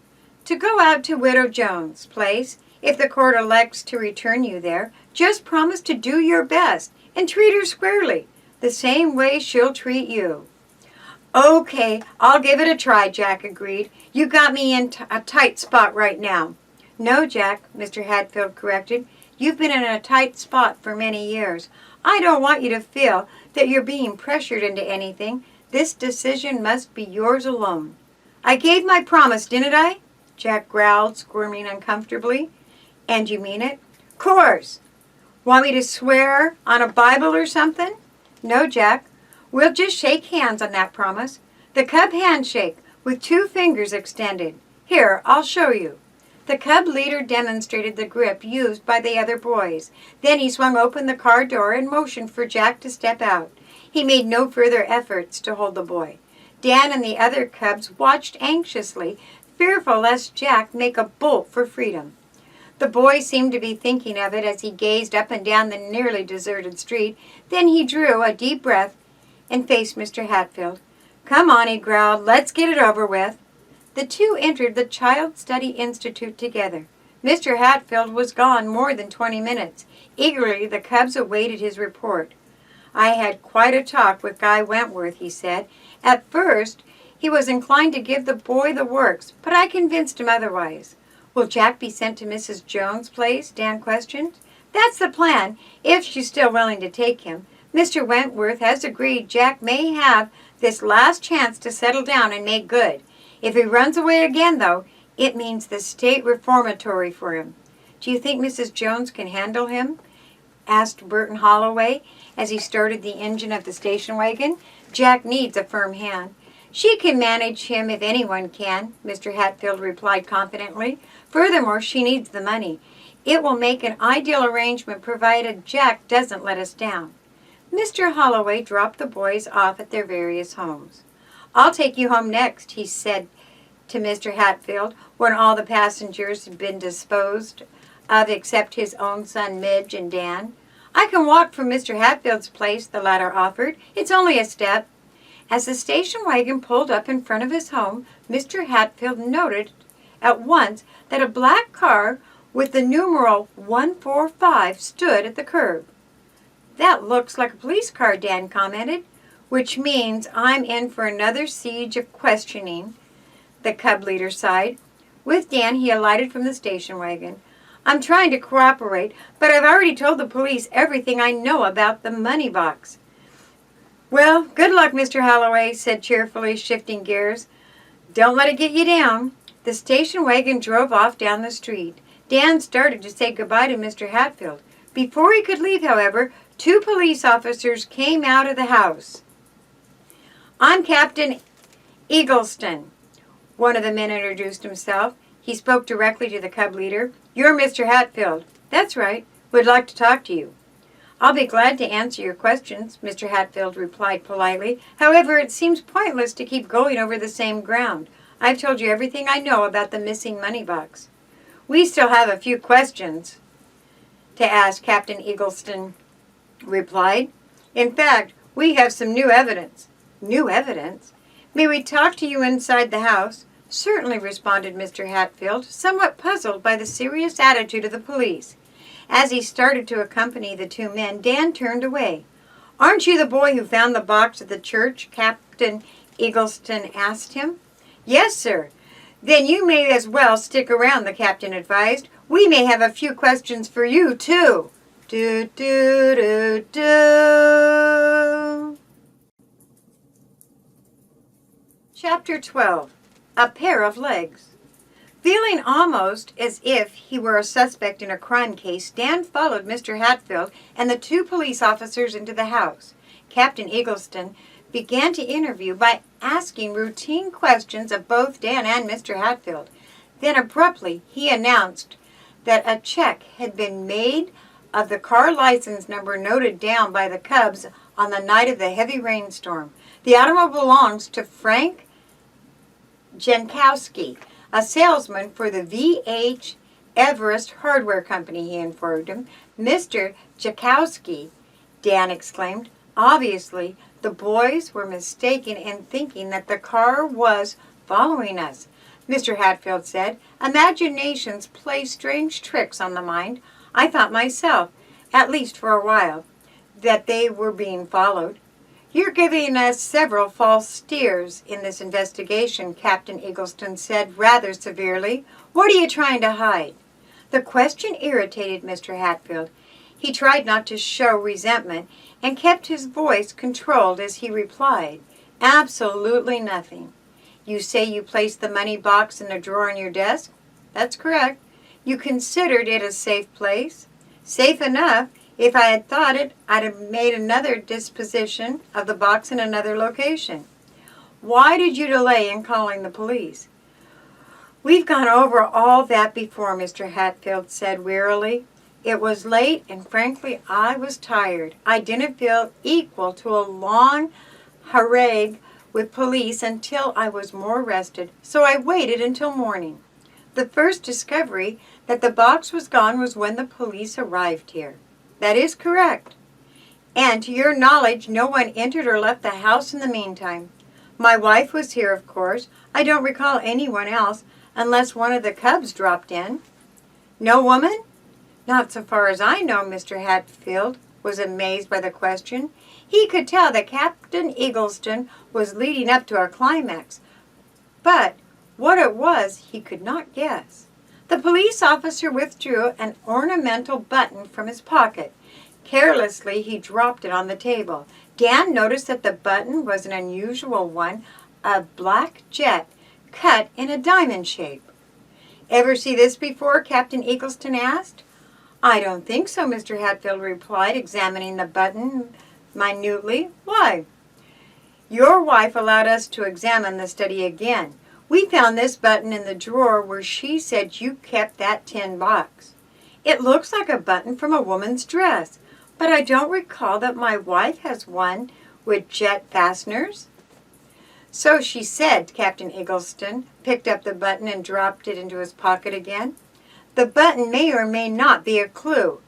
To go out to Widow Jones' place, if the court elects to return you there. Just promise to do your best and treat her squarely, the same way she'll treat you. Okay, I'll give it a try, Jack agreed. You got me in a tight spot right now. No, Jack, Mr. Hatfield corrected. You've been in a tight spot for many years. I don't want you to feel that you're being pressured into anything. This decision must be yours alone. I gave my promise, didn't I? Jack growled, squirming uncomfortably. And you mean it? Course. Want me to swear on a Bible or something? No, Jack. We'll just shake hands on that promise. The Cub handshake with 2 fingers extended. Here, I'll show you. The cub leader demonstrated the grip used by the other boys. Then he swung open the car door and motioned for Jack to step out. He made no further efforts to hold the boy. Dan and the other cubs watched anxiously, fearful lest Jack make a bolt for freedom. The boy seemed to be thinking of it as he gazed up and down the nearly deserted street. Then he drew a deep breath and faced Mr. Hatfield. "Come on," he growled. "Let's get it over with." The two entered the Child Study Institute together. Mr. Hatfield was gone more than 20 minutes. Eagerly, the cubs awaited his report. "I had quite a talk with Guy Wentworth," he said. "At first, he was inclined to give the boy the works, but I convinced him otherwise." "Will Jack be sent to Mrs. Jones' place?" Dan questioned. "That's the plan, if she's still willing to take him. Mr. Wentworth has agreed Jack may have this last chance to settle down and make good. If he runs away again, though, it means the state reformatory for him." "Do you think Mrs. Jones can handle him?" asked Burton Holloway as he started the engine of the station wagon. "Jack needs a firm hand." "She can manage him if anyone can," Mr. Hatfield replied confidently. "Furthermore, she needs the money. It will make an ideal arrangement provided Jack doesn't let us down." Mr. Holloway dropped the boys off at their various homes. "I'll take you home next," he said to Mr. Hatfield when all the passengers had been disposed of except his own son Midge and Dan. "I can walk from Mr. Hatfield's place," the latter offered. "It's only a step." As the station wagon pulled up in front of his home, Mr. Hatfield noted at once that a black car with the numeral 145 stood at the curb. "That looks like a police car," Dan commented. "Which means I'm in for another siege of questioning," the cub leader sighed. With Dan, he alighted from the station wagon. "I'm trying to cooperate, but I've already told the police everything I know about the money box." "Well, good luck, Mr. Holloway," said cheerfully, shifting gears. "Don't let it get you down." The station wagon drove off down the street. Dan started to say goodbye to Mr. Hatfield. Before he could leave, however, two police officers came out of the house. "I'm Captain Eggleston," one of the men introduced himself. He spoke directly to the cub leader. "You're Mr. Hatfield." "That's right. We'd like to talk to you." "I'll be glad to answer your questions," Mr. Hatfield replied politely. "However, it seems pointless to keep going over the same ground. I've told you everything I know about the missing money box." "We still have a few questions to ask," Captain Eggleston replied. "In fact, we have some new evidence." "New evidence? May we talk to you inside the house?" "Certainly," responded Mr. Hatfield, somewhat puzzled by the serious attitude of the police. As he started to accompany the two men, Dan turned away. "Aren't you the boy who found the box at the church?" Captain Eggleston asked him. "Yes, sir." "Then you may as well stick around," the captain advised. "We may have a few questions for you, too." Do, do, do, do. Chapter 12. A Pair of Legs. Feeling almost as if he were a suspect in a crime case, Dan followed Mr. Hatfield and the two police officers into the house. Captain Eggleston began to interview by asking routine questions of both Dan and Mr. Hatfield. Then abruptly he announced that a check had been made of the car license number noted down by the cubs on the night of the heavy rainstorm. "The automobile belongs to Frank Jankowski, a salesman for the V.H. Everest Hardware Company," he informed him. "Mr. Jankowski," Dan exclaimed. Obviously, the boys were mistaken in thinking that the car was following us. Mr. Hatfield said, "Imaginations play strange tricks on the mind. I thought myself, at least for a while, that they were being followed." "You're giving us several false steers in this investigation," Captain Eggleston said rather severely. "What are you trying to hide?" The question irritated Mr. Hatfield. He tried not to show resentment and kept his voice controlled as he replied, "Absolutely nothing." "You say you placed the money box in a drawer in your desk?" "That's correct." "You considered it a safe place?" "Safe enough. If I had thought it, I'd have made another disposition of the box in another location." "Why did you delay in calling the police?" "We've gone over all that before," Mr. Hatfield said wearily. "It was late, and frankly I was tired. I didn't feel equal to a long harangue with police until I was more rested, so I waited until morning. The first discovery that the box was gone was when the police arrived here." "That is correct." "And to your knowledge no one entered or left the house in the meantime." "My wife was here, of course. I don't recall anyone else, unless one of the cubs dropped in." "No woman?" "Not so far as I know." Mr. Hatfield was amazed by the question. He could tell that Captain Eggleston was leading up to a climax, but what it was he could not guess. The police officer withdrew an ornamental button from his pocket. Carelessly he dropped it on the table. Dan noticed that the button was an unusual one, a black jet cut in a diamond shape. "Ever see this before?" Captain Eggleston asked. "I don't think so," Mr. Hatfield replied, examining the button minutely. "Why?" "Your wife allowed us to examine the study again. We found this button in the drawer where she said you kept that tin box. It looks like a button from a woman's dress, but I don't recall that my wife has one with jet fasteners." "So she said." Captain Eggleston picked up the button and dropped it into his pocket again. "The button may or may not be a clue.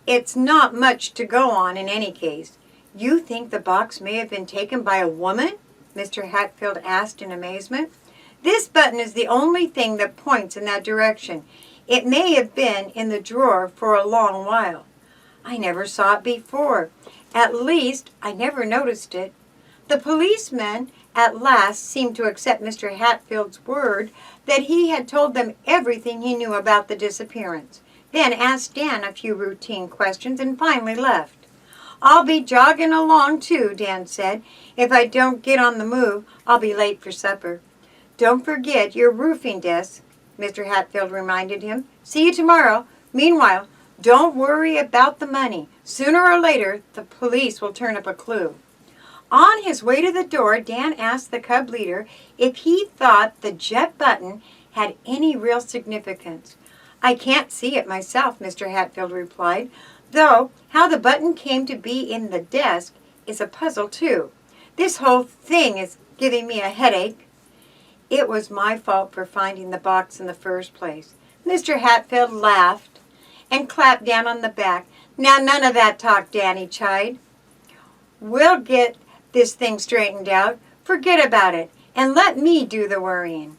It's not much to go on in any case." "You think the box may have been taken by a woman?" Mr. Hatfield asked in amazement. "This button is the only thing that points in that direction. It may have been in the drawer for a long while." "I never saw it before. At least, I never noticed it." The policeman at last seemed to accept Mr. Hatfield's word that he had told them everything he knew about the disappearance, then asked Dan a few routine questions and finally left. "I'll be jogging along too," Dan said. "If I don't get on the move, I'll be late for supper." "Don't forget your roofing disc," Mr. Hatfield reminded him. "See you tomorrow. Meanwhile, don't worry about the money. Sooner or later, the police will turn up a clue." On his way to the door, Dan asked the cub leader if he thought the jet button had any real significance. "I can't see it myself," Mr. Hatfield replied, "though how the button came to be in the desk is a puzzle too. This whole thing is giving me a headache." "It was my fault for finding the box in the first place." Mr. Hatfield laughed and clapped Dan on the back. "Now none of that talk, Dan," he chided. "We'll get this thing straightened out. Forget about it and let me do the worrying."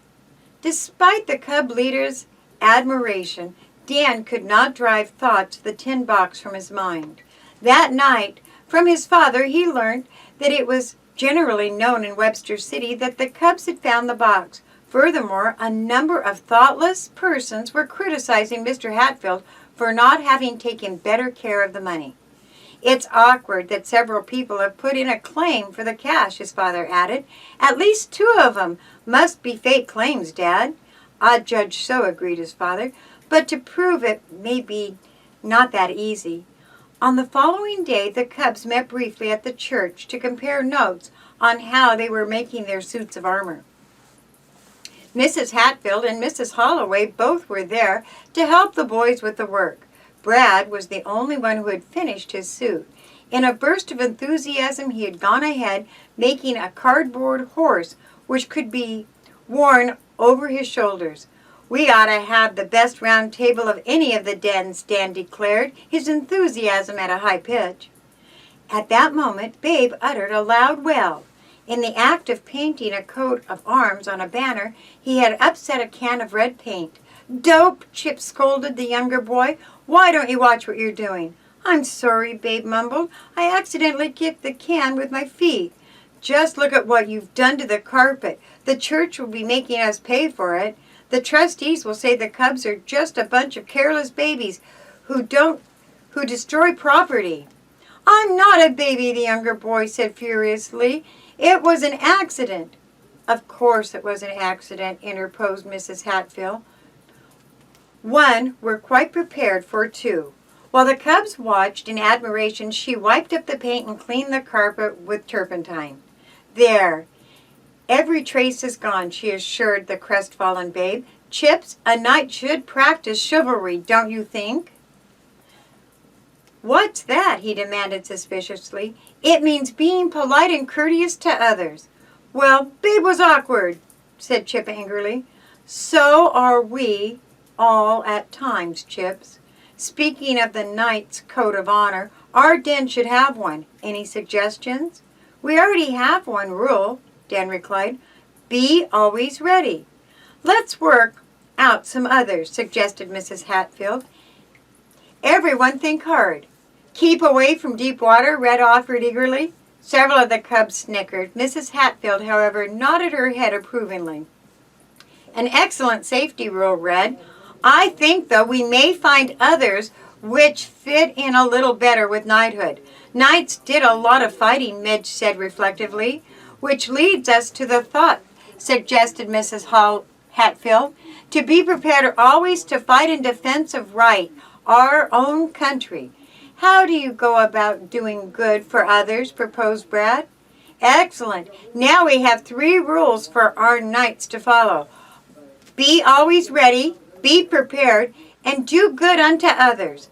Despite the cub leader's admiration, Dan could not drive thoughts of the tin box from his mind. That night, from his father, he learned that it was generally known in Webster City that the cubs had found the box. Furthermore, a number of thoughtless persons were criticizing Mr. Hatfield for not having taken better care of the money. "It's awkward that several people have put in a claim for the cash," his father added. "At least 2 of them must be fake claims, Dad." "I'd judge so," agreed his father, "but to prove it may be not that easy." On the following day, the cubs met briefly at the church to compare notes on how they were making their suits of armor. Mrs. Hatfield and Mrs. Holloway both were there to help the boys with the work. Brad was the only one who had finished his suit. In a burst of enthusiasm, he had gone ahead, making a cardboard horse which could be worn over his shoulders. "We ought to have the best round table of any of the dens," Dan declared, his enthusiasm at a high pitch. At that moment, Babe uttered a loud wail. In the act of painting a coat of arms on a banner, he had upset a can of red paint. "Dope!" Chip scolded the younger boy. "Why don't you watch what you're doing?" "I'm sorry," Babe mumbled. "I accidentally kicked the can with my feet." "Just look at what you've done to the carpet. The church will be making us pay for it. The trustees will say the cubs are just a bunch of careless babies who destroy property." "I'm not a baby," the younger boy said furiously. "It was an accident." "Of course it was an accident," interposed Mrs. Hatfield. "One we're quite prepared for, too." While the cubs watched in admiration, she wiped up the paint and cleaned the carpet with turpentine. "There, Every trace is gone, she assured the crestfallen babe. Chips, a knight should practice chivalry, don't you think? What's that? He demanded suspiciously. It means being polite and courteous to others. Well, Babe was awkward, said Chip angrily. So are we all at times, Chips. Speaking of the knight's code of honor, our den should have one. Any suggestions? We already have one rule, Dan replied. Be always ready. Let's work out some others, suggested Mrs. Hatfield. Everyone think hard. Keep away from deep water, Red offered eagerly. Several of the cubs snickered. Mrs. Hatfield, however, nodded her head approvingly. An excellent safety rule, Red. I think, though, we may find others which fit in a little better with knighthood. Knights did a lot of fighting, Midge said reflectively, which leads us to the thought, suggested Mrs. Hatfield, to be prepared always to fight in defense of right, our own country. How do you go about doing good for others, proposed Brad. Excellent. Now we have 3 rules for our knights to follow. Be always ready, be prepared, and do good unto others.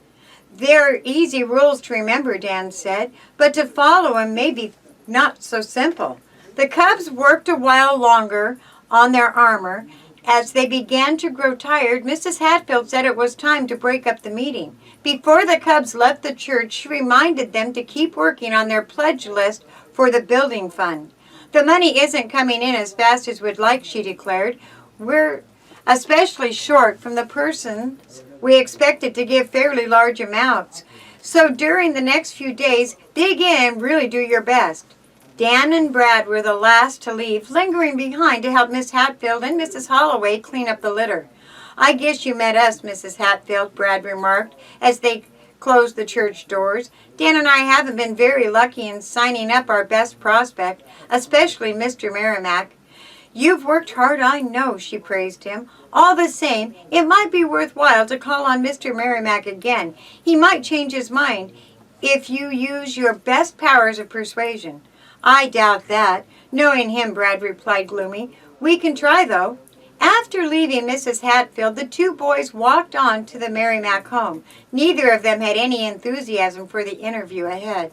They're easy rules to remember, Dan said, but to follow them may be not so simple. The cubs worked a while longer on their armor. As they began to grow tired, Mrs. Hatfield said it was time to break up the meeting. Before the cubs left the church, she reminded them to keep working on their pledge list for the building fund. The money isn't coming in as fast as we'd like, she declared. We're especially short from the persons we expected to give fairly large amounts. So during the next few days, dig in and really do your best. Dan and Brad were the last to leave, lingering behind to help Miss Hatfield and Mrs. Holloway clean up the litter. I guess you met us, Mrs. Hatfield, Brad remarked as they closed the church doors. Dan and I haven't been very lucky in signing up our best prospect, especially Mr. Merrimack. You've worked hard, I know, she praised him. All the same, it might be worthwhile to call on Mr. Merrimack again. He might change his mind if you use your best powers of persuasion. I doubt that. Knowing him, Brad replied gloomily. We can try, though. After leaving Mrs. Hatfield, the 2 boys walked on to the Merrimack home. Neither of them had any enthusiasm for the interview ahead.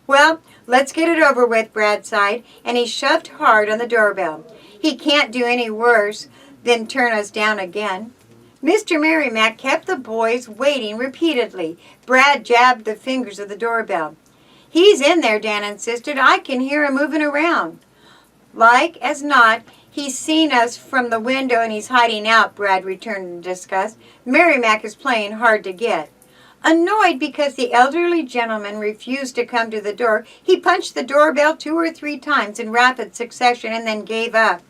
Well, let's get it over with, Brad sighed, and he shoved hard on the doorbell. He can't do any worse than turn us down again. Mr. Merrimack kept the boys waiting repeatedly. Brad jabbed the fingers of the doorbell. He's in there, Dan insisted. I can hear him moving around. Like as not, he's seen us from the window and he's hiding out, Brad returned in disgust. Merrimack is playing hard to get. Annoyed because the elderly gentleman refused to come to the door, he punched the doorbell 2 or 3 times in rapid succession and then gave up.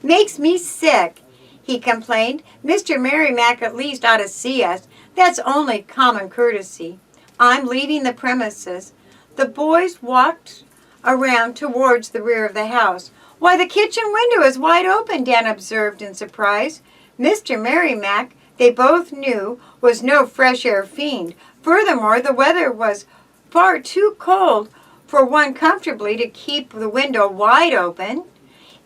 Makes me sick, he complained. Mr. Merrimack at least ought to see us. That's only common courtesy. I'm leaving the premises. The boys walked around towards the rear of the house. Why, the kitchen window is wide open, Dan observed in surprise. Mr. Merrimack, they both knew, was no fresh air fiend. Furthermore, the weather was far too cold for one comfortably to keep the window wide open.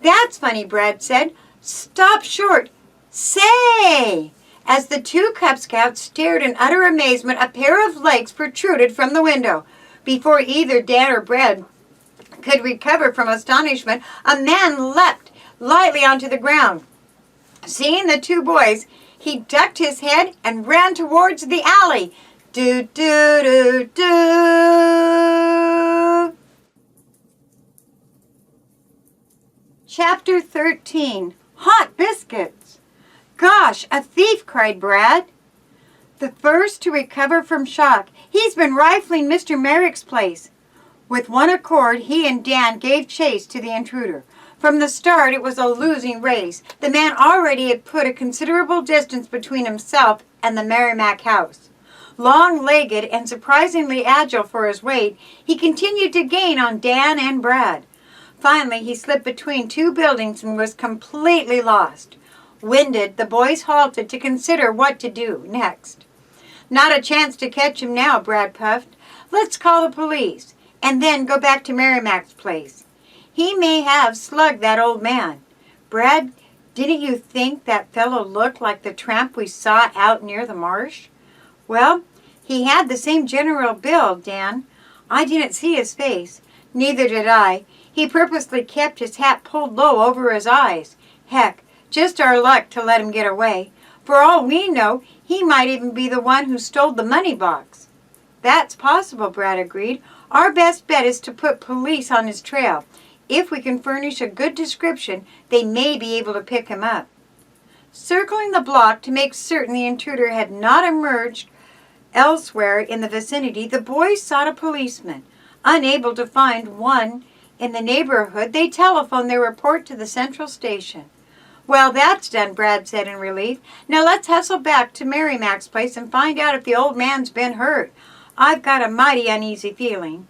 That's funny, Brad said. Stop short. Say! As the 2 Cub Scouts stared in utter amazement, a pair of legs protruded from the window. Before either Dan or Brad could recover from astonishment, a man leapt lightly onto the ground. Seeing the 2 boys, he ducked his head and ran towards the alley. Do, do, do, do. Chapter 13. Hot biscuits. Gosh, a thief, cried Brad. The first to recover from shock. He's been rifling Mr. Merrick's place. With one accord, he and Dan gave chase to the intruder. From the start, it was a losing race. The man already had put a considerable distance between himself and the Merrimack house. Long-legged and surprisingly agile for his weight, he continued to gain on Dan and Brad. Finally, he slipped between 2 buildings and was completely lost. Winded, the boys halted to consider what to do next. Not a chance to catch him now, Brad puffed. Let's call the police, and then go back to Merrimack's place. He may have slugged that old man. Brad, didn't you think that fellow looked like the tramp we saw out near the marsh? Well, he had the same general build, Dan. I didn't see his face. Neither did I. He purposely kept his hat pulled low over his eyes. Heck, just our luck to let him get away. For all we know, he might even be the one who stole the money box. That's possible, Brad agreed. Our best bet is to put police on his trail. If we can furnish a good description, they may be able to pick him up. Circling the block to make certain the intruder had not emerged elsewhere in the vicinity, the boys sought a policeman. Unable to find one in the neighborhood, they telephoned their report to the central station. Well, that's done, Brad said in relief. Now let's hustle back to Mary Mac's place and find out if the old man's been hurt. I've got a mighty uneasy feeling.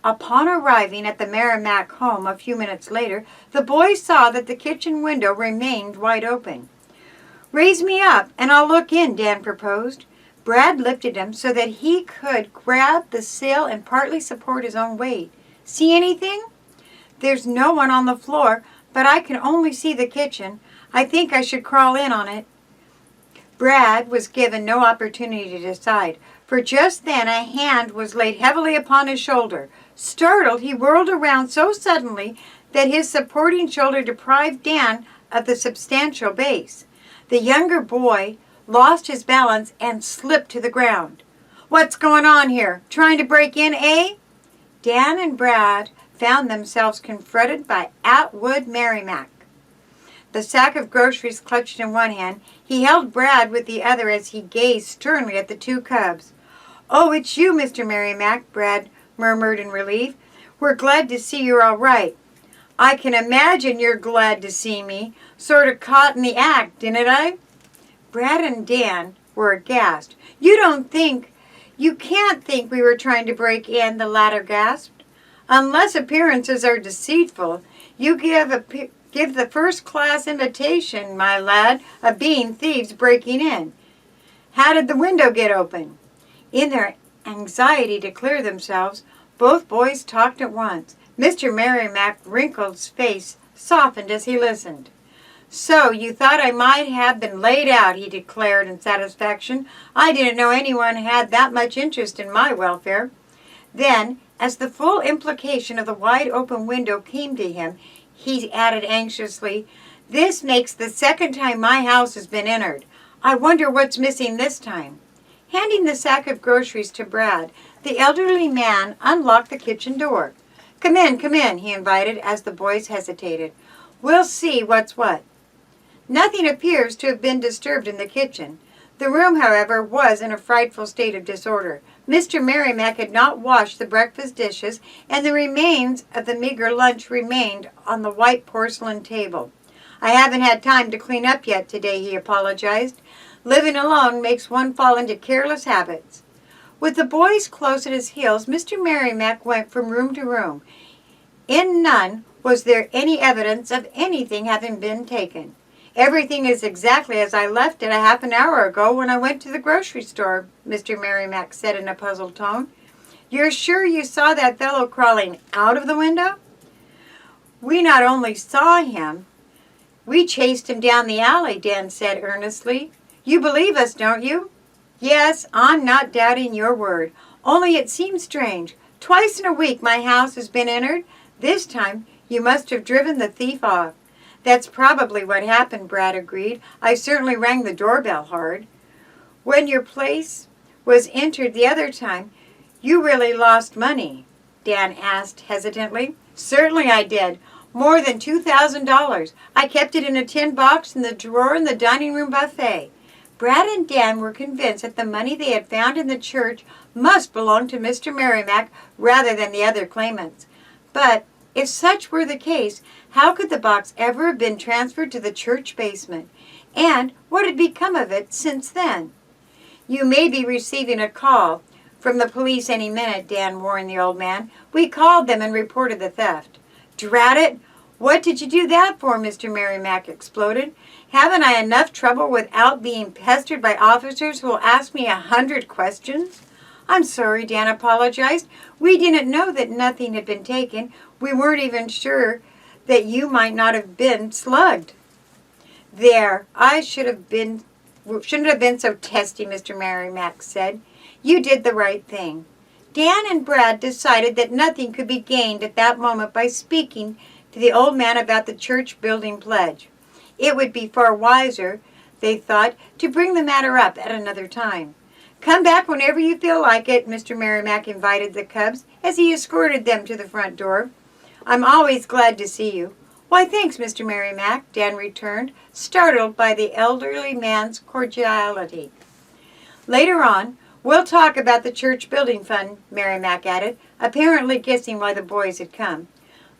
Upon arriving at the Merrimack home a few minutes later, the boys saw that the kitchen window remained wide open. Raise me up and I'll look in, Dan proposed. Brad lifted him so that he could grab the sill and partly support his own weight. See anything? There's no one on the floor, but I can only see the kitchen. I think I should crawl in on it. Brad was given no opportunity to decide, for just then a hand was laid heavily upon his shoulder. Startled, he whirled around so suddenly that his supporting shoulder deprived Dan of the substantial base. The younger boy lost his balance and slipped to the ground. What's going on here? Trying to break in, eh? Dan and Brad found themselves confronted by Atwood Merrimack. The sack of groceries clutched in one hand, he held Brad with the other as he gazed sternly at the two cubs. Oh, it's you, Mr. Merrimack, Brad murmured in relief. We're glad to see you're all right. I can imagine you're glad to see me. Sort of caught in the act, didn't I? Brad and Dan were aghast. You can't think we were trying to break in, the latter gasped. Unless appearances are deceitful, you give the first-class invitation, my lad, of being thieves breaking in. How did the window get open? In their anxiety to clear themselves, both boys talked at once. Mr. Merrimack Wrinkled's face softened as he listened. So you thought I might have been laid out, he declared in satisfaction. I didn't know anyone had that much interest in my welfare. Then, as the full implication of the wide-open window came to him, he added anxiously, This makes the second time my house has been entered. I wonder what's missing this time. Handing the sack of groceries to Brad, the elderly man unlocked the kitchen door. Come in, he invited as the boys hesitated. We'll see what's what. Nothing appears to have been disturbed in the kitchen. The room, however, was in a frightful state of disorder. Mr. Merrimack had not washed the breakfast dishes, and the remains of the meager lunch remained on the white porcelain table. I haven't had time to clean up yet today, he apologized. Living alone makes one fall into careless habits. With the boys close at his heels, Mr. Merrimack went from room to room. In none was there any evidence of anything having been taken. Everything is exactly as I left it a half an hour ago when I went to the grocery store, Mr. Merrimack said in a puzzled tone. You're sure you saw that fellow crawling out of the window? We not only saw him, we chased him down the alley, Dan said earnestly. You believe us, don't you? Yes, I'm not doubting your word. Only it seems strange. Twice in a week my house has been entered. This time you must have driven the thief off. That's probably what happened, Brad agreed. I certainly rang the doorbell hard. When your place was entered the other time, you really lost money, Dan asked hesitantly. Certainly I did. More than $2,000. I kept it in a tin box in the drawer in the dining room buffet. Brad and Dan were convinced that the money they had found in the church must belong to Mr. Merrimack rather than the other claimants. But if such were the case, how could the box ever have been transferred to the church basement? And what had become of it since then? You may be receiving a call from the police any minute, Dan warned the old man. We called them and reported the theft. Drat it! What did you do that for? Mr. Merrimack exploded. Haven't I enough trouble without being pestered by officers who will ask me 100 questions? I'm sorry, Dan apologized. We didn't know that nothing had been taken. We weren't even sure that you might not have been slugged. There, I shouldn't have been so testy, Mr. Merrimack said. You did the right thing. Dan and Brad decided that nothing could be gained at that moment by speaking to the old man about the church building pledge. It would be far wiser, they thought, to bring the matter up at another time. Come back whenever you feel like it, Mr. Merrimack invited the cubs as he escorted them to the front door. I'm always glad to see you. Why, thanks, Mr. Merrimack, Dan returned, startled by the elderly man's cordiality. Later on, we'll talk about the church building fund, Merrimack added, apparently guessing why the boys had come.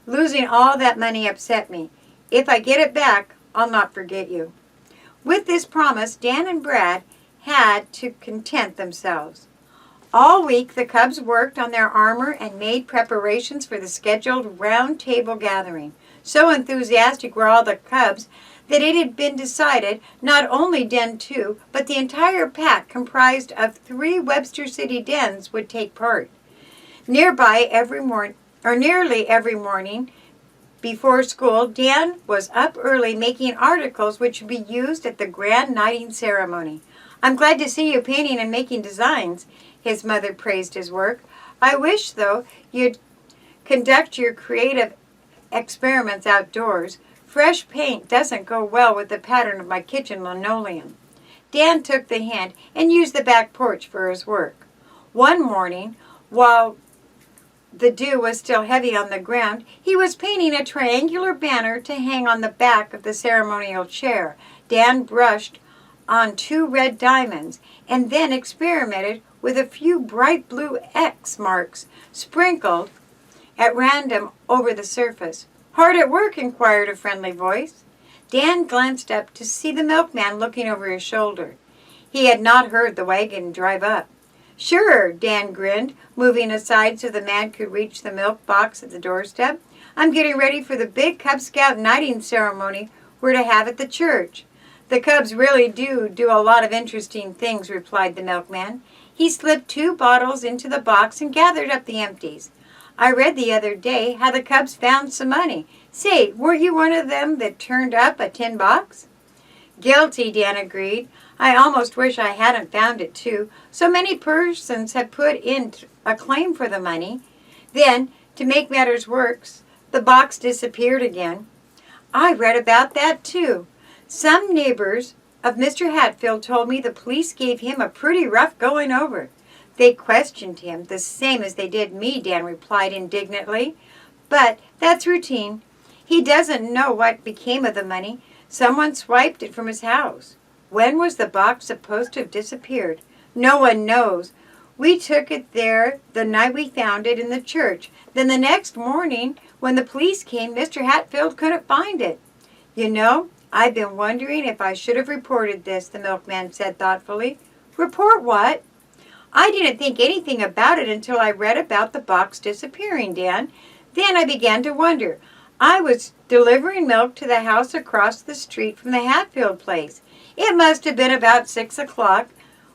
Losing all that money upset me. If I get it back, I'll not forget you. With this promise, Dan and Brad had to content themselves. All week, the cubs worked on their armor and made preparations for the scheduled round table gathering. So enthusiastic were all the cubs that it had been decided not only Den 2, but the entire pack comprised of 3 Webster City dens would take part. Nearly every morning before school, Dan was up early making articles which would be used at the grand knighting ceremony. I'm glad to see you painting and making designs, his mother praised his work. I wish, though, you'd conduct your creative experiments outdoors. Fresh paint doesn't go well with the pattern of my kitchen linoleum. Dan took the hint and used the back porch for his work. One morning, while the dew was still heavy on the ground, he was painting a triangular banner to hang on the back of the ceremonial chair. Dan brushed on 2 red diamonds and then experimented with a few bright blue X marks sprinkled at random over the surface. Hard at work? Inquired a friendly voice. Dan glanced up to see the milkman looking over his shoulder. He had not heard the wagon drive up. Sure, Dan grinned, moving aside so the man could reach the milk box at the doorstep. I'm getting ready for the big Cub Scout knighting ceremony we're to have at the church. The cubs really do a lot of interesting things, replied the milkman. He slipped 2 bottles into the box and gathered up the empties. I read the other day how the cubs found some money. Say, were you one of them that turned up a tin box? Guilty, Dan agreed. I almost wish I hadn't found it too. So many persons had put in a claim for the money. Then, to make matters worse, the box disappeared again. I read about that too. Some neighbors of Mr. Hatfield told me the police gave him a pretty rough going over. They questioned him, the same as they did me, Dan replied indignantly. But that's routine. He doesn't know what became of the money. Someone swiped it from his house. When was the box supposed to have disappeared? No one knows. We took it there the night we found it in the church. Then the next morning, when the police came, Mr. Hatfield couldn't find it. You know, I've been wondering if I should have reported this, the milkman said thoughtfully. Report what? I didn't think anything about it until I read about the box disappearing, Dan. Then I began to wonder. I was delivering milk to the house across the street from the Hatfield place. It must have been about 6 o'clock.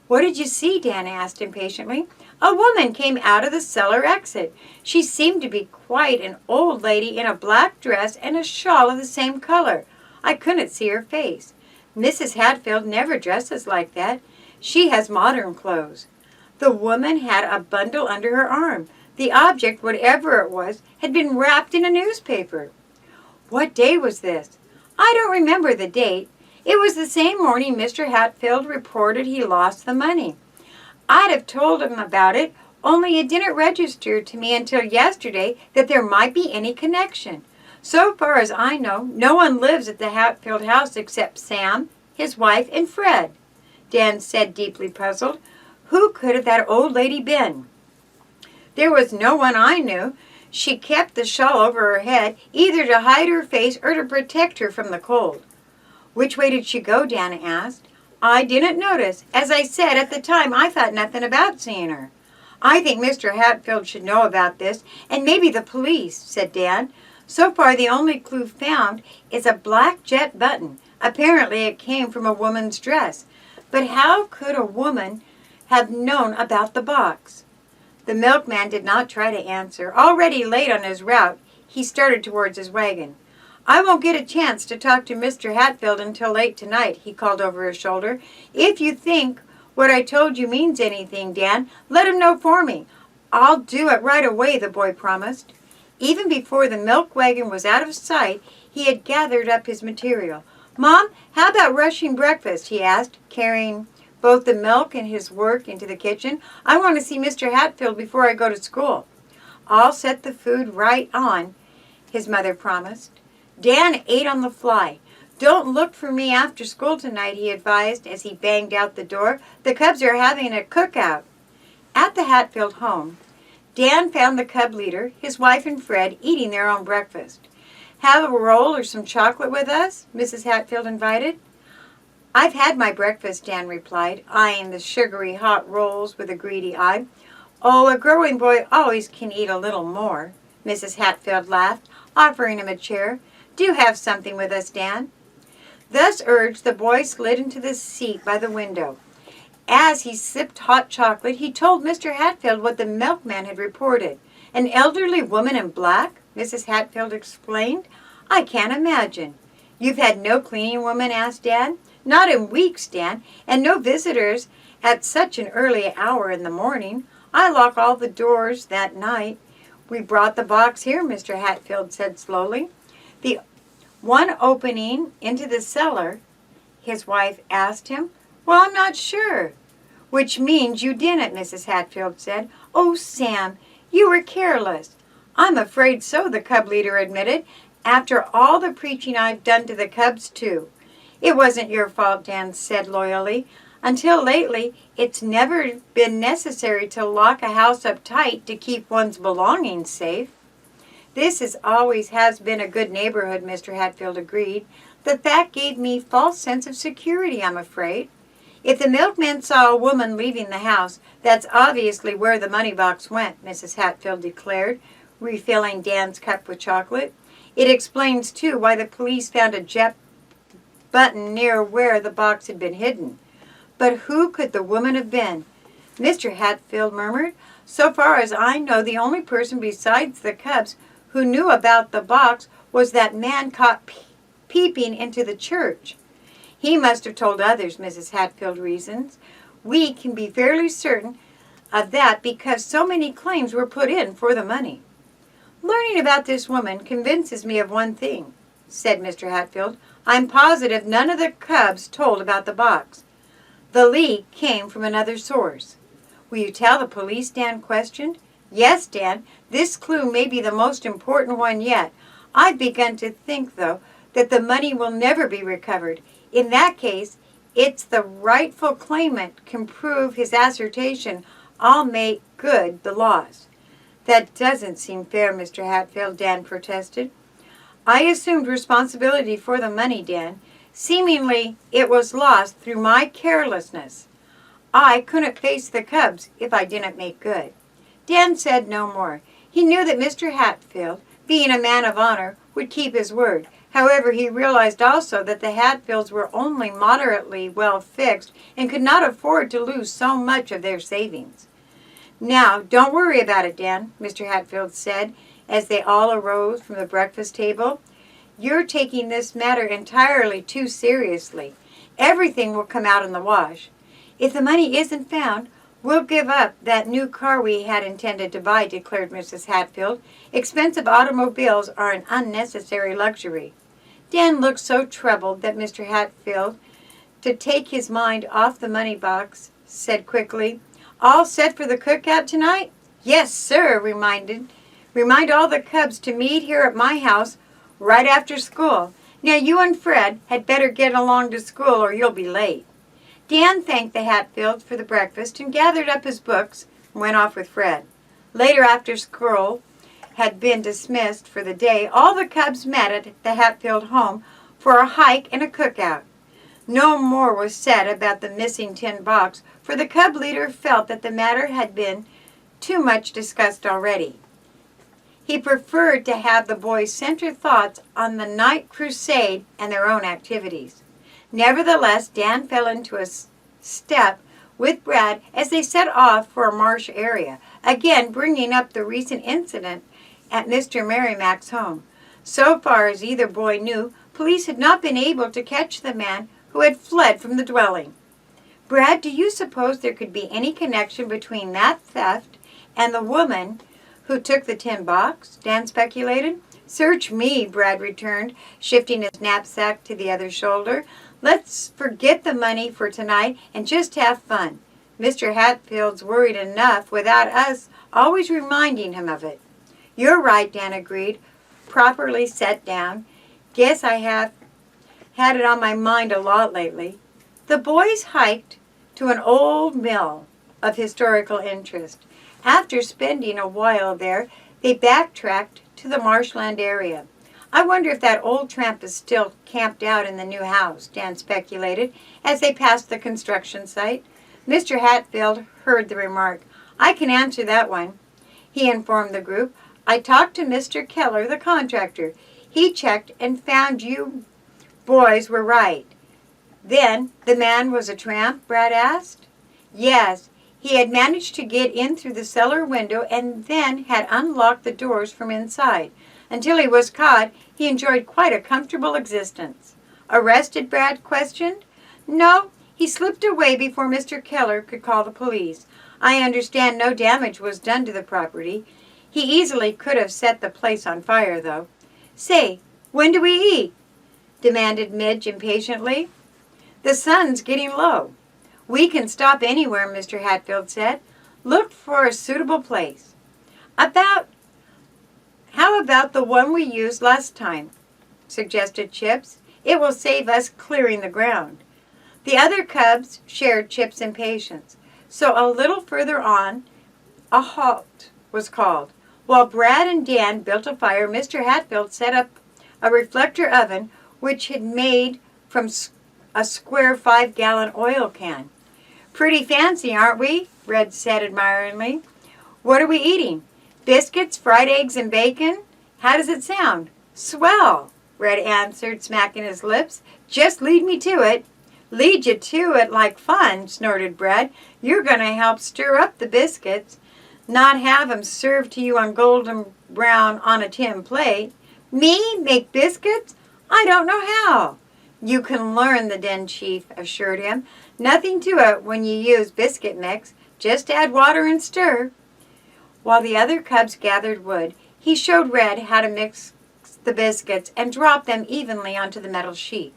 What did you see? Dan asked impatiently. A woman came out of the cellar exit. She seemed to be quite an old lady in a black dress and a shawl of the same color. I couldn't see her face. Mrs. Hatfield never dresses like that. She has modern clothes. The woman had a bundle under her arm. The object, whatever it was, had been wrapped in a newspaper. What day was this? I don't remember the date. It was the same morning Mr. Hatfield reported he lost the money. I'd have told him about it, only it didn't register to me until yesterday that there might be any connection. So far as I know, no one lives at the Hatfield house except Sam, his wife, and Fred. Dan said, deeply puzzled. Who could have that old lady been? There was no one I knew. She kept the shawl over her head, either to hide her face or to protect her from the cold. Which way did she go? Dan asked. I didn't notice. As I said, at the time I thought nothing about seeing her. I think Mr. Hatfield should know about this, and maybe the police, said Dan. So far the only clue found is a black jet button. Apparently it came from a woman's dress. But how could a woman have known about the box? The milkman did not try to answer. Already late on his route, he started towards his wagon. "I won't get a chance to talk to Mr. Hatfield until late tonight," he called over his shoulder. "If you think what I told you means anything, Dan, let him know for me." "I'll do it right away," the boy promised. Even before the milk wagon was out of sight, he had gathered up his material. "Mom, how about rushing breakfast?" he asked, carrying both the milk and his work into the kitchen. "I want to see Mr. Hatfield before I go to school." "I'll set the food right on," his mother promised. Dan ate on the fly. "Don't look for me after school tonight," he advised as he banged out the door. "The Cubs are having a cookout." At the Hatfield home, Dan found the Cub leader, his wife, and Fred eating their own breakfast. "Have a roll or some chocolate with us?" Mrs. Hatfield invited. "I've had my breakfast," Dan replied, eyeing the sugary hot rolls with a greedy eye. "Oh, a growing boy always can eat a little more," Mrs. Hatfield laughed, offering him a chair. "Do have something with us, Dan." Thus urged, the boy slid into the seat by the window. As he sipped hot chocolate, he told Mr. Hatfield what the milkman had reported. "An elderly woman in black?" Mrs. Hatfield explained. "I can't imagine." "You've had no cleaning woman?" asked Dan. "Not in weeks, Dan, and no visitors at such an early hour in the morning. I lock all the doors that night." "We brought the box here," Mr. Hatfield said slowly. "The one opening into the cellar?" his wife asked him. "Well, I'm not sure." "Which means you didn't," Mrs. Hatfield said. "Oh, Sam, you were careless." "I'm afraid so," the Cub leader admitted, "after all the preaching I've done to the Cubs, too." "It wasn't your fault," Dan said loyally. "Until lately, it's never been necessary to lock a house up tight to keep one's belongings safe." "This always has been a good neighborhood," Mr. Hatfield agreed. "The fact gave me a false sense of security, I'm afraid." "If the milkman saw a woman leaving the house, that's obviously where the money box went," Mrs. Hatfield declared, refilling Dan's cup with chocolate. "It explains, too, why the police found a jet button near where the box had been hidden." "But who could the woman have been?" Mr. Hatfield murmured. "So far as I know, the only person besides the Cubs who knew about the box was that man caught peeping into the church." "He must have told others," Mrs. Hatfield reasons. "We can be fairly certain of that because so many claims were put in for the money." "Learning about this woman convinces me of one thing," said Mr. Hatfield. "I'm positive none of the Cubs told about the box. The leak came from another source." "Will you tell the police?" Dan questioned. "Yes, Dan. This clue may be the most important one yet. I've begun to think, though, that the money will never be recovered. In that case, it's the rightful claimant can prove his assertion. I'll make good the loss." "That doesn't seem fair, Mr. Hatfield," Dan protested. "I assumed responsibility for the money, Dan. Seemingly, it was lost through my carelessness. I couldn't face the Cubs if I didn't make good." Dan said no more. He knew that Mr. Hatfield, being a man of honor, would keep his word. However, he realized also that the Hatfields were only moderately well fixed and could not afford to lose so much of their savings. "Now, don't worry about it, Dan," Mr. Hatfield said as they all arose from the breakfast table. "You're taking this matter entirely too seriously. Everything will come out in the wash. If the money isn't found, we'll give up that new car we had intended to buy," declared Mrs. Hatfield. "Expensive automobiles are an unnecessary luxury." Dan looked so troubled that Mr. Hatfield, to take his mind off the money box, said quickly, "All set for the cookout tonight?" "Yes, sir. Remind all the Cubs to meet here at my house right after school. Now you and Fred had better get along to school or you'll be late." Dan thanked the Hatfields for the breakfast and gathered up his books and went off with Fred. Later, after school had been dismissed for the day, all the Cubs met at the Hatfield home for a hike and a cookout. No more was said about the missing tin box, for the Cub leader felt that the matter had been too much discussed already. He preferred to have the boys center thoughts on the night crusade and their own activities. Nevertheless, Dan fell into a step with Brad as they set off for a marsh area, again bringing up the recent incident at Mr. Merrimack's home. So far as either boy knew, police had not been able to catch the man who had fled from the dwelling. Brad, do you suppose there could be any connection between that theft and the woman who took the tin box? Dan speculated. Search me, Brad returned, shifting his knapsack to the other shoulder. Let's forget the money for tonight and just have fun. Mr. Hatfield's worried enough without us always reminding him of it. You're right, Dan agreed, properly set down. Guess I have had it on my mind a lot lately. The boys hiked to an old mill of historical interest. After spending a while there, they backtracked to the marshland area. I wonder if that old tramp is still camped out in the new house, Dan speculated, as they passed the construction site. Mr. Hatfield heard the remark. I can answer that one, he informed the group. I talked to Mr. Keller, the contractor. He checked and found you boys were right. Then, the man was a tramp, Brad asked? Yes. He had managed to get in through the cellar window and then had unlocked the doors from inside. Until he was caught, he enjoyed quite a comfortable existence. Arrested, Brad questioned. No, he slipped away before Mr. Keller could call the police. I understand no damage was done to the property. He easily could have set the place on fire, though. Say, when do we eat? Demanded Midge impatiently. The sun's getting low. We can stop anywhere, Mr. Hatfield said. Look for a suitable place. How about the one we used last time? Suggested Chips. It will save us clearing the ground. The other cubs shared Chips' impatience. So a little further on, a halt was called. While Brad and Dan built a fire, Mr. Hatfield set up a reflector oven which had made from a square 5-gallon oil can. Pretty fancy, aren't we? Red said admiringly. What are we eating? Biscuits, fried eggs, and bacon? How does it sound? Swell, Red answered, smacking his lips. Just lead me to it. Lead you to it like fun, snorted Brad. You're going to help stir up the biscuits, not have 'em served to you on golden brown on a tin plate. Me make biscuits? I don't know how. You can learn, the den chief assured him. Nothing to it when you use biscuit mix. Just add water and stir. While the other cubs gathered wood, he showed Red how to mix the biscuits and drop them evenly onto the metal sheet.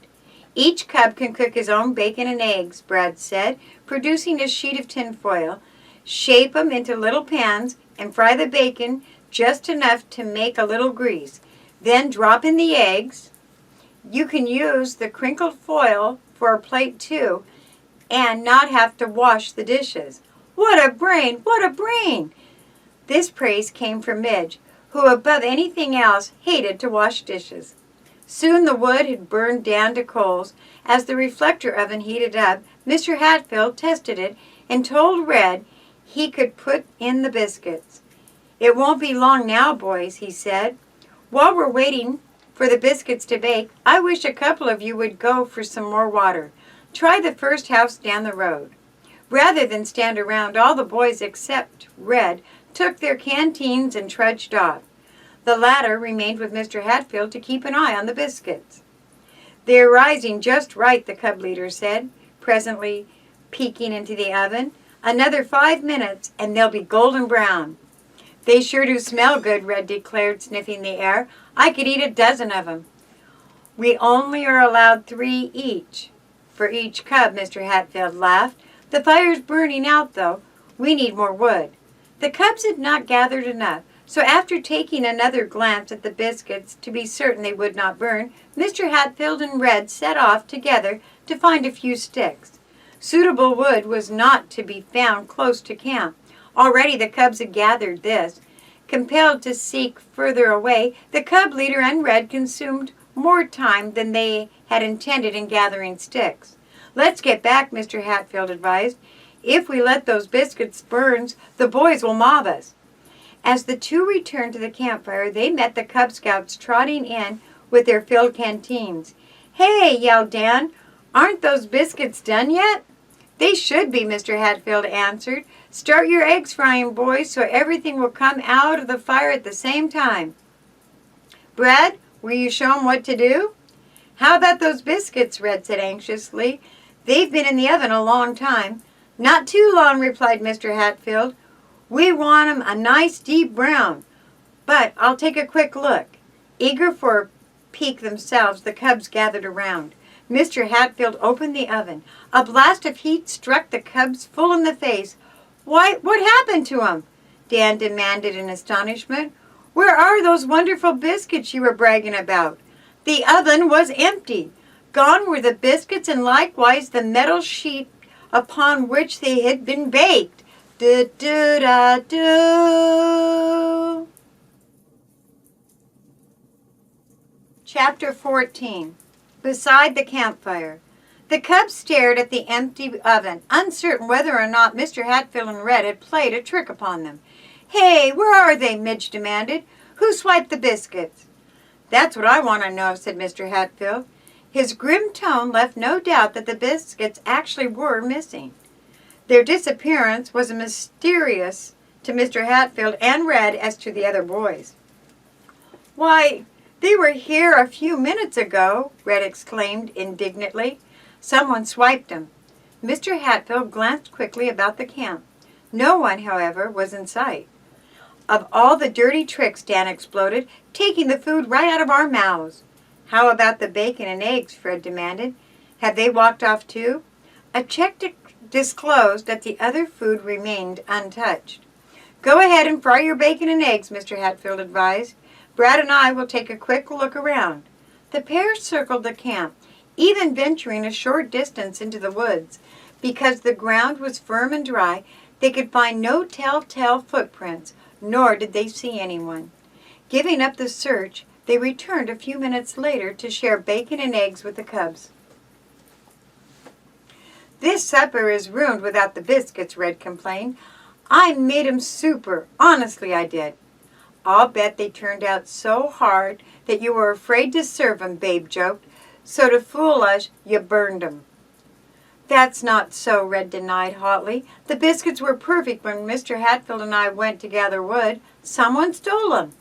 Each cub can cook his own bacon and eggs, Brad said, producing a sheet of tin foil. Shape 'em into little pans and fry the bacon just enough to make a little grease. Then drop in the eggs. You can use the crinkled foil for a plate too and not have to wash the dishes. What a brain! What a brain! This praise came from Midge, who above anything else hated to wash dishes. Soon the wood had burned down to coals. As the reflector oven heated up, Mr. Hatfield tested it and told Red he could put in the biscuits. It won't be long now, boys, he said. While we're waiting for the biscuits to bake, I wish a couple of you would go for some more water. Try the first house down the road. Rather than stand around, all the boys except Red took their canteens and trudged off. The latter remained with Mr. Hatfield to keep an eye on the biscuits. They're rising just right, the cub leader said, presently peeking into the oven. Another 5 minutes and they'll be golden brown. They sure do smell good, Red declared, sniffing the air. I could eat a dozen of 'em. We only are allowed 3 each for each cub, Mr. Hatfield laughed. The fire's burning out, though. We need more wood. The cubs had not gathered enough, so after taking another glance at the biscuits to be certain they would not burn, Mr. Hatfield and Red set off together to find a few sticks. Suitable wood was not to be found close to camp. Already the cubs had gathered this. Compelled to seek further away, the cub leader and Red consumed more time than they had intended in gathering sticks. Let's get back, Mr. Hatfield advised. If we let those biscuits burn, the boys will mob us. As the two returned to the campfire, they met the Cub Scouts trotting in with their filled canteens. Hey, yelled Dan, aren't those biscuits done yet? "They should be," Mr. Hatfield answered. "Start your eggs frying, boys, so everything will come out of the fire at the same time. Brad, will you show 'em what to do?" "How about those biscuits?" Red said anxiously. "They've been in the oven a long time." "Not too long," replied Mr. Hatfield. "We want 'em a nice deep brown. But I'll take a quick look." Eager for a peek themselves, the cubs gathered around. Mr. Hatfield opened the oven. A blast of heat struck the cubs full in the face. "Why, what happened to 'em?" Dan demanded in astonishment. "Where are those wonderful biscuits you were bragging about?" The oven was empty. Gone were the biscuits and likewise the metal sheet upon which they had been baked. Do-do-da-do. Chapter 14. Beside the campfire. The cubs stared at the empty oven, uncertain whether or not Mr. Hatfield and Red had played a trick upon them. "Hey, where are they?" Midge demanded. "Who swiped the biscuits?" "That's what I want to know," said Mr. Hatfield. His grim tone left no doubt that the biscuits actually were missing. Their disappearance was as mysterious to Mr. Hatfield and Red as to the other boys. "Why, they were here a few minutes ago," Red exclaimed indignantly. "Someone swiped them." Mr. Hatfield glanced quickly about the camp. No one, however, was in sight. "Of all the dirty tricks," Dan exploded, "taking the food right out of our mouths." "How about the bacon and eggs?" Fred demanded. "Have they walked off too?" A check disclosed that the other food remained untouched. "Go ahead and fry your bacon and eggs," Mr. Hatfield advised. "Brad and I will take a quick look around." The pair circled the camp, even venturing a short distance into the woods. Because the ground was firm and dry, they could find no telltale footprints, nor did they see anyone. Giving up the search, they returned a few minutes later to share bacon and eggs with the cubs. "This supper is ruined without the biscuits," Red complained. "I made 'em super. Honestly, I did." "I'll bet they turned out so hard that you were afraid to serve 'em," Babe joked. "So to fool us, you burned 'em." "That's not so," Red denied hotly. "The biscuits were perfect when Mr. Hatfield and I went to gather wood. Someone stole 'em."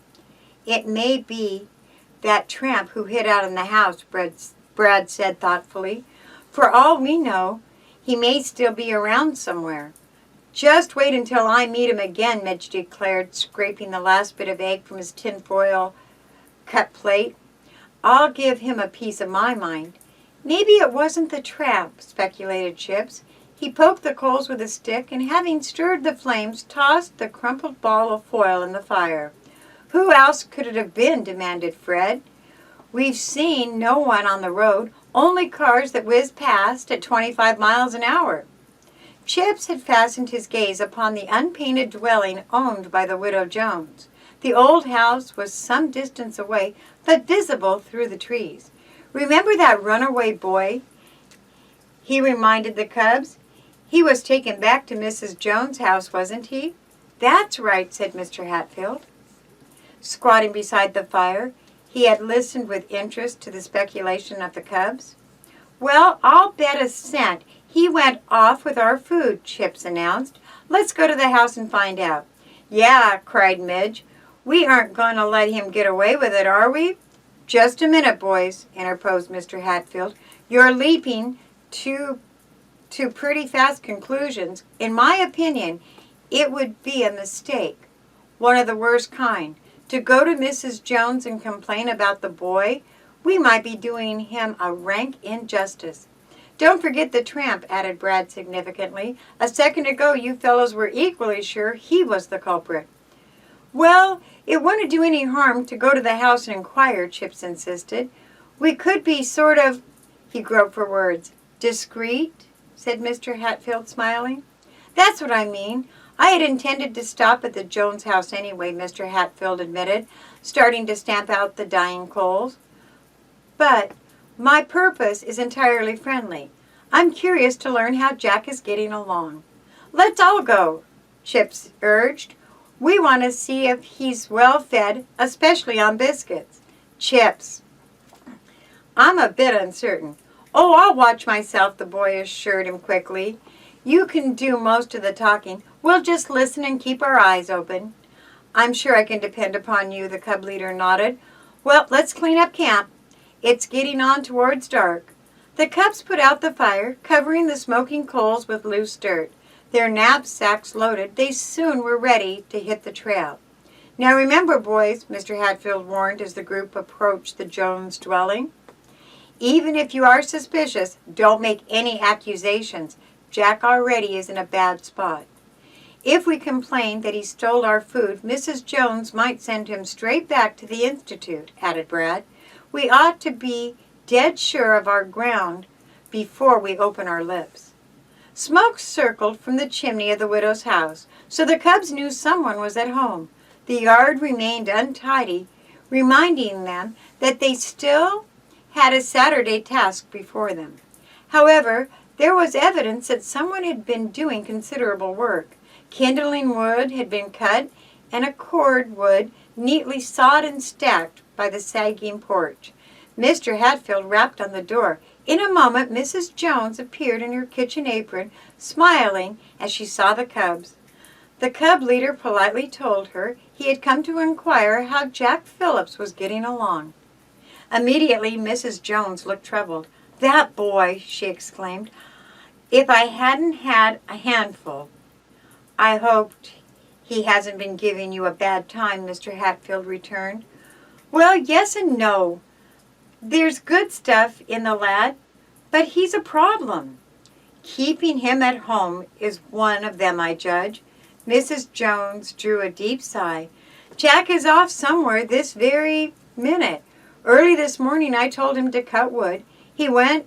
"It may be that tramp who hid out in the house," Brad said thoughtfully. "For all we know, he may still be around somewhere." "Just wait until I meet him again," Midge declared, scraping the last bit of egg from his tinfoil cut plate. "I'll give him a piece of my mind." "Maybe it wasn't the tramp," speculated Chips. He poked the coals with a stick and, having stirred the flames, tossed the crumpled ball of foil in the fire. "Who else could it have been?" demanded Fred. "We've seen no one on the road, only cars that whiz past at 25 miles an hour." Chips had fastened his gaze upon the unpainted dwelling owned by the Widow Jones. The old house was some distance away, but visible through the trees. "Remember that runaway boy?" he reminded the cubs. "He was taken back to Mrs. Jones' house, wasn't he?" "That's right," said Mr. Hatfield. Squatting beside the fire, he had listened with interest to the speculation of the cubs. "Well, I'll bet a cent he went off with our food," Chips announced. "Let's go to the house and find out." "Yeah," cried Midge. "We aren't going to let him get away with it, are we?" "Just a minute, boys," interposed Mr. Hatfield. "You're leaping to pretty fast conclusions. In my opinion, it would be a mistake, one of the worst kind, to go to Mrs. Jones and complain about the boy. We might be doing him a rank injustice." "Don't forget the tramp," added Brad significantly. "A second ago you fellows were equally sure he was the culprit." "Well, it wouldn't do any harm to go to the house and inquire," Chips insisted. "We could be sort of," he groped for words. "Discreet?" said Mr. Hatfield, smiling. "That's what I mean. I had intended to stop at the Jones house anyway," Mr. Hatfield admitted, starting to stamp out the dying coals. "But my purpose is entirely friendly. I'm curious to learn how Jack is getting along." "Let's all go," Chips urged. "We want to see if he's well fed, especially on biscuits." "Chips." "I'm a bit uncertain." "Oh, I'll watch myself," the boy assured him quickly. You can do most of the talking. We'll just listen and keep our eyes open." "I'm sure I can depend upon you," the cub leader nodded. "Well, let's clean up camp. It's getting on towards dark." The cubs put out the fire, covering the smoking coals with loose dirt. Their knapsacks loaded, they soon were ready to hit the trail. "Now remember, boys," Mr. Hatfield warned as the group approached the Jones dwelling, "even if you are suspicious, don't make any accusations. Jack already is in a bad spot. If we complain that he stole our food, Mrs. Jones might send him straight back to the Institute," added Brad. "We ought to be dead sure of our ground before we open our lips." Smoke circled from the chimney of the widow's house, so the cubs knew someone was at home. The yard remained untidy, reminding them that they still had a Saturday task before them. However, there was evidence that someone had been doing considerable work. Kindling wood had been cut, and a cord wood neatly sawed and stacked by the sagging porch. Mr. Hatfield rapped on the door. In a moment, Mrs. Jones appeared in her kitchen apron, smiling as she saw the cubs. The cub leader politely told her he had come to inquire how Jack Phillips was getting along. Immediately, Mrs. Jones looked troubled. "That boy!" she exclaimed. "If I hadn't had a handful." "I hoped he hasn't been giving you a bad time," Mr. Hatfield returned. "Well, yes and no. There's good stuff in the lad, but he's a problem. Keeping him at home is one of them, I judge." Mrs. Jones drew a deep sigh. "Jack is off somewhere this very minute. Early this morning I told him to cut wood. He went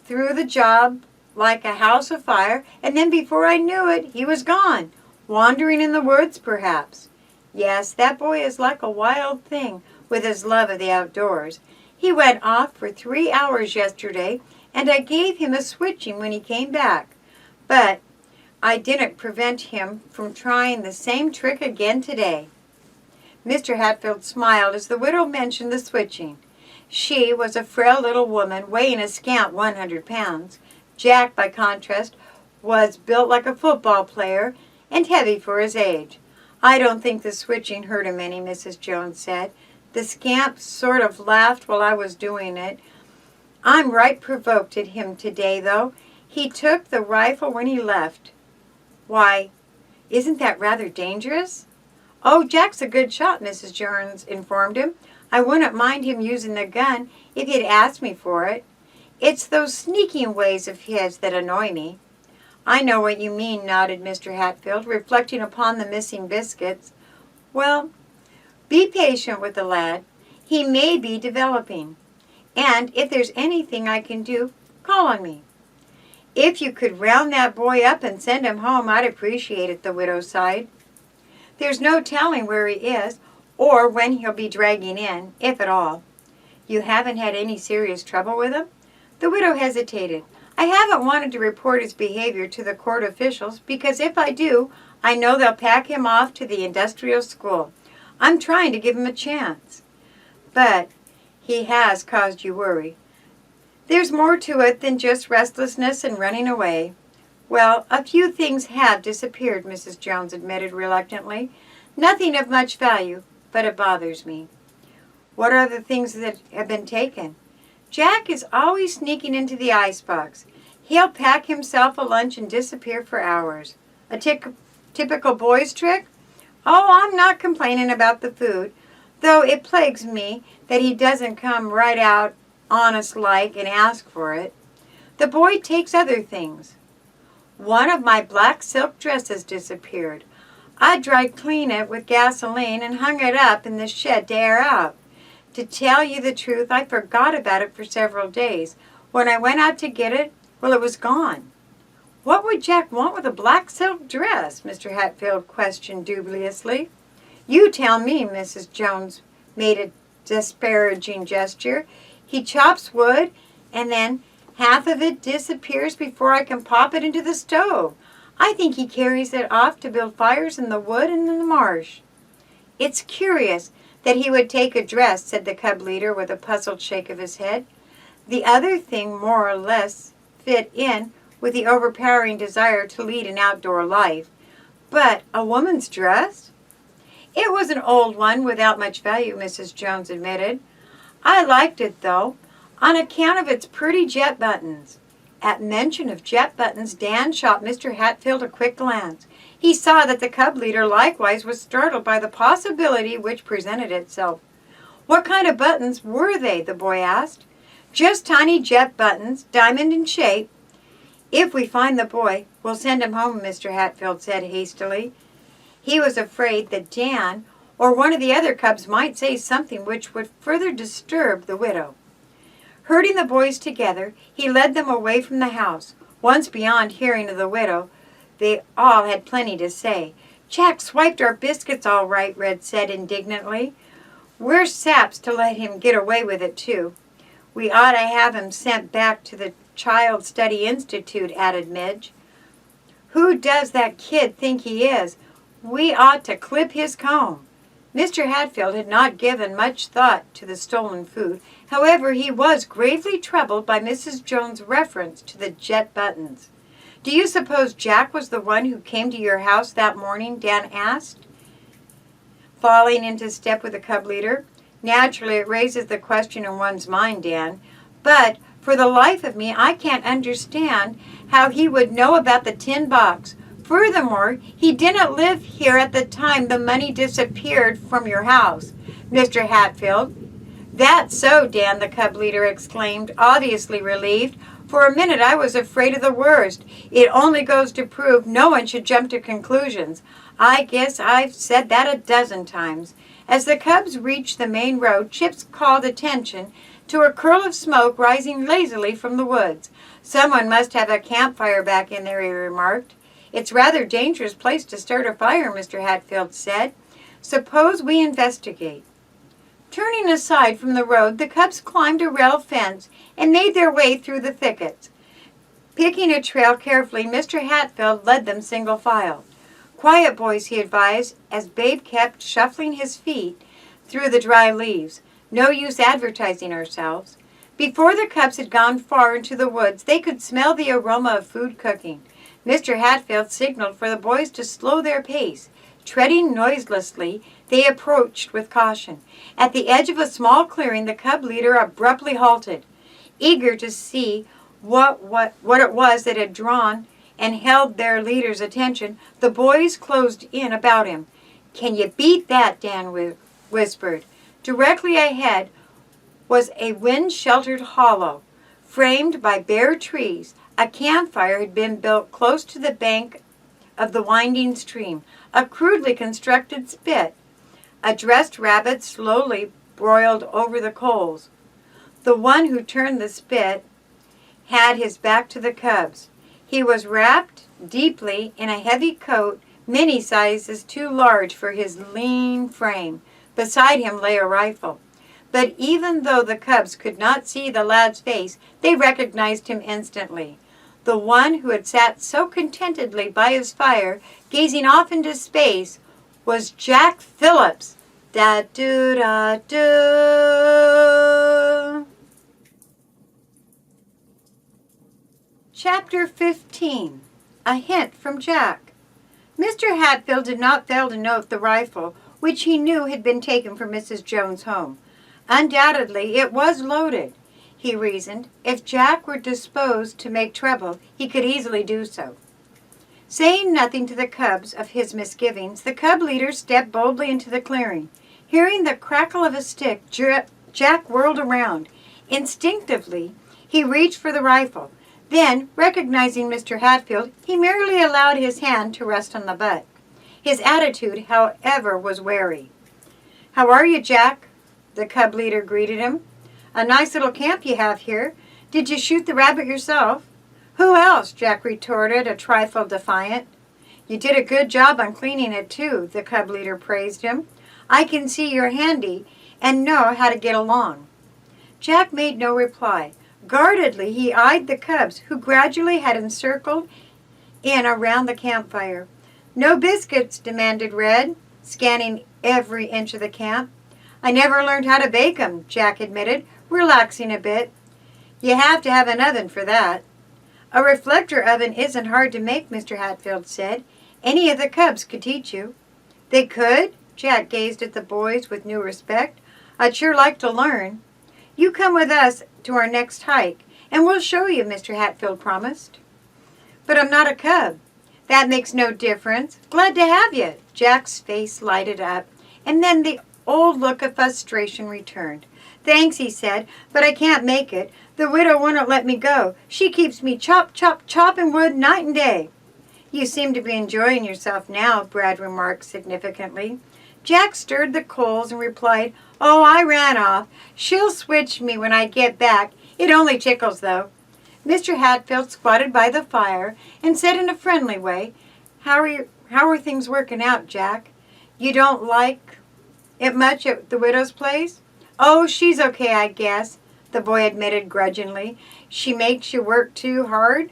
through the job like a house afire, and then before I knew it, he was gone. Wandering in the woods, perhaps. Yes, that boy is like a wild thing with his love of the outdoors. He went off for 3 hours yesterday, and I gave him a switching when he came back. But I didn't prevent him from trying the same trick again today." Mr. Hatfield smiled as the widow mentioned the switching. She was a frail little woman, weighing a scant 100 pounds. Jack, by contrast, was built like a football player and heavy for his age. "I don't think the switching hurt him any," Mrs. Jones said. "The scamp sort of laughed while I was doing it. I'm right provoked at him today, though. He took the rifle when he left." "Why, isn't that rather dangerous?" "Oh, Jack's a good shot," Mrs. Jones informed him. "I wouldn't mind him using the gun if he'd asked me for it. It's those sneaking ways of his that annoy me." "I know what you mean," nodded Mr. Hatfield, reflecting upon the missing biscuits. "Well, be patient with the lad. He may be developing. And if there's anything I can do, call on me." "If you could round that boy up and send him home, I'd appreciate it," the widow sighed. "There's no telling where he is, or when he'll be dragging in, if at all." "You haven't had any serious trouble with him?" The widow hesitated. "I haven't wanted to report his behavior to the court officials, because if I do, I know they'll pack him off to the industrial school. I'm trying to give him a chance." "But he has caused you worry." "There's more to it than just restlessness and running away." "Well, a few things have disappeared," Mrs. Jones admitted reluctantly. "Nothing of much value, but it bothers me." "What are the things that have been taken?" "Jack is always sneaking into the icebox. He'll pack himself a lunch and disappear for hours." "A typical boy's trick?" "Oh, I'm not complaining about the food, though it plagues me that he doesn't come right out honest-like and ask for it. The boy takes other things. One of my black silk dresses disappeared. I dried clean it with gasoline and hung it up in the shed to air out. To tell you the truth, I forgot about it for several days. When I went out to get it, well, it was gone." "What would Jack want with a black silk dress?" Mr. Hatfield questioned dubiously. "You tell me," Mrs. Jones made a disparaging gesture. "He chops wood, and then half of it disappears before I can pop it into the stove. I think he carries it off to build fires in the wood and in the marsh." "It's curious that he would take a dress," said the cub leader with a puzzled shake of his head. "The other thing more or less fit in with the overpowering desire to lead an outdoor life. But a woman's dress? It was an old one without much value, Mrs. Jones admitted. I liked it, though, on account of its pretty jet buttons. At mention of jet buttons, Dan shot Mr. Hatfield a quick glance. He saw that the cub leader likewise was startled by the possibility which presented itself. What kind of buttons were they? The boy asked. Just tiny jet buttons, diamond in shape. If we find the boy, we'll send him home, Mr. Hatfield said hastily. He was afraid that Dan or one of the other cubs might say something which would further disturb the widow. Herding the boys together, he led them away from the house. Once beyond hearing of the widow, they all had plenty to say. Jack swiped our biscuits all right, Red said indignantly. We're saps to let him get away with it, too. We ought to have him sent back to the Child Study Institute, added Midge. Who does that kid think he is? We ought to clip his comb. Mr. Hatfield had not given much thought to the stolen food. However, he was gravely troubled by Mrs. Jones' reference to the jet buttons. Do you suppose Jack was the one who came to your house that morning? Dan asked, falling into step with the cub leader. Naturally, it raises the question in one's mind, Dan, but for the life of me, I can't understand how he would know about the tin box. Furthermore, he didn't live here at the time the money disappeared from your house, Mr. Hatfield. That's so, Dan, the cub leader exclaimed, obviously relieved. For a minute I was afraid of the worst. It only goes to prove no one should jump to conclusions. I guess I've said that a dozen times. As the cubs reached the main road, Chips called attention to a curl of smoke rising lazily from the woods. Someone must have a campfire back in there, he remarked. It's a rather dangerous place to start a fire, Mr. Hatfield said. Suppose we investigate. Turning aside from the road, the cubs climbed a rail fence and made their way through the thickets. Picking a trail carefully, Mr. Hatfield led them single file. Quiet, boys, he advised, as Babe kept shuffling his feet through the dry leaves. No use advertising ourselves. Before the cubs had gone far into the woods, they could smell the aroma of food cooking. Mr. Hatfield signaled for the boys to slow their pace. Treading noiselessly, they approached with caution. At the edge of a small clearing, the cub leader abruptly halted. Eager to see what it was that had drawn and held their leader's attention, the boys closed in about him. Can you beat that? Dan whispered. Directly ahead was a wind-sheltered hollow, framed by bare trees. A campfire had been built close to the bank of the winding stream, a crudely constructed spit. A dressed rabbit slowly broiled over the coals. The one who turned the spit had his back to the cubs. He was wrapped deeply in a heavy coat, many sizes too large for his lean frame. Beside him lay a rifle. But even though the cubs could not see the lad's face, they recognized him instantly. The one who had sat so contentedly by his fire, gazing off into space, was Jack Phillips. Da-do-da-do. Chapter 15. A Hint from Jack. Mr. Hatfield did not fail to note the rifle, which he knew had been taken from Mrs. Jones' home. Undoubtedly, it was loaded. He reasoned, if Jack were disposed to make trouble, he could easily do so. Saying nothing to the cubs of his misgivings, the cub leader stepped boldly into the clearing. Hearing the crackle of a stick, Jack whirled around. Instinctively, he reached for the rifle. Then, recognizing Mr. Hatfield, he merely allowed his hand to rest on the butt. His attitude, however, was wary. "How are you, Jack?" the cub leader greeted him. "A nice little camp you have here. Did you shoot the rabbit yourself?" "Who else?" Jack retorted, a trifle defiant. "You did a good job on cleaning it, too," the cub leader praised him. "I can see you're handy and know how to get along." Jack made no reply. Guardedly, he eyed the cubs, who gradually had encircled in around the campfire. "No biscuits?" demanded Red, scanning every inch of the camp. "I never learned how to bake 'em," Jack admitted, relaxing a bit. "You have to have an oven for that." A reflector oven isn't hard to make, Mr. Hatfield said. Any of the cubs could teach you. They could? Jack gazed at the boys with new respect. I'd sure like to learn. You come with us to our next hike, and we'll show you, Mr. Hatfield promised. But I'm not a cub. That makes no difference. Glad to have you. Jack's face lighted up, and then the old look of frustration returned. Thanks, he said, but I can't make it. The widow wouldn't let me go. She keeps me chopping wood night and day. You seem to be enjoying yourself now, Brad remarked significantly. Jack stirred the coals and replied, Oh, I ran off. She'll switch me when I get back. It only tickles, though. Mr. Hatfield squatted by the fire and said in a friendly way, How are things working out, Jack? You don't like it much at the widow's place? Oh, she's okay, I guess, the boy admitted grudgingly. She makes you work too hard?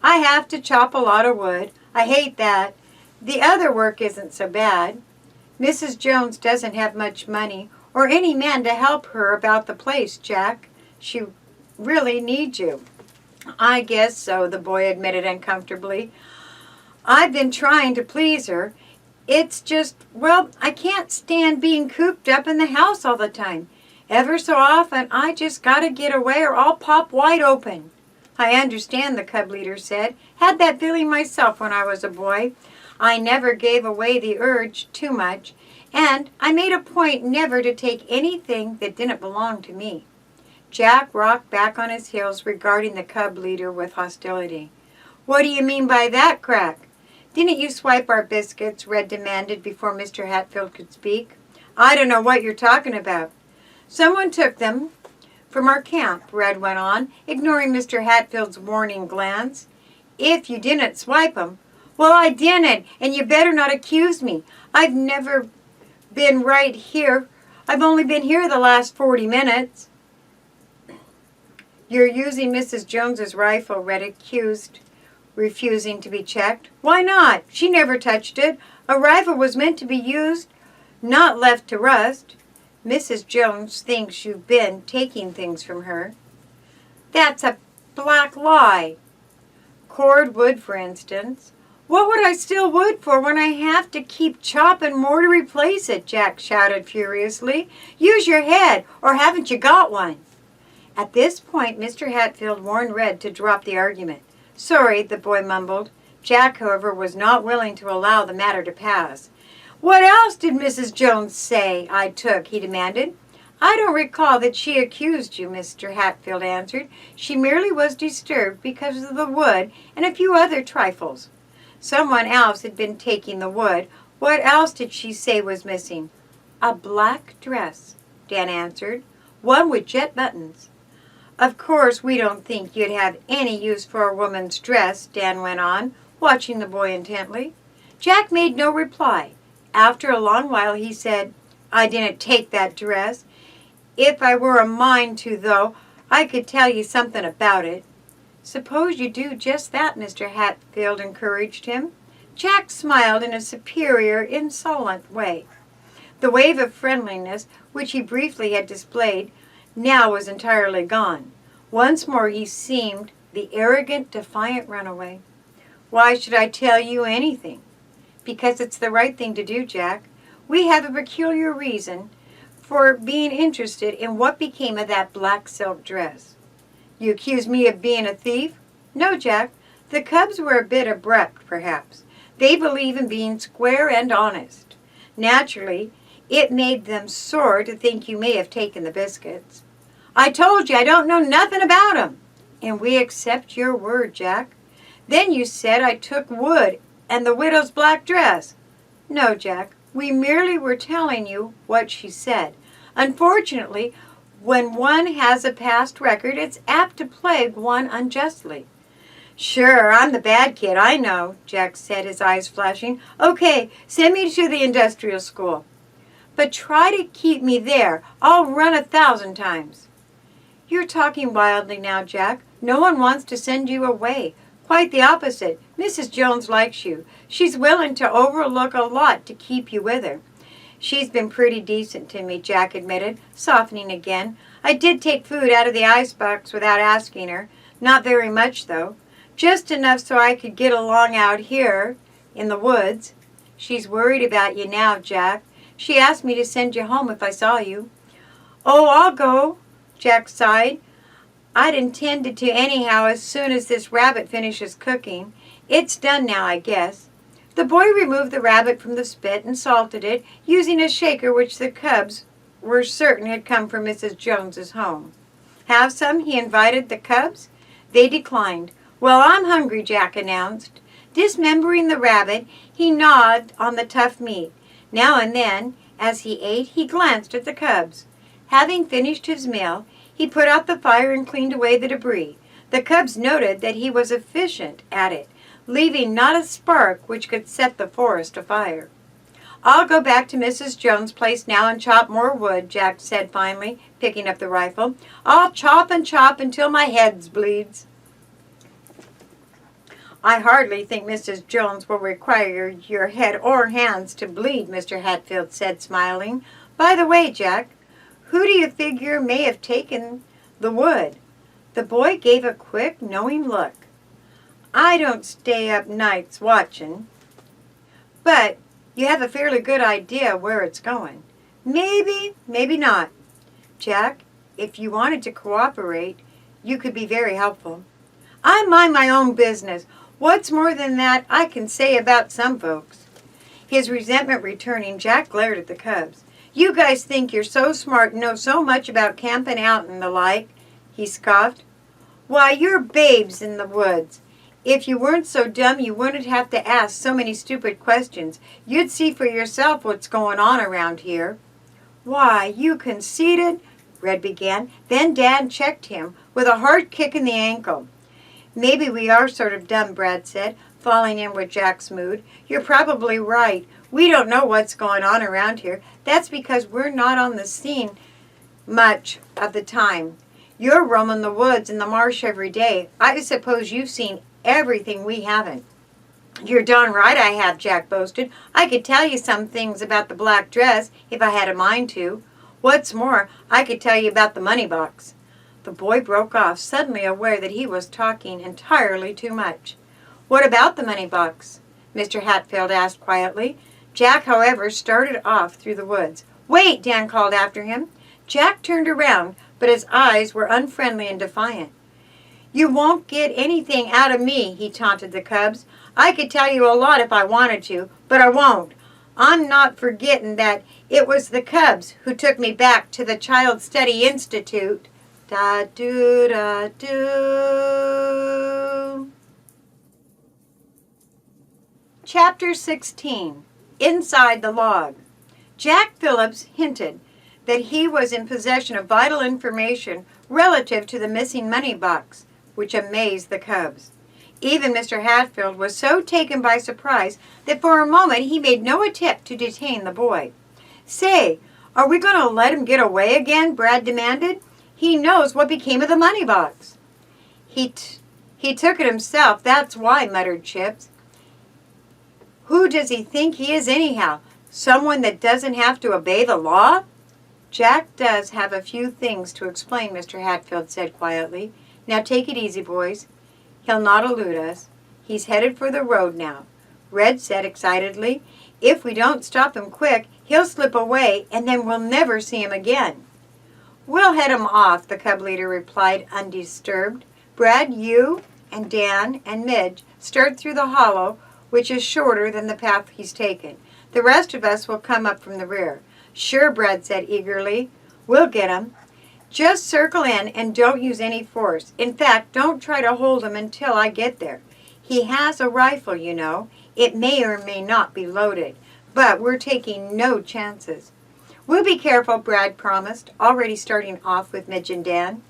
I have to chop a lot of wood. I hate that. The other work isn't so bad. Mrs. Jones doesn't have much money or any man to help her about the place, Jack. She really needs you. I guess so, the boy admitted uncomfortably. I've been trying to please her. It's just, well, I can't stand being cooped up in the house all the time. Ever so often, I just gotta get away or I'll pop wide open. I understand, the cub leader said. Had that feeling myself when I was a boy. I never gave away the urge too much, and I made a point never to take anything that didn't belong to me. Jack rocked back on his heels, regarding the cub leader with hostility. What do you mean by that, Crack? Didn't you swipe our biscuits? Red demanded before Mr. Hatfield could speak. I don't know what you're talking about. Someone took them from our camp, Red went on, ignoring Mr. Hatfield's warning glance. If you didn't swipe 'em. Well, I didn't, and you better not accuse me. I've never been right here. I've only been here the last 40 minutes. You're using Mrs. Jones's rifle, Red accused, refusing to be checked. Why not? She never touched it. A rifle was meant to be used, not left to rust. Mrs. Jones thinks you've been taking things from her. That's a black lie. Cord wood, for instance. What would I steal wood for when I have to keep chopping more to replace it? Jack shouted furiously. Use your head, or haven't you got one? At this point, Mr. Hatfield warned Red to drop the argument. Sorry, the boy mumbled. Jack, however, was not willing to allow the matter to pass. What else did Mrs. Jones say I took? He demanded. I don't recall that she accused you, Mr. Hatfield answered. She merely was disturbed because of the wood and a few other trifles. Someone else had been taking the wood. What else did she say was missing? A black dress, Dan answered. One with jet buttons. Of course, we don't think you'd have any use for a woman's dress, Dan went on, watching the boy intently. Jack made no reply. After a long while he said, I didn't take that dress. If I were a mind to, though, I could tell you something about it. Suppose you do just that, Mr. Hatfield encouraged him. Jack smiled in a superior, insolent way. The wave of friendliness which he briefly had displayed now was entirely gone. Once more he seemed the arrogant, defiant runaway. Why should I tell you anything? Because it's the right thing to do, Jack. We have a peculiar reason for being interested in what became of that black silk dress. You accuse me of being a thief? No, Jack. The cubs were a bit abrupt, perhaps. They believe in being square and honest. Naturally, it made them sore to think you may have taken the biscuits. I told you I don't know nothing about 'em. And we accept your word, Jack. Then you said I took wood and the widow's black dress. No, Jack, we merely were telling you what she said. Unfortunately, when one has a past record, it's apt to plague one unjustly. Sure, I'm the bad kid, I know, Jack said, his eyes flashing. Okay, send me to the industrial school. But try to keep me there. I'll run 1,000 times. You're talking wildly now, Jack. No one wants to send you away. Quite the opposite. Mrs. Jones likes you. She's willing to overlook a lot to keep you with her. She's been pretty decent to me, Jack admitted, softening again. I did take food out of the icebox without asking her. Not very much, though. Just enough so I could get along out here in the woods. She's worried about you now, Jack. She asked me to send you home if I saw you." "Oh, I'll go," Jack sighed. "I'd intended to anyhow as soon as this rabbit finishes cooking. It's done now, I guess." The boy removed the rabbit from the spit and salted it, using a shaker which the cubs were certain had come from Mrs. Jones's home. "Have some?" he invited the cubs. They declined. "Well, I'm hungry," Jack announced. Dismembering the rabbit, he gnawed on the tough meat. Now and then, as he ate, he glanced at the cubs. Having finished his meal, he put out the fire and cleaned away the debris. The cubs noted that he was efficient at it, leaving not a spark which could set the forest afire. "I'll go back to Mrs. Jones' place now and chop more wood," Jack said finally, picking up the rifle. "I'll chop and chop until my head bleeds." "I hardly think Mrs. Jones will require your head or hands to bleed," Mr. Hatfield said, smiling. "By the way, Jack, who do you figure may have taken the wood?" The boy gave a quick, knowing look. "I don't stay up nights watching, but you have a fairly good idea where it's going." "Maybe, maybe not. Jack, if you wanted to cooperate, you could be very helpful." "I mind my own business. What's more than that I can say about some folks." His resentment returning, Jack glared at the cubs. "You guys think you're so smart and know so much about camping out and the like," he scoffed. "Why, you're babes in the woods. If you weren't so dumb, you wouldn't have to ask so many stupid questions. You'd see for yourself what's going on around here." "Why, you conceited—" Red began. Then Dad checked him with a hard kick in the ankle. "Maybe we are sort of dumb," Brad said, falling in with Jack's mood. "You're probably right. We don't know what's going on around here. That's because we're not on the scene much of the time. You're roaming the woods and the marsh every day. I suppose you've seen everything we haven't." "You're darn right I have," Jack boasted. "I could tell you some things about the black dress if I had a mind to. What's more, I could tell you about the money box." The boy broke off, suddenly aware that he was talking entirely too much. "What about the money box?" Mr. Hatfield asked quietly. Jack, however, started off through the woods. "Wait!" Dan called after him. Jack turned around, but his eyes were unfriendly and defiant. "You won't get anything out of me," he taunted the cubs. "I could tell you a lot if I wanted to, but I won't. I'm not forgetting that it was the cubs who took me back to the Child Study Institute." Da-do-da-do. Chapter 16. Inside the Log. Jack Phillips hinted that he was in possession of vital information relative to the missing money box, which amazed the cubs. Even Mr. Hatfield was so taken by surprise that for a moment he made no attempt to detain the boy. "Say, are we going to let him get away again?" Brad demanded. "He knows what became of the money box." He took it himself, that's why," muttered Chips. "Who does he think he is anyhow? Someone that doesn't have to obey the law?" "Jack does have a few things to explain," Mr. Hatfield said quietly. "Now take it easy, boys. He'll not elude us. He's headed for the road now." Red said excitedly, "If we don't stop him quick, he'll slip away and then we'll never see him again." "We'll head him off," the cub leader replied, undisturbed. "Brad, you and Dan and Midge start through the hollow, which is shorter than the path he's taken. The rest of us will come up from the rear." "Sure," Brad said eagerly. "We'll get him. Just circle in and don't use any force. In fact, don't try to hold him until I get there. He has a rifle, you know. It may or may not be loaded, but we're taking no chances." "We'll be careful," Brad promised, already starting off with Midge and Dan.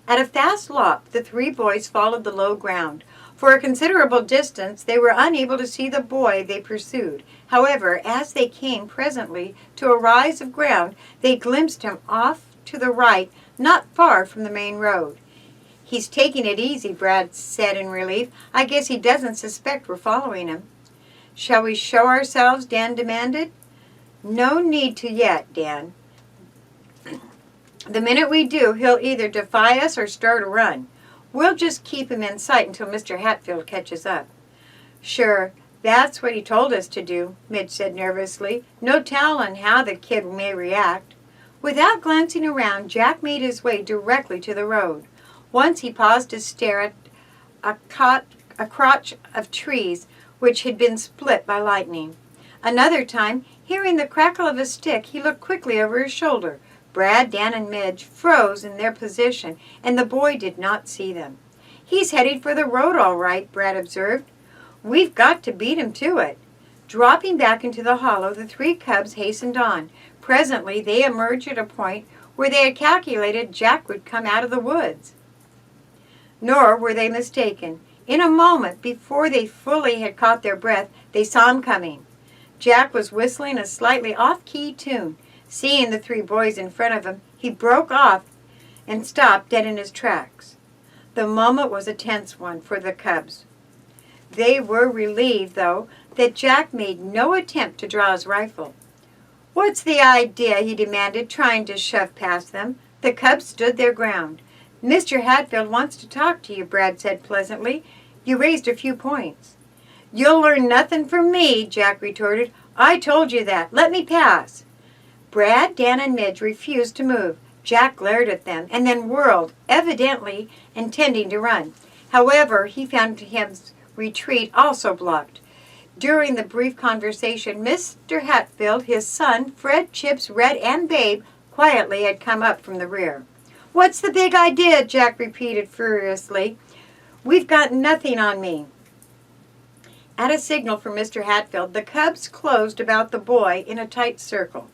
At a fast lop, the three boys followed the low ground. For a considerable distance, they were unable to see the boy they pursued. However, as they came presently to a rise of ground, they glimpsed him off to the right, not far from the main road. "He's taking it easy," Brad said in relief. "I guess he doesn't suspect we're following him." "Shall we show ourselves?" Dan demanded. "No need to yet, Dan. The minute we do, he'll either defy us or start a run. We'll just keep him in sight until Mr. Hatfield catches up." "Sure, that's what he told us to do," Midge said nervously. "No telling how the kid may react." Without glancing around, Jack made his way directly to the road. Once he paused to stare at a crotch of trees which had been split by lightning. Another time, hearing the crackle of a stick, he looked quickly over his shoulder. Brad, Dan, and Midge froze in their position, and the boy did not see them. "He's heading for the road all right," Brad observed. "We've got to beat him to it." Dropping back into the hollow, the three cubs hastened on. Presently, they emerged at a point where they had calculated Jack would come out of the woods. Nor were they mistaken. In a moment, before they fully had caught their breath, they saw him coming. Jack was whistling a slightly off-key tune. Seeing the three boys in front of him, he broke off and stopped dead in his tracks. The moment was a tense one for the cubs. They were relieved, though, that Jack made no attempt to draw his rifle. "What's the idea?" he demanded, trying to shove past them. The cubs stood their ground. "Mr. Hatfield wants to talk to you," Brad said pleasantly. "You raised a few points." "You'll learn nothing from me," Jack retorted. "I told you that. Let me pass." Brad, Dan, and Midge refused to move. Jack glared at them and then whirled, evidently intending to run. However, he found his retreat also blocked. During the brief conversation, Mr. Hatfield, his son, Fred, Chips, Red, and Babe quietly had come up from the rear. "What's the big idea?" Jack repeated furiously. "We've got nothing on me." At a signal from Mr. Hatfield, the cubs closed about the boy in a tight circle.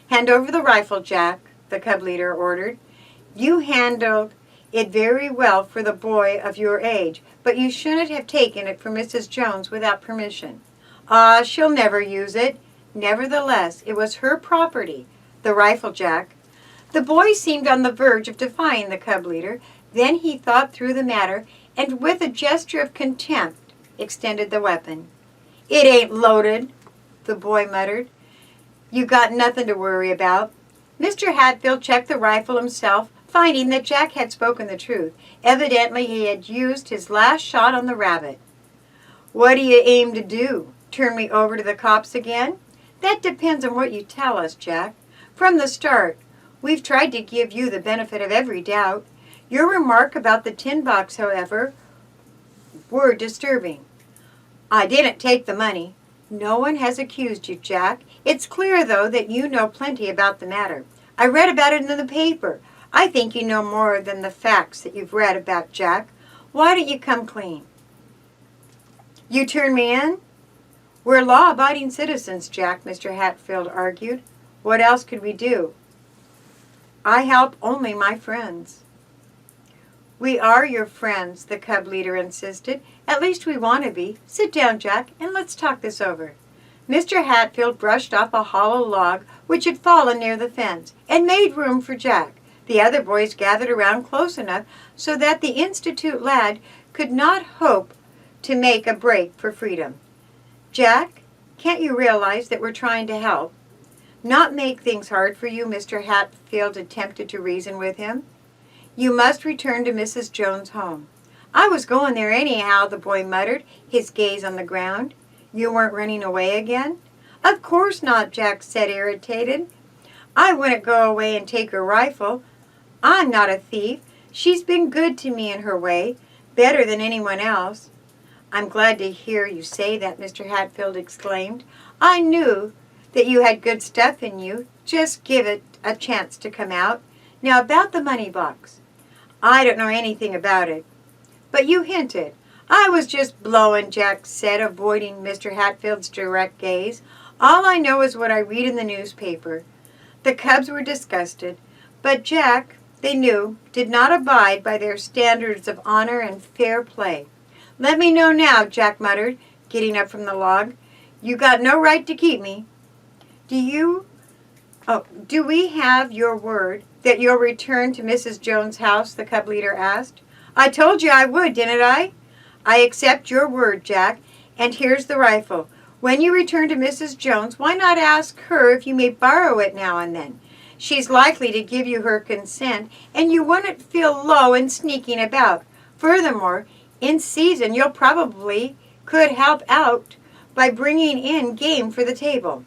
"Hand over the rifle, Jack," the cub leader ordered. "You handled it very well for the boy of your age, but you shouldn't have taken it from Mrs. Jones without permission." "Ah, she'll never use it." Nevertheless, it was her property. "The rifle, Jack." The boy seemed on the verge of defying the cub leader. Then he thought through the matter, and with a gesture of contempt, extended the weapon. "It ain't loaded," the boy muttered. "You got nothing to worry about." Mr. Hatfield checked the rifle himself, finding that Jack had spoken the truth. Evidently, he had used his last shot on the rabbit. "What do you aim to do? Turn me over to the cops again?" "That depends on what you tell us, Jack. From the start, we've tried to give you the benefit of every doubt. Your remark about the tin box, however, were disturbing." "I didn't take the money." "No one has accused you, Jack. It's clear, though, that you know plenty about the matter. I read about it in the paper. I think you know more than the facts that you've read about, Jack. Why don't you come clean?" "You turn me in?" "We're law-abiding citizens, Jack," Mr. Hatfield argued. "What else could we do?" "I help only my friends." "We are your friends," the cub leader insisted. "At least we want to be. Sit down, Jack, and let's talk this over." Mr. Hatfield brushed off a hollow log which had fallen near the fence and made room for Jack. The other boys gathered around close enough so that the Institute lad could not hope to make a break for freedom. "Jack, can't you realize that we're trying to help? Not make things hard for you," Mr. Hatfield attempted to reason with him. "You must return to Mrs. Jones' home." "I was going there anyhow," the boy muttered, his gaze on the ground. "You weren't running away again?" "Of course not," Jack said, irritated. "I wouldn't go away and take her rifle. I'm not a thief. She's been good to me in her way, better than anyone else." "I'm glad to hear you say that," Mr. Hatfield exclaimed. "I knew that you had good stuff in you. Just give it a chance to come out. Now about the money box." "I don't know anything about it." "But you hinted." "I was just blowing," Jack said, avoiding Mr. Hatfield's direct gaze. "All I know is what I read in the newspaper." The cubs were disgusted, but Jack, they knew, did not abide by their standards of honor and fair play. "Let me know now," Jack muttered, getting up from the log. "You got no right to keep me." Do we have your word that you'll return to Mrs. Jones' house?" the cub leader asked. "I told you I would, didn't I?" "I accept your word, Jack, and here's the rifle. When you return to Mrs. Jones, why not ask her if you may borrow it now and then? She's likely to give you her consent, and you wouldn't feel low in sneaking about. Furthermore, in season you'll probably could help out by bringing in game for the table."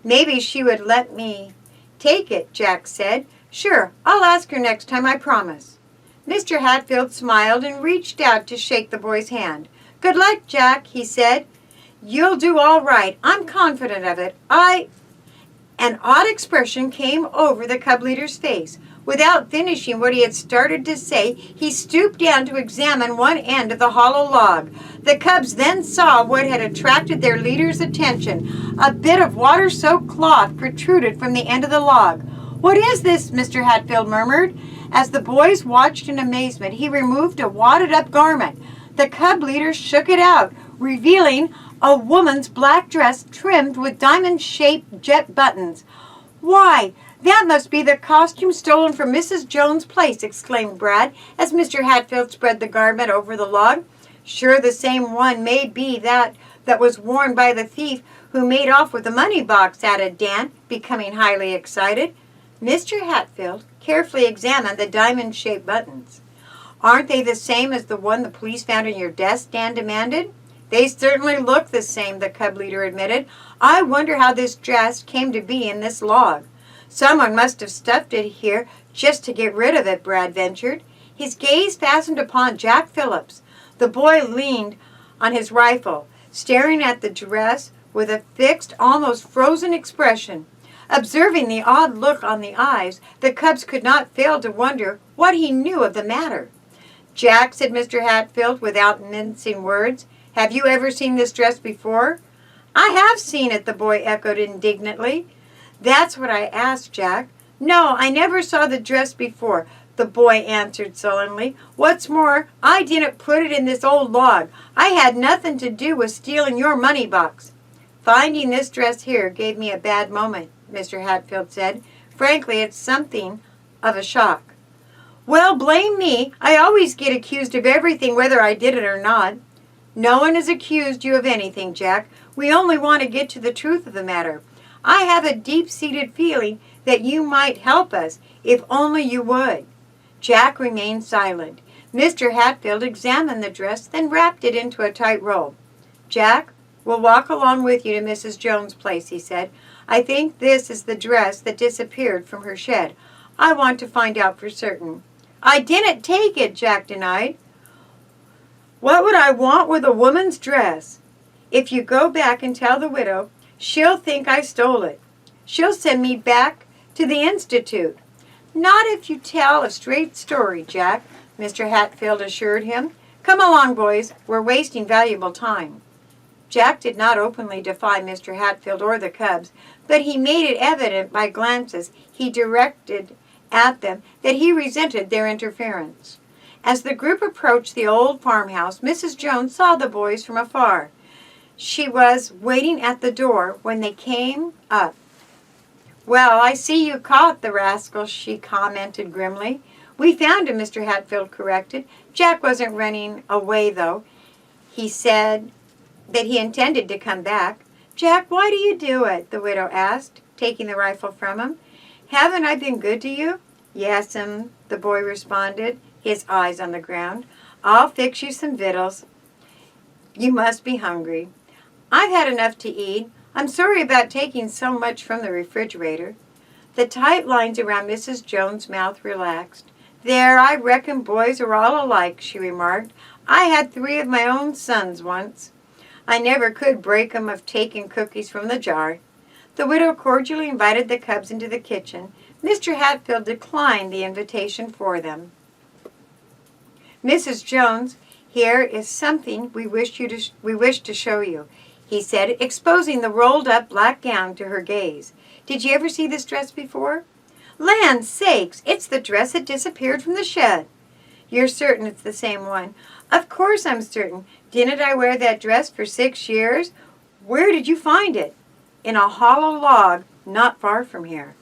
"Maybe she would let me take it," Jack said. "Sure, I'll ask her next time, I promise." Mr. Hatfield smiled and reached out to shake the boy's hand. "Good luck, Jack," he said. "You'll do all right. I'm confident of it. An odd expression came over the cub leader's face. Without finishing what he had started to say, he stooped down to examine one end of the hollow log. The cubs then saw what had attracted their leader's attention. A bit of water-soaked cloth protruded from the end of the log. "What is this?" Mr. Hatfield murmured. As the boys watched in amazement, he removed a wadded-up garment. The cub leader shook it out, revealing a woman's black dress trimmed with diamond-shaped jet buttons. "Why, that must be the costume stolen from Mrs. Jones' place," exclaimed Brad, as Mr. Hatfield spread the garment over the log. "Sure, the same one may be that was worn by the thief who made off with the money box," added Dan, becoming highly excited. Mr. Hatfield carefully examined the diamond-shaped buttons. "Aren't they the same as the one the police found in your desk?" Dan demanded. "They certainly look the same," the cub leader admitted. "I wonder how this dress came to be in this log." "Someone must have stuffed it here just to get rid of it," Brad ventured. His gaze fastened upon Jack Phillips. The boy leaned on his rifle, staring at the dress with a fixed, almost frozen expression. Observing the odd look on the eyes, the cubs could not fail to wonder what he knew of the matter. "Jack," said Mr. Hatfield without mincing words, "have you ever seen this dress before?" "I have seen it," the boy echoed indignantly. "That's what I asked, Jack." "No, I never saw the dress before," the boy answered sullenly. "What's more, I didn't put it in this old log. I had nothing to do with stealing your money box." "Finding this dress here gave me a bad moment," Mr. Hatfield said. "Frankly, it's something of a shock." "Well, blame me. I always get accused of everything, whether I did it or not." "No one has accused you of anything, Jack. We only want to get to the truth of the matter. I have a deep-seated feeling that you might help us, if only you would." Jack remained silent. Mr. Hatfield examined the dress, then wrapped it into a tight roll. "Jack, we'll walk along with you to Mrs. Jones' place," he said. "I think this is the dress that disappeared from her shed. I want to find out for certain." "I didn't take it," Jack denied. "What would I want with a woman's dress?" "If you go back and tell the widow, she'll think I stole it. She'll send me back to the Institute." "Not if you tell a straight story, Jack," Mr. Hatfield assured him. "Come along, boys. We're wasting valuable time." Jack did not openly defy Mr. Hatfield or the cubs, but he made it evident by glances he directed at them that he resented their interference. As the group approached the old farmhouse, Mrs. Jones saw the boys from afar. She was waiting at the door when they came up. "Well, I see you caught the rascal," she commented grimly. "We found him," Mr. Hatfield corrected. "Jack wasn't running away, though. He said that he intended to come back." "Jack, why do you do it?" the widow asked, taking the rifle from him. "Haven't I been good to you?" "Yes'm," the boy responded, his eyes on the ground. "I'll fix you some victuals. You must be hungry." "I've had enough to eat. I'm sorry about taking so much from the refrigerator." The tight lines around Mrs. Jones' mouth relaxed. "There, I reckon boys are all alike," she remarked. "I had 3 of my own sons once. I never could break 'em of taking cookies from the jar." The widow cordially invited the cubs into the kitchen. Mr. Hatfield declined the invitation for them. "Mrs. Jones, here is something we wish to show you," he said, exposing the rolled-up black gown to her gaze. "Did you ever see this dress before?" "Land sakes, it's the dress that disappeared from the shed." "You're certain it's the same one?" "Of course I'm certain. Didn't I wear that dress for 6 years? Where did you find it?" "In a hollow log not far from here."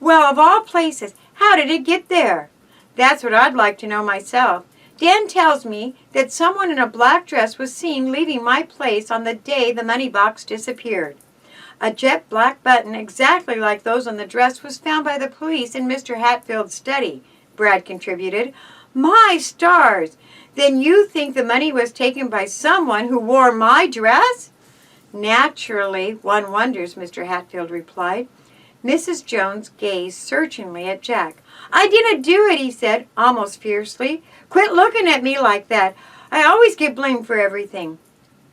"Well, of all places, how did it get there?" "That's what I'd like to know myself. Dan tells me that someone in a black dress was seen leaving my place on the day the money box disappeared. A jet black button exactly like those on the dress was found by the police in Mr. Hatfield's study," Brad contributed. "My stars! Then you think the money was taken by someone who wore my dress? Naturally, one wonders, Mr. Hatfield replied. Mrs. Jones gazed searchingly at Jack. I didn't do it, he said, almost fiercely. Quit looking at me like that. I always get blamed for everything.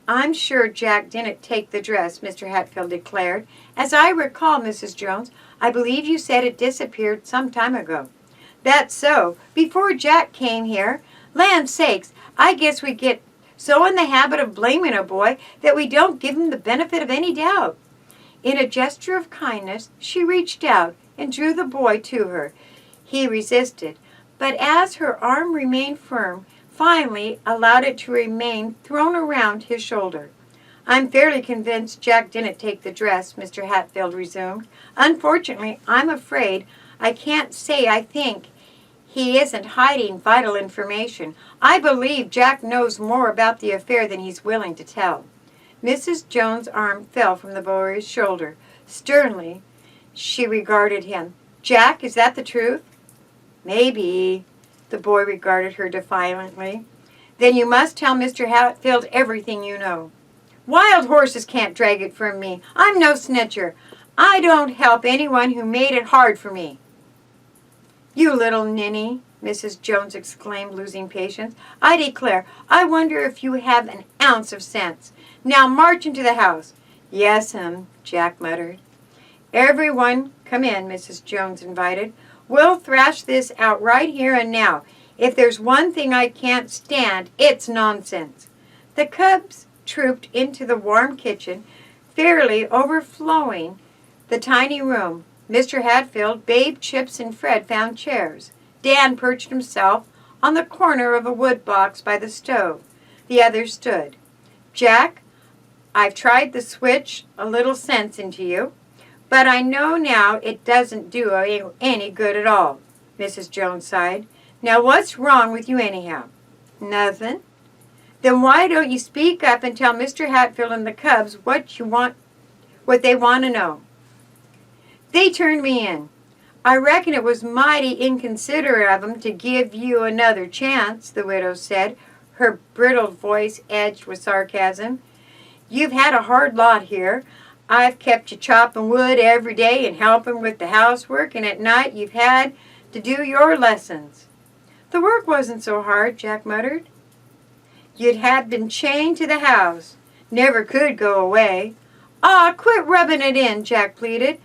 I'm sure Jack didn't take the dress, Mr. Hatfield declared. As I recall, Mrs. Jones, I believe you said it disappeared some time ago. That's so. Before Jack came here. Land sakes, I guess we get so in the habit of blaming a boy that we don't give him the benefit of any doubt. In a gesture of kindness, she reached out and drew the boy to her. He resisted, but as her arm remained firm, finally allowed it to remain thrown around his shoulder. I'm fairly convinced Jack didn't take the dress, Mr. Hatfield resumed. Unfortunately, I'm afraid I can't say I think he isn't hiding vital information. I believe Jack knows more about the affair than he's willing to tell. Mrs. Jones' arm fell from the boy's shoulder. Sternly, she regarded him. Jack, is that the truth? Maybe. The boy regarded her defiantly. Then you must tell Mr. Hatfield everything you know. Wild horses can't drag it from me. I'm no snitcher. I don't help anyone who made it hard for me. You little ninny, Mrs. Jones exclaimed, losing patience. I declare, I wonder if you have an ounce of sense. Now march into the house. Yes'm, Jack muttered. Everyone come in, Mrs. Jones invited. We'll thrash this out right here and now. If there's one thing I can't stand, it's nonsense. The cubs trooped into the warm kitchen, fairly overflowing the tiny room. Mr. Hatfield, Babe, Chips, and Fred found chairs. Dan perched himself on the corner of a wood box by the stove. The others stood. Jack, I've tried to switch a little sense into you, but I know now it doesn't do any good at all, Mrs. Jones sighed. Now what's wrong with you anyhow? Nothing. Then why don't you speak up and tell Mr. Hatfield and the cubs what they want to know? They turned me in. I reckon it was mighty inconsiderate of 'em to give you another chance, the widow said, her brittle voice edged with sarcasm. You've had a hard lot here. I've kept you chopping wood every day and helping with the housework, and at night you've had to do your lessons. The work wasn't so hard, Jack muttered. You'd have been chained to the house. Never could go away. Ah, quit rubbing it in, Jack pleaded.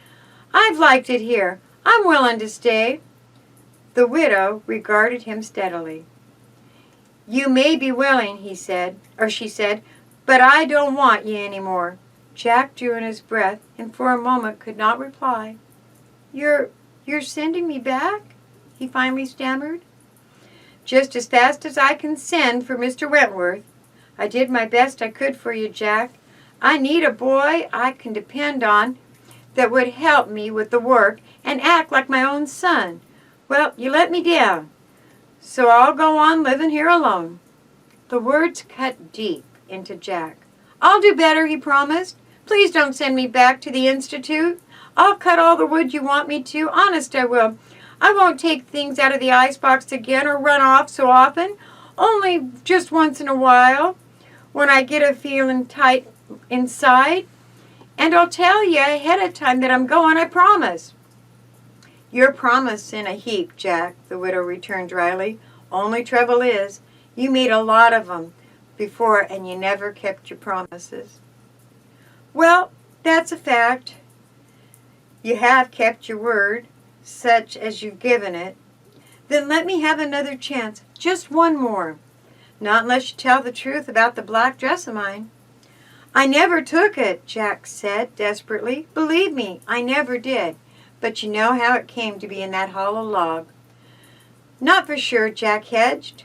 I've liked it here. I'm willing to stay. The widow regarded him steadily. You may be willing, she said, but I don't want you any more. Jack drew in his breath and for a moment could not reply. You're sending me back? He finally stammered. Just as fast as I can send for Mr. Wentworth. I did my best I could for you, Jack. I need a boy I can depend on that would help me with the work and act like my own son. Well, you let me down, so I'll go on living here alone. The words cut deep into Jack. I'll do better, he promised. Please don't send me back to the Institute. I'll cut all the wood you want me to. Honest, I will. I won't take things out of the icebox again or run off so often. Only just once in a while, when I get a feeling tight inside. And I'll tell you ahead of time that I'm going, I promise. Your promise in a heap, Jack, the widow returned dryly. Only trouble is, you made a lot of 'em before and you never kept your promises. Well, that's a fact. You have kept your word, such as you've given it. Then let me have another chance, just one more. Not unless you tell the truth about the black dress of mine. I never took it, Jack said desperately. Believe me, I never did. But you know how it came to be in that hollow log. Not for sure, Jack hedged.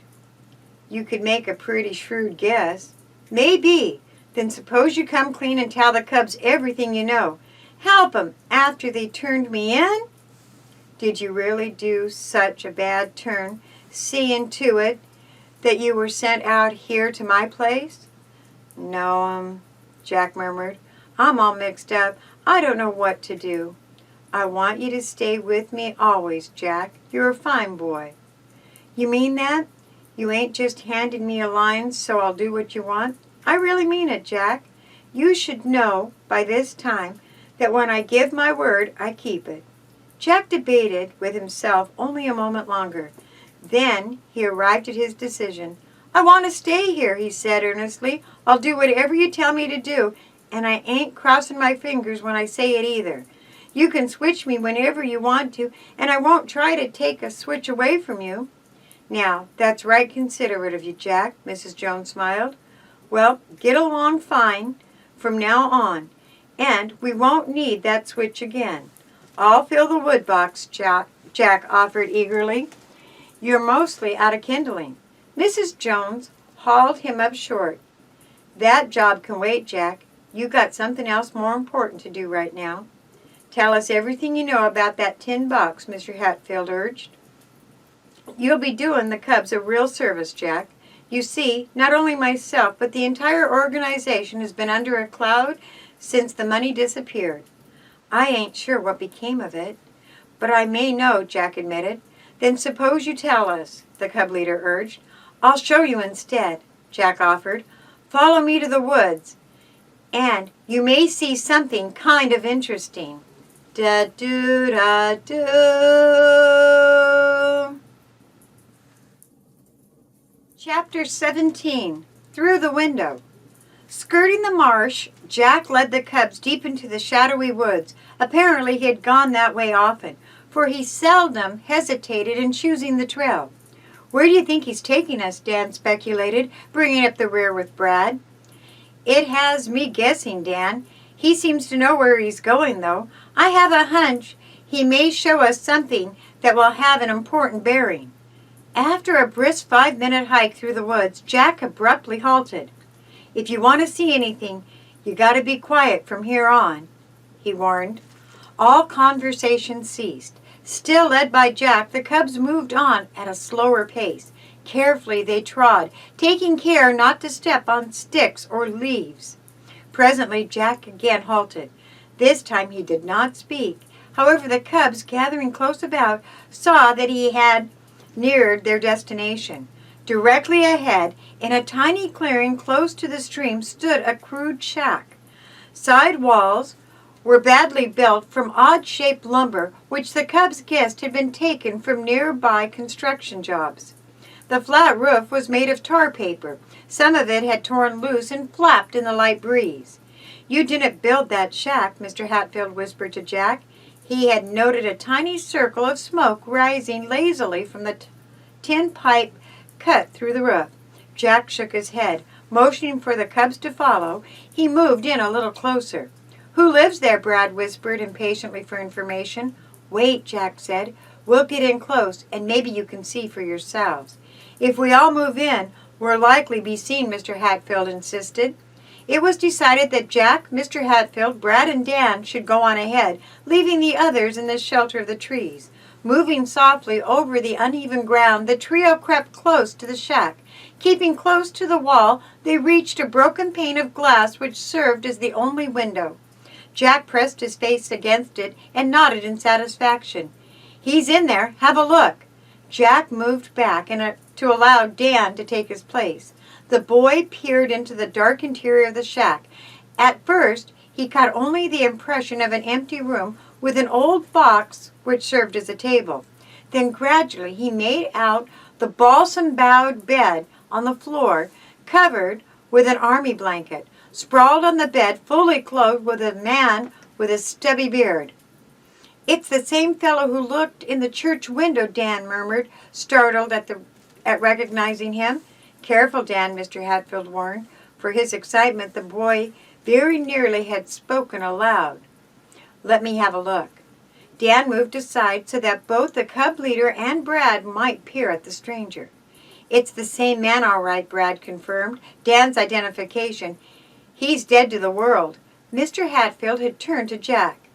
You could make a pretty shrewd guess. Maybe. Then suppose you come clean and tell the cubs everything you know. Help 'em after they turned me in? Did you really do such a bad turn, seeing to it that you were sent out here to my place? No, Jack murmured. I'm all mixed up. I don't know what to do. I want you to stay with me always, Jack. You're a fine boy. You mean that? You ain't just handed me a line so I'll do what you want. I really mean it, Jack. You should know by this time that when I give my word, I keep it." Jack debated with himself only a moment longer. Then he arrived at his decision. "I want to stay here," he said earnestly. "I'll do whatever you tell me to do, and I ain't crossing my fingers when I say it either. You can switch me whenever you want to, and I won't try to take a switch away from you." "Now, that's right considerate of you, Jack," Mrs. Jones smiled. "Well, get along fine from now on, and we won't need that switch again. I'll fill the wood box," Jack offered eagerly. "You're mostly out of kindling." Mrs. Jones hauled him up short. "That job can wait, Jack. You got something else more important to do right now." "Tell us everything you know about that tin box," Mr. Hatfield urged. "You'll be doing the cubs a real service, Jack. You see, not only myself, but the entire organization has been under a cloud since the money disappeared. I ain't sure what became of it, but I may know," Jack admitted. "Then suppose you tell us," the cub leader urged. "I'll show you instead," Jack offered. "Follow me to the woods, and you may see something kind of interesting." Da-doo-da-doo. Chapter 17. Through the Window. Skirting the marsh, Jack led the cubs deep into the shadowy woods. Apparently he had gone that way often, for he seldom hesitated in choosing the trail. "Where do you think he's taking us?" Dan speculated, bringing up the rear with Brad. "It has me guessing, Dan. He seems to know where he's going, though. I have a hunch he may show us something that will have an important bearing." After a brisk 5-minute hike through the woods, Jack abruptly halted. "If you want to see anything, you got to be quiet from here on," he warned. All conversation ceased. Still led by Jack, the cubs moved on at a slower pace. Carefully they trod, taking care not to step on sticks or leaves. Presently Jack again halted. This time he did not speak. However, the cubs, gathering close about, saw that he had neared their destination. Directly ahead, in a tiny clearing close to the stream, stood a crude shack. Side walls were badly built from odd-shaped lumber, which the cubs guessed had been taken from nearby construction jobs. The flat roof was made of tar paper. Some of it had torn loose and flapped in the light breeze. "You didn't build that shack," Mr. Hatfield whispered to Jack. He had noted a tiny circle of smoke rising lazily from the tin pipe cut through the roof. Jack shook his head. Motioning for the cubs to follow, he moved in a little closer. "Who lives there?" Brad whispered impatiently for information. "Wait," Jack said. "We'll get in close, and maybe you can see for yourselves." "If we all move in, we'll likely be seen," Mr. Hatfield insisted. It was decided that Jack, Mr. Hatfield, Brad, and Dan should go on ahead, leaving the others in the shelter of the trees. Moving softly over the uneven ground, the trio crept close to the shack. Keeping close to the wall, they reached a broken pane of glass which served as the only window. Jack pressed his face against it and nodded in satisfaction. "He's in there. Have a look." Jack moved back to allow Dan to take his place. The boy peered into the dark interior of the shack. At first, he caught only the impression of an empty room with an old box which served as a table. Then gradually he made out the balsam-bowed bed on the floor, covered with an army blanket. Sprawled on the bed, fully clothed, was a man with a stubby beard. "It's the same fellow who looked in the church window," Dan murmured, startled at recognizing him. "Careful, Dan," Mr. Hatfield warned. For his excitement, the boy very nearly had spoken aloud. "Let me have a look." Dan moved aside so that both the cub leader and Brad might peer at the stranger. "It's the same man, all right," Brad confirmed. "Dan's identification. He's dead to the world." Mr. Hatfield had turned to Jack.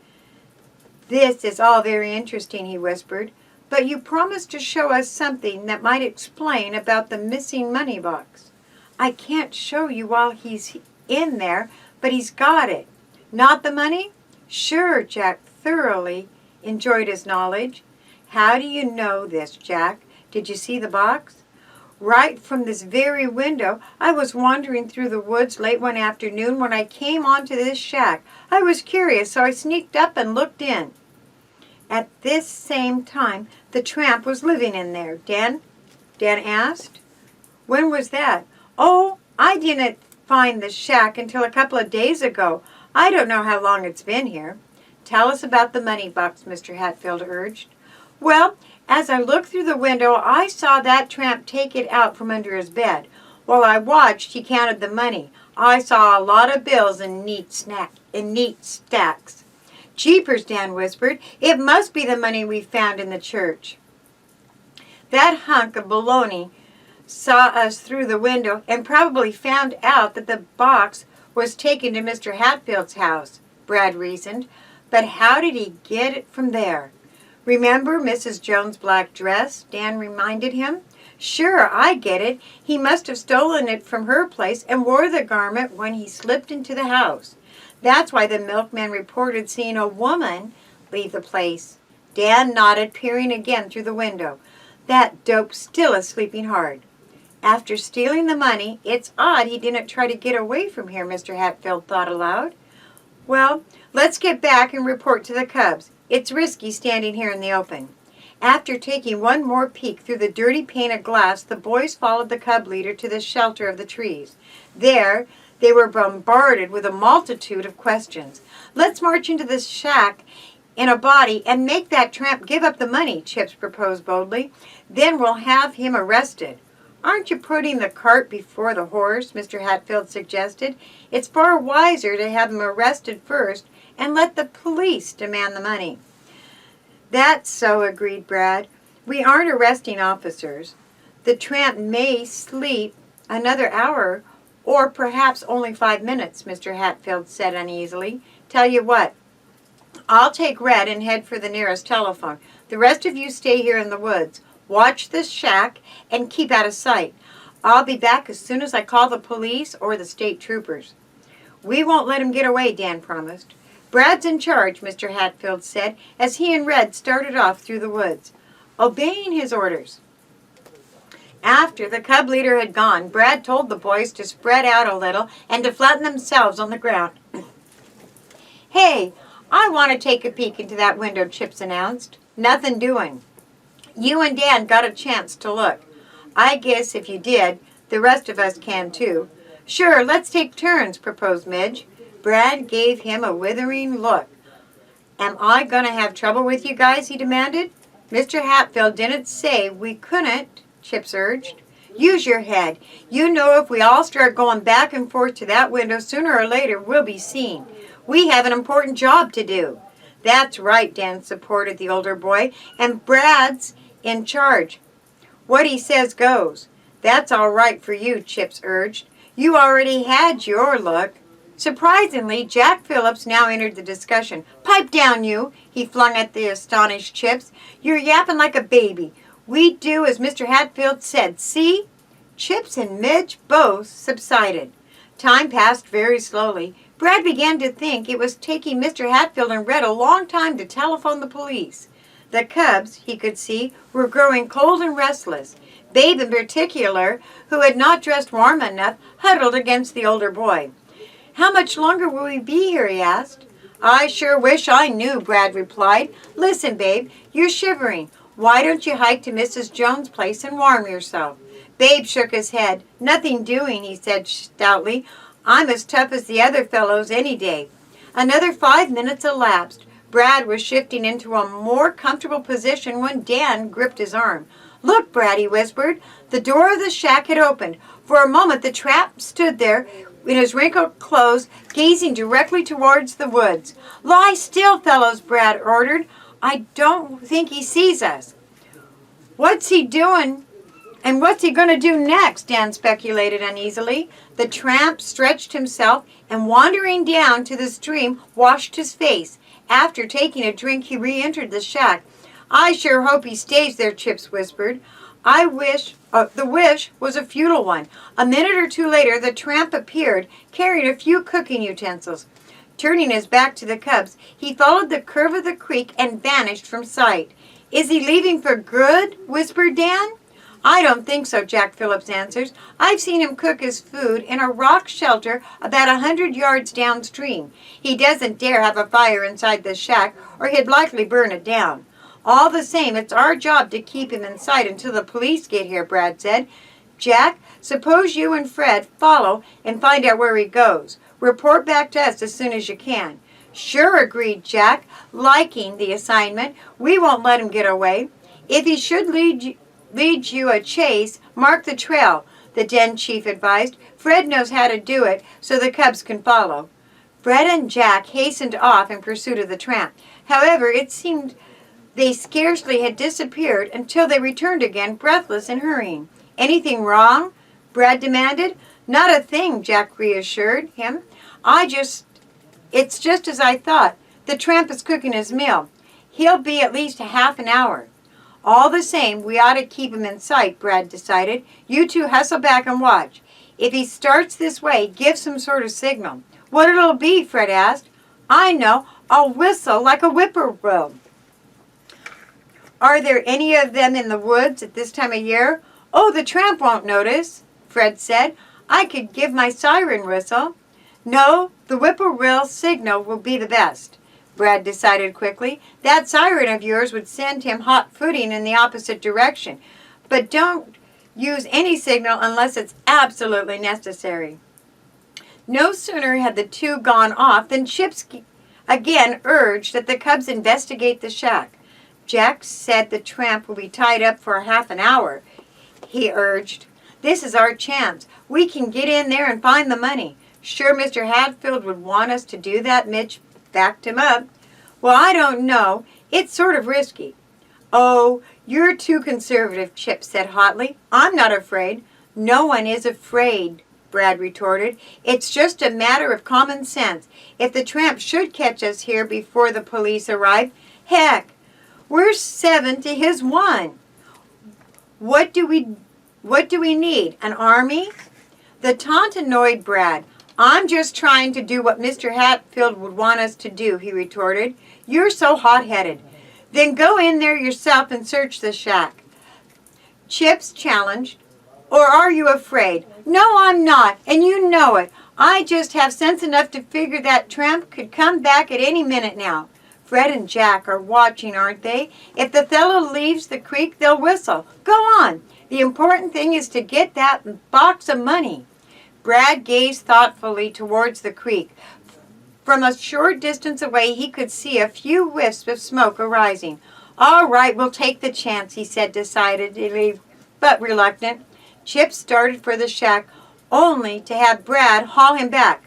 "This is all very interesting," he whispered, "but you promised to show us something that might explain about the missing money box." "I can't show you while he's in there, but he's got it." "Not the money?" "Sure." Jack thoroughly enjoyed his knowledge. "How do you know this, Jack? Did you see the box?" Right from this very window, I was wandering through the woods late one afternoon when I came onto this shack. I was curious, so I sneaked up and looked in. At this same time, the tramp was living in there. Dan asked. When was that? Oh, I didn't find the shack until a couple of days ago. I don't know how long it's been here. Tell us about the money box, Mr. Hatfield urged. Well, as I looked through the window, I saw that tramp take it out from under his bed. While I watched, he counted the money. I saw a lot of bills in neat stacks. Jeepers, Dan whispered. It must be the money we found in the church. That hunk of baloney saw us through the window and probably found out that the box was taken to Mr. Hatfield's house, Brad reasoned. But how did he get it from there? Remember Mrs. Jones' black dress? Dan reminded him. Sure, I get it. He must have stolen it from her place and wore the garment when he slipped into the house. That's why the milkman reported seeing a woman leave the place. Dan nodded, peering again through the window. That dope still is sleeping hard. After stealing the money, it's odd he didn't try to get away from here, Mr. Hatfield thought aloud. Well, let's get back and report to the cubs. It's risky standing here in the open. After taking one more peek through the dirty pane of glass, the boys followed the cub leader to the shelter of the trees. There, they were bombarded with a multitude of questions. Let's march into this shack in a body and make that tramp give up the money, Chips proposed boldly. Then we'll have him arrested. Aren't you putting the cart before the horse? Mr. Hatfield suggested. It's far wiser to have him arrested first and let the police demand the money. That's so, agreed Brad. We aren't arresting officers. The tramp may sleep another hour or perhaps only 5 minutes, Mr. Hatfield said uneasily. Tell you what, I'll take Red and head for the nearest telephone. The rest of you stay here in the woods. Watch this shack and keep out of sight. I'll be back as soon as I call the police or the state troopers. We won't let him get away, Dan promised. Brad's in charge, Mr. Hatfield said, as he and Red started off through the woods, obeying his orders. After the cub leader had gone, Brad told the boys to spread out a little and to flatten themselves on the ground. Hey, I want to take a peek into that window, Chips announced. Nothing doing. You and Dan got a chance to look. I guess if you did, the rest of us can too. Sure, let's take turns, proposed Midge. Brad gave him a withering look. Am I going to have trouble with you guys, he demanded. Mr. Hatfield didn't say we couldn't, Chips urged. Use your head. You know if we all start going back and forth to that window, sooner or later we'll be seen. We have an important job to do. That's right, Dan supported the older boy, and Brad's in charge. What he says goes. That's all right for you, Chips urged. You already had your look. Surprisingly, Jack Phillips now entered the discussion. Pipe down, you, he flung at the astonished Chips. You're yapping like a baby. We do as Mr. Hatfield said, see? Chips and Midge both subsided. Time passed very slowly. Brad began to think it was taking Mr. Hatfield and Red a long time to telephone the police. The cubs, he could see, were growing cold and restless. Babe in particular, who had not dressed warm enough, huddled against the older boy. How much longer will we be here, he asked. I sure wish I knew, Brad replied. Listen, Babe, you're shivering. Why don't you hike to Mrs. Jones' place and warm yourself? Babe shook his head. Nothing doing, he said stoutly. I'm as tough as the other fellows any day. Another 5 minutes elapsed. Brad was shifting into a more comfortable position when Dan gripped his arm. Look, Brad, he whispered. The door of the shack had opened. For a moment the tramp stood there in his wrinkled clothes, gazing directly towards the woods. Lie still, fellows, Brad ordered. I don't think he sees us. What's he doing? And what's he going to do next? Dan speculated uneasily. The tramp stretched himself and, wandering down to the stream, washed his face. After taking a drink, he re-entered the shack. I sure hope he stays there, Chips whispered. The wish was a futile one. A minute or two later, the tramp appeared, carrying a few cooking utensils. Turning his back to the cubs, he followed the curve of the creek and vanished from sight. Is he leaving for good? Whispered Dan. I don't think so, Jack Phillips answers. I've seen him cook his food in a rock shelter about 100 yards downstream. He doesn't dare have a fire inside the shack, or he'd likely burn it down. All the same, it's our job to keep him in sight until the police get here, Brad said. Jack, suppose you and Fred follow and find out where he goes. Report back to us as soon as you can. Sure, agreed Jack, liking the assignment. We won't let him get away. If he should lead you a chase, mark the trail, the den chief advised. Fred knows how to do it, so the cubs can follow. Fred and Jack hastened off in pursuit of the tramp. However, it seemed they scarcely had disappeared until they returned again, breathless and hurrying. Anything wrong? Brad demanded. Not a thing, Jack reassured him. It's just as I thought. The tramp is cooking his meal. He'll be at least a half an hour. All the same, we ought to keep him in sight, Brad decided. You two hustle back and watch. If he starts this way, give some sort of signal. What it'll be, Fred asked. I know. I'll whistle like a whippoorwill. Are there any of them in the woods at this time of year? Oh, the tramp won't notice, Fred said. I could give my siren whistle. No, the whippoorwill signal will be the best, Brad decided quickly. That siren of yours would send him hot-footing in the opposite direction. But don't use any signal unless it's absolutely necessary. No sooner had the two gone off than Chips again urged that the cubs investigate the shack. Jack said the tramp will be tied up for half an hour, he urged. This is our chance. We can get in there and find the money. Sure Mr. Hatfield would want us to do that, Mitch backed him up. Well, I don't know. It's sort of risky. Oh, you're too conservative, Chip said hotly. I'm not afraid. No one is afraid, Brad retorted. It's just a matter of common sense. If the tramp should catch us here before the police arrive, heck, we're 7 to his 1. What do we need? An army? The taunt annoyed Brad. I'm just trying to do what Mr. Hatfield would want us to do, he retorted. You're so hot-headed. Then go in there yourself and search the shack, Chips challenged. Or are you afraid? No, I'm not, and you know it. I just have sense enough to figure that tramp could come back at any minute now. Fred and Jack are watching, aren't they? If the fellow leaves the creek, they'll whistle. Go on. The important thing is to get that box of money. Brad gazed thoughtfully towards the creek. From a short distance away, he could see a few wisps of smoke arising. All right, we'll take the chance, he said decidedly, but reluctant. Chip started for the shack, only to have Brad haul him back.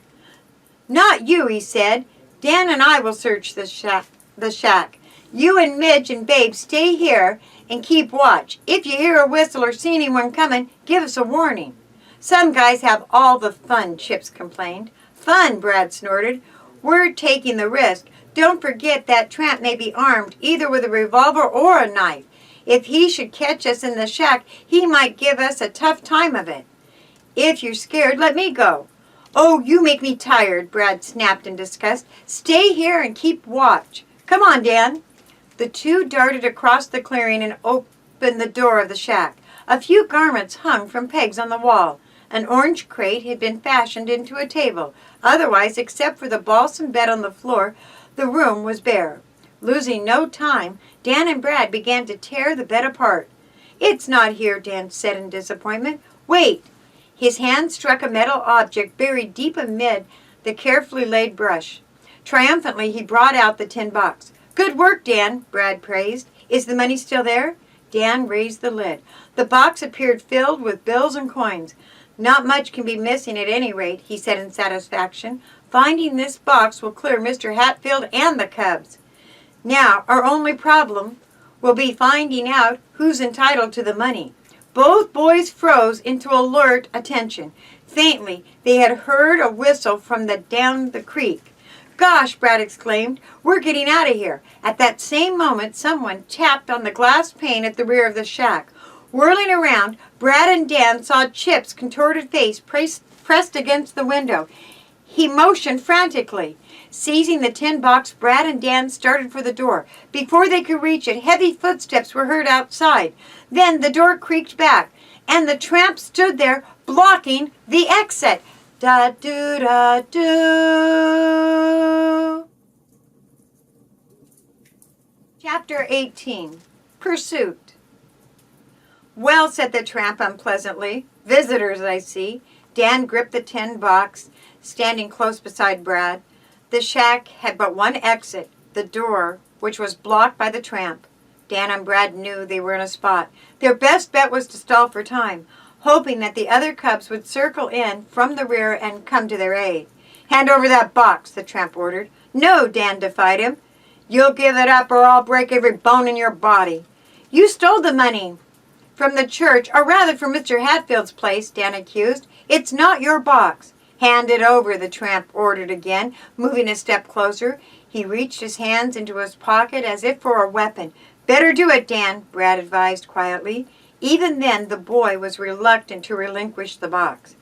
Not you, he said. Dan and I will search the shack. You and Midge and Babe stay here and keep watch. If you hear a whistle or see anyone coming, give us a warning. Some guys have all the fun, Chips complained. Fun, Brad snorted. We're taking the risk. Don't forget that tramp may be armed, either with a revolver or a knife. If he should catch us in the shack, he might give us a tough time of it. If you're scared, let me go. Oh, you make me tired, Brad snapped in disgust. Stay here and keep watch. Come on, Dan. The two darted across the clearing and opened the door of the shack. A few garments hung from pegs on the wall. An orange crate had been fashioned into a table. Otherwise, except for the balsam bed on the floor, the room was bare. Losing no time, Dan and Brad began to tear the bed apart. It's not here, Dan said in disappointment. Wait! His hand struck a metal object buried deep amid the carefully laid brush. Triumphantly, he brought out the tin box. Good work, Dan, Brad praised. Is the money still there? Dan raised the lid. The box appeared filled with bills and coins. Not much can be missing at any rate, he said in satisfaction. Finding this box will clear Mr. Hatfield and the cubs. Now, our only problem will be finding out who's entitled to the money. Both boys froze into alert attention. Faintly, they had heard a whistle from down the creek. Gosh, Brad exclaimed, we're getting out of here. At that same moment, someone tapped on the glass pane at the rear of the shack. Whirling around, Brad and Dan saw Chip's contorted face pressed against the window. He motioned frantically. Seizing the tin box, Brad and Dan started for the door. Before they could reach it, heavy footsteps were heard outside. Then the door creaked back, and the tramp stood there, blocking the exit. Da-doo-da-doo. Chapter 18. Pursuit. "Well," said the tramp unpleasantly, "visitors, I see." Dan gripped the tin box, standing close beside Brad. The shack had but one exit, the door, which was blocked by the tramp. Dan and Brad knew they were in a spot. Their best bet was to stall for time, hoping that the other cubs would circle in from the rear and come to their aid. "Hand over that box," the tramp ordered. "No," Dan defied him. "You'll give it up or I'll break every bone in your body." "You stole the money from the church, or rather from Mr. Hatfield's place," Dan accused. "It's not your box." "Hand it over," the tramp ordered again, moving a step closer. He reached his hands into his pocket as if for a weapon. "Better do it, Dan," Brad advised quietly. Even then, the boy was reluctant to relinquish the box.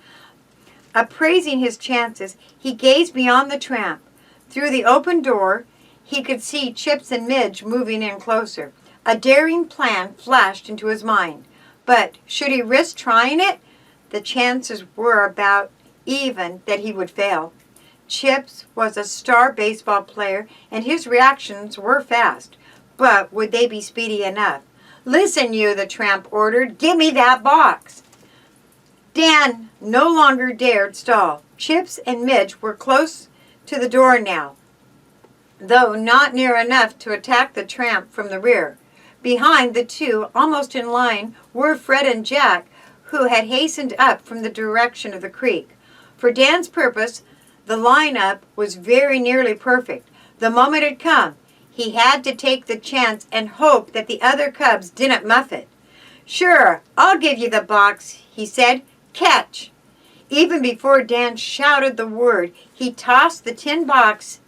Appraising his chances, he gazed beyond the tramp. Through the open door, he could see Chips and Midge moving in closer. A daring plan flashed into his mind. But should he risk trying it? The chances were about even that he would fail. Chips was a star baseball player, and his reactions were fast. But would they be speedy enough? "Listen, you," the tramp ordered. "Give me that box." Dan no longer dared stall. Chips and Midge were close to the door now, though not near enough to attack the tramp from the rear. Behind the two, almost in line, were Fred and Jack, who had hastened up from the direction of the creek. For Dan's purpose, the lineup was very nearly perfect. The moment had come. He had to take the chance and hope that the other cubs didn't muff it. "Sure, I'll give you the box," he said. "Catch!" Even before Dan shouted the word, he tossed the tin box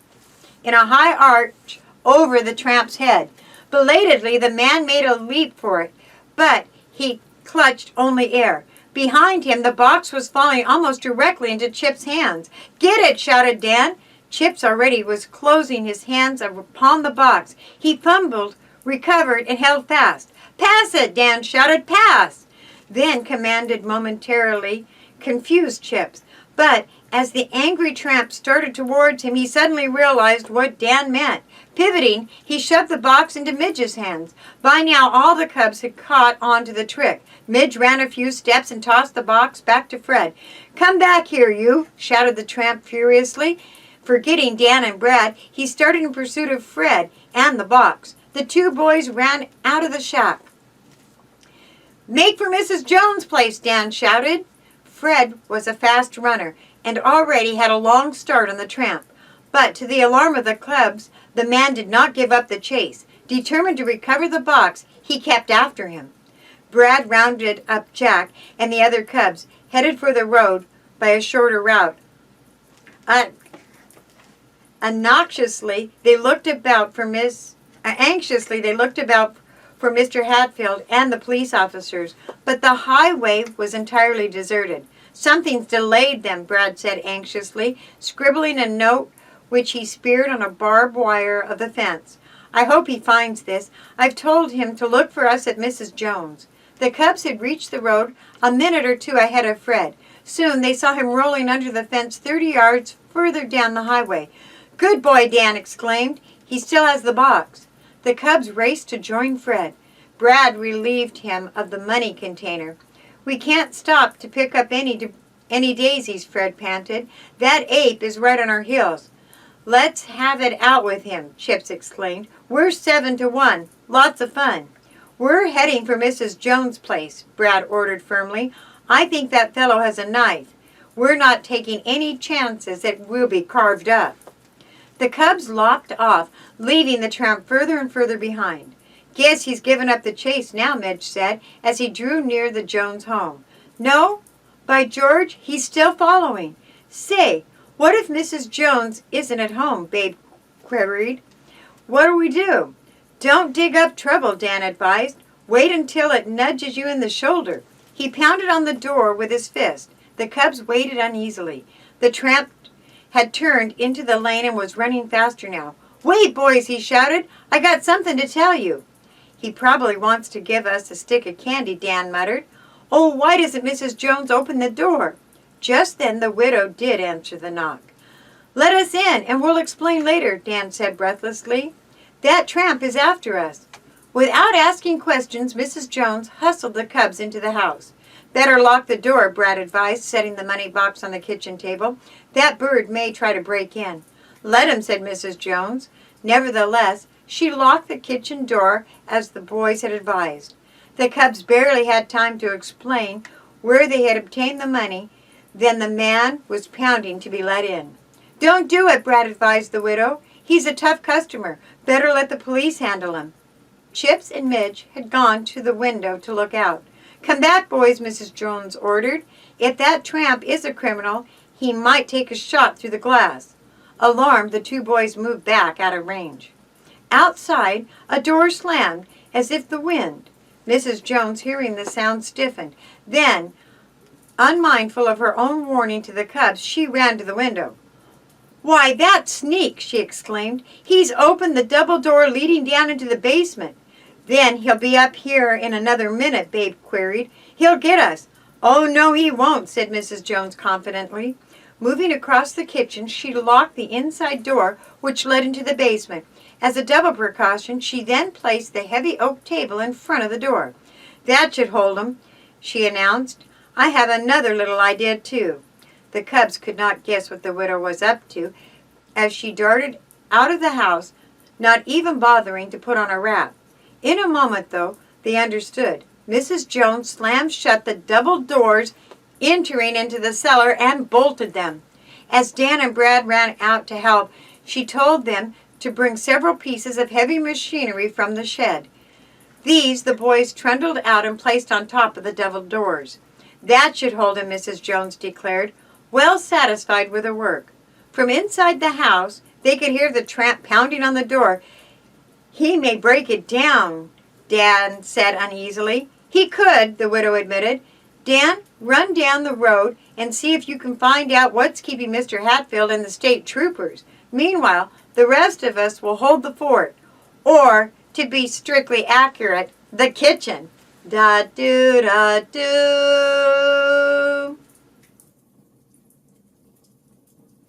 in a high arch over the tramp's head. Belatedly, the man made a leap for it, but he clutched only air. Behind him, the box was falling almost directly into Chip's hands. "Get it!" shouted Dan. Chips already was closing his hands upon the box. He fumbled, recovered, and held fast. "Pass it!" Dan shouted. "Pass!" Then commanded momentarily confused Chips. But as the angry tramp started towards him, he suddenly realized what Dan meant. Pivoting, he shoved the box into Midge's hands. By now, all the cubs had caught on to the trick. Midge ran a few steps and tossed the box back to Fred. "Come back here, you!" shouted the tramp furiously. Forgetting Dan and Brad, he started in pursuit of Fred and the box. The two boys ran out of the shack. "Make for Mrs. Jones' place," Dan shouted. Fred was a fast runner and already had a long start on the tramp. But to the alarm of the cubs, the man did not give up the chase. Determined to recover the box, he kept after him. Brad rounded up Jack and the other cubs, headed for the road by a shorter route. Anxiously, they looked about for Mr. Hatfield and the police officers, but the highway was entirely deserted. "Something's delayed them," Brad said anxiously, scribbling a note which he speared on a barbed wire of the fence. "I hope he finds this. I've told him to look for us at Mrs. Jones." The cubs had reached the road a minute or two ahead of Fred. Soon they saw him rolling under the fence 30 yards further down the highway. "Good boy," Dan exclaimed. "He still has the box." The cubs raced to join Fred. Brad relieved him of the money container. "We can't stop to pick up any daisies," Fred panted. "That ape is right on our heels." "Let's have it out with him," Chips exclaimed. "We're 7-1. Lots of fun." "We're heading for Mrs. Jones' place," Brad ordered firmly. "I think that fellow has a knife. We're not taking any chances that we'll be carved up." The cubs lopped off, leaving the tramp further and further behind. "Guess he's given up the chase now," Midge said, as he drew near the Jones home. "No, by George, he's still following." "Say, what if Mrs. Jones isn't at home?" Babe queried. "What'll we do?" "Don't dig up trouble," Dan advised. "Wait until it nudges you in the shoulder." He pounded on the door with his fist. The cubs waited uneasily. The tramp had turned into the lane and was running faster now. "Wait, boys," he shouted. "I got something to tell you." "He probably wants to give us a stick of candy," Dan muttered. "Oh, why doesn't Mrs. Jones open the door?" Just then the widow did answer the knock. "Let us in, and we'll explain later," Dan said breathlessly. "That tramp is after us." Without asking questions, Mrs. Jones hustled the cubs into the house. "Better lock the door," Brad advised, setting the money box on the kitchen table. "That bird may try to break in." "Let him," said Mrs. Jones. Nevertheless, she locked the kitchen door as the boys had advised. The cubs barely had time to explain where they had obtained the money, then the man was pounding to be let in. "Don't do it," Brad advised the widow. "He's a tough customer. Better let the police handle him." Chips and Midge had gone to the window to look out. "Come back, boys," Mrs. Jones ordered. "If that tramp is a criminal, he might take a shot through the glass." Alarmed, the two boys moved back out of range. Outside, a door slammed as if the wind. Mrs. Jones, hearing the sound, stiffened. Then, unmindful of her own warning to the cubs, she ran to the window. "Why, that sneak!" she exclaimed. "He's opened the double door leading down into the basement." "Then he'll be up here in another minute," Babe queried. "He'll get us." "Oh, no, he won't," said Mrs. Jones confidently. Moving across the kitchen, she locked the inside door, which led into the basement. As a double precaution, she then placed the heavy oak table in front of the door. "That should hold 'em," she announced. "I have another little idea, too." The cubs could not guess what the widow was up to as she darted out of the house, not even bothering to put on a wrap. In a moment, though, they understood. Mrs. Jones slammed shut the double doors, entering into the cellar, and bolted them. As Dan and Brad ran out to help, she told them to bring several pieces of heavy machinery from the shed. These the boys trundled out and placed on top of the double doors. "That should hold him," Mrs. Jones declared, well satisfied with her work. From inside the house, they could hear the tramp pounding on the door. "He may break it down," Dan said uneasily. "He could," the widow admitted. "Dan, run down the road and see if you can find out what's keeping Mr. Hatfield and the state troopers. Meanwhile, the rest of us will hold the fort, or, to be strictly accurate, the kitchen." Da-do-da-do.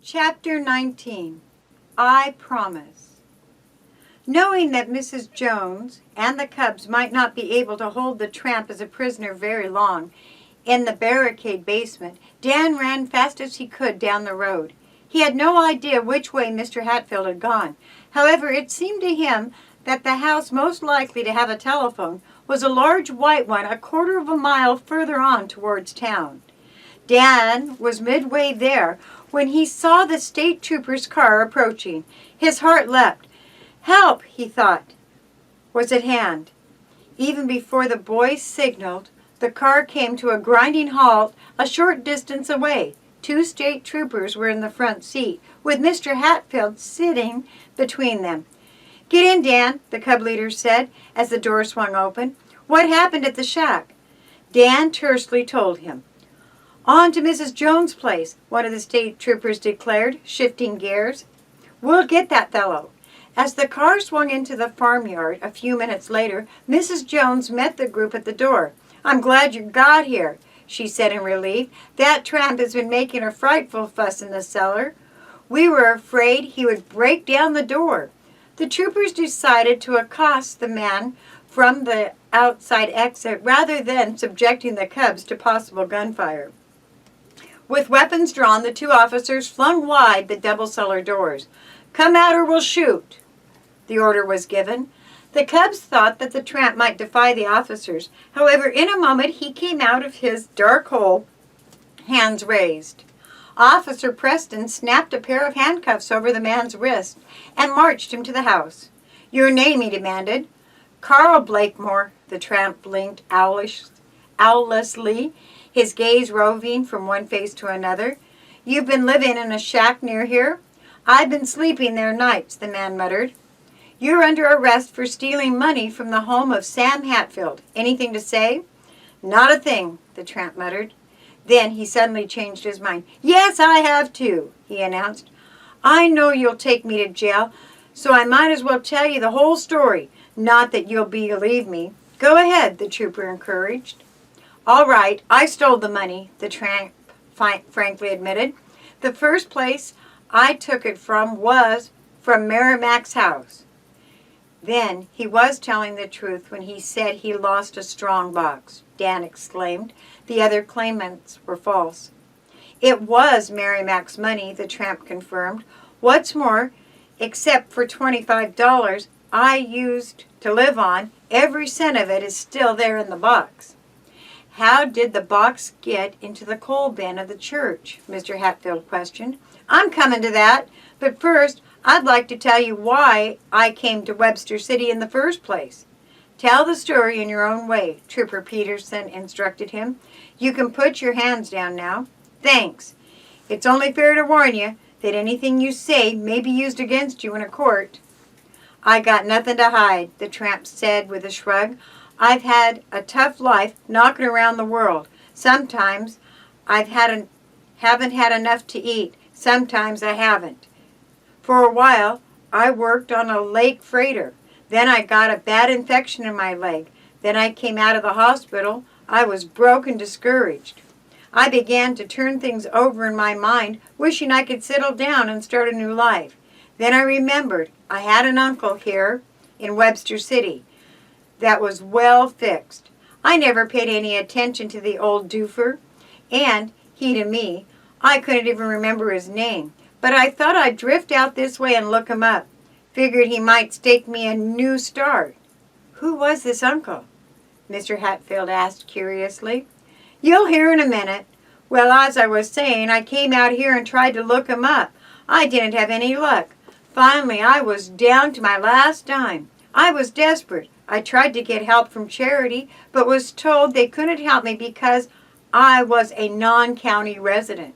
Chapter 19. I Promise. Knowing that Mrs. Jones and the cubs might not be able to hold the tramp as a prisoner very long in the barricade basement, Dan ran fast as he could down the road. He had no idea which way Mr. Hatfield had gone. However, it seemed to him that the house most likely to have a telephone was a large white one a quarter of a mile further on towards town. Dan was midway there when he saw the state trooper's car approaching. His heart leapt. Help, he thought, was at hand. Even before the boys signaled, the car came to a grinding halt a short distance away. Two state troopers were in the front seat, with Mr. Hatfield sitting between them. "Get in, Dan," the cub leader said as the door swung open. "What happened at the shack?" Dan tersely told him. "On to Mrs. Jones' place," one of the state troopers declared, shifting gears. "We'll get that fellow." As the car swung into the farmyard a few minutes later, Mrs. Jones met the group at the door. "I'm glad you got here," she said in relief. "That tramp has been making a frightful fuss in the cellar. We were afraid he would break down the door." The troopers decided to accost the man from the outside exit rather than subjecting the cubs to possible gunfire. With weapons drawn, the two officers flung wide the double cellar doors. "Come out or we'll shoot," the order was given. The cubs thought that the tramp might defy the officers. However, in a moment he came out of his dark hole, hands raised. Officer Preston snapped a pair of handcuffs over the man's wrist and marched him to the house. "Your name?" he demanded. "Carl Blakemore," the tramp blinked owlishly, his gaze roving from one face to another. "You've been living in a shack near here?" "I've been sleeping there nights," the man muttered. "You're under arrest for stealing money from the home of Sam Hatfield. Anything to say?" "Not a thing," the tramp muttered. Then he suddenly changed his mind. "Yes, I have too," he announced. I know you'll take me to jail, so I might as well tell you the whole story. Not that you'll believe me. Go ahead, the trooper encouraged. All right, I stole the money, the tramp frankly admitted. The first place I took it from was from Merrimack's house. Then he was telling the truth when he said he lost a strong box, Dan exclaimed. The other claimants were false. It was Merrimack's money, the tramp confirmed. What's more, except for $25 I used to live on, every cent of it is still there in the box. How did the box get into the coal bin of the church? Mr. Hatfield questioned. I'm coming to that, but first I'd like to tell you why I came to Webster City in the first place. Tell the story in your own way, Trooper Peterson instructed him. You can put your hands down now. Thanks. It's only fair to warn you that anything you say may be used against you in a court. I got nothing to hide, the tramp said with a shrug. I've had a tough life knocking around the world. Sometimes haven't had enough to eat. Sometimes I haven't. For a while, I worked on a lake freighter. Then I got a bad infection in my leg. Then I came out of the hospital. I was broke and discouraged. I began to turn things over in my mind, wishing I could settle down and start a new life. Then I remembered I had an uncle here in Webster City that was well fixed. I never paid any attention to the old doofer, and he to me. I couldn't even remember his name, but I thought I'd drift out this way and look him up. Figured he might stake me a new start. Who was this uncle? Mr. Hatfield asked curiously. You'll hear in a minute. Well, as I was saying, I came out here and tried to look him up. I didn't have any luck. Finally, I was down to my last dime. I was desperate. I tried to get help from charity, but was told they couldn't help me because I was a non-county resident.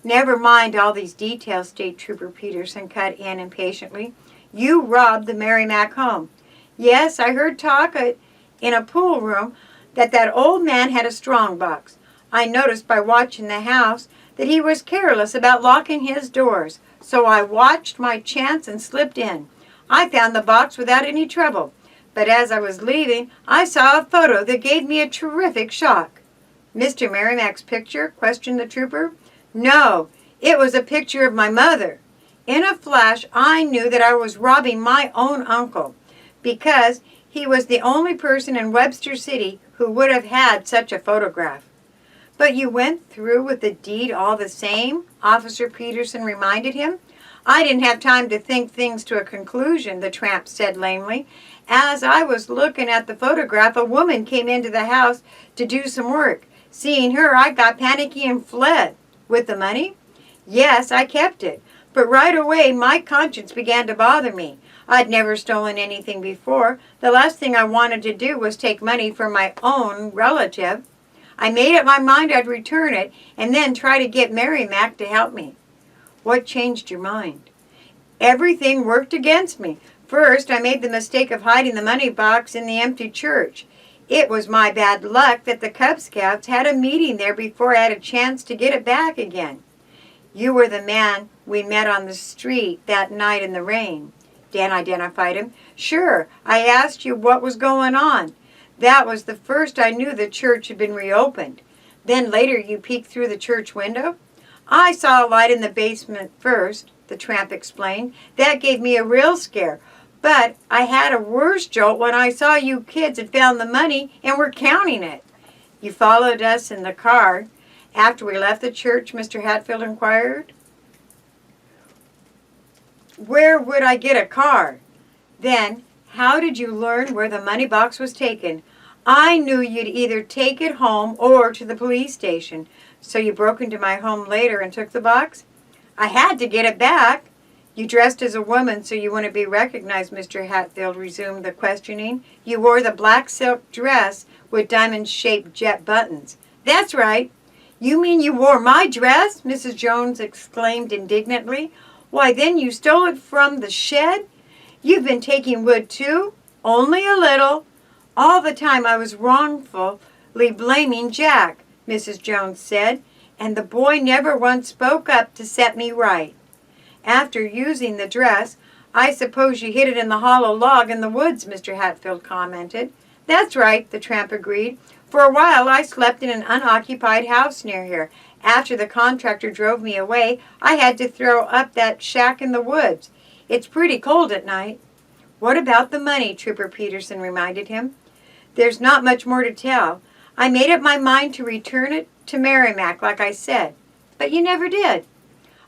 Never mind all these details, State Trooper Peterson cut in impatiently. You robbed the Merrimack home. Yes, I heard talk in a pool room that old man had a strong box. I noticed by watching the house that he was careless about locking his doors, so I watched my chance and slipped in. I found the box without any trouble, but as I was leaving, I saw a photo that gave me a terrific shock. Mr. Merrimack's picture? Questioned the trooper. No, it was a picture of my mother. In a flash, I knew that I was robbing my own uncle, because he was the only person in Webster City who would have had such a photograph. But you went through with the deed all the same, Officer Peterson reminded him. I didn't have time to think things to a conclusion, the tramp said lamely. As I was looking at the photograph, a woman came into the house to do some work. Seeing her, I got panicky and fled. With the money? Yes, I kept it. But right away, my conscience began to bother me. I'd never stolen anything before. The last thing I wanted to do was take money from my own relative. I made up my mind I'd return it and then try to get Merrimack to help me. What changed your mind? Everything worked against me. First, I made the mistake of hiding the money box in the empty church. It was my bad luck that the Cub Scouts had a meeting there before I had a chance to get it back again. You were the man we met on the street that night in the rain. Dan identified him. Sure, I asked you what was going on. That was the first I knew the church had been reopened. Then later you peeked through the church window? I saw a light in the basement first, the tramp explained. That gave me a real scare. But I had a worse jolt when I saw you kids had found the money and were counting it. You followed us in the car after we left the church, Mr. Hatfield inquired. Where would I get a car? Then, how did you learn where the money box was taken? I knew you'd either take it home or to the police station. So you broke into my home later and took the box? I had to get it back. You dressed as a woman so you wouldn't be recognized, Mr. Hatfield resumed the questioning. You wore the black silk dress with diamond-shaped jet buttons. That's right. You mean you wore my dress? Mrs. Jones exclaimed indignantly. Why, then you stole it from the shed? You've been taking wood too? Only a little. All the time I was wrongfully blaming Jack, Mrs. Jones said, and the boy never once spoke up to set me right. After using the dress, I suppose you hid it in the hollow log in the woods, Mr. Hatfield commented. That's right, the tramp agreed. For a while I slept in an unoccupied house near here. After the contractor drove me away, I had to throw up that shack in the woods. It's pretty cold at night. What about the money? Trooper Peterson reminded him. There's not much more to tell. I made up my mind to return it to Merrimack, like I said. But you never did.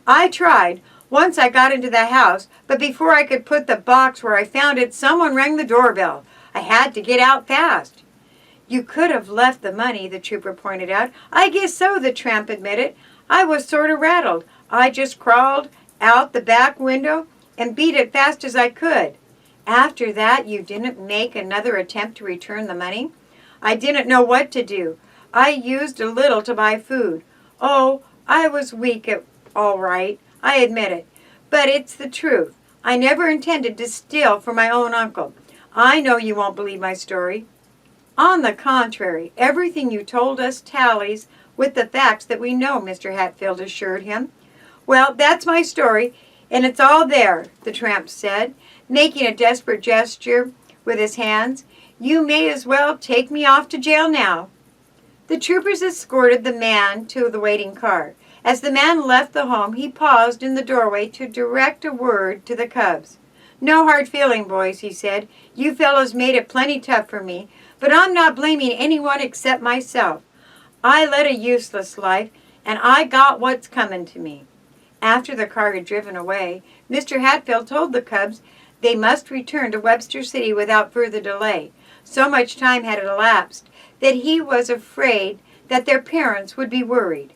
I tried. Once I got into the house, but before I could put the box where I found it, someone rang the doorbell. I had to get out fast. You could have left the money, the trooper pointed out. I guess so, the tramp admitted. I was sort of rattled. I just crawled out the back window and beat it fast as I could. After that, you didn't make another attempt to return the money? I didn't know what to do. I used a little to buy food. Oh, I was weak, all right. I admit it. But it's the truth. I never intended to steal from my own uncle. I know you won't believe my story. On the contrary, everything you told us tallies with the facts that we know, Mr. Hatfield assured him. Well, that's my story, and it's all there, the tramp said, making a desperate gesture with his hands. You may as well take me off to jail now. The troopers escorted the man to the waiting car. As the man left the home, he paused in the doorway to direct a word to the cubs. No hard feeling, boys, he said. You fellows made it plenty tough for me, but I'm not blaming anyone except myself. I led a useless life, and I got what's coming to me. After the car had driven away, Mr. Hatfield told the cubs they must return to Webster City without further delay. So much time had elapsed that he was afraid that their parents would be worried.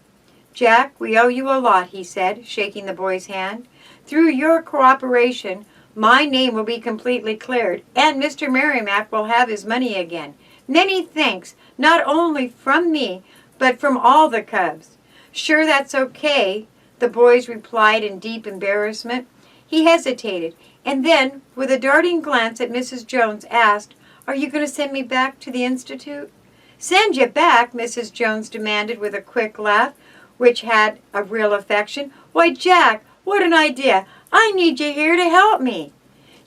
Jack, we owe you a lot, he said, shaking the boy's hand. Through your cooperation, my name will be completely cleared, and Mr. Merrimack will have his money again. Many thanks, not only from me, but from all the cubs. Sure, that's okay, the boys replied in deep embarrassment. He hesitated, and then, with a darting glance at Mrs. Jones, asked, Are you going to send me back to the Institute? Send you back? Mrs. Jones demanded with a quick laugh, which had a real affection. Why, Jack, what an idea. I need you here to help me.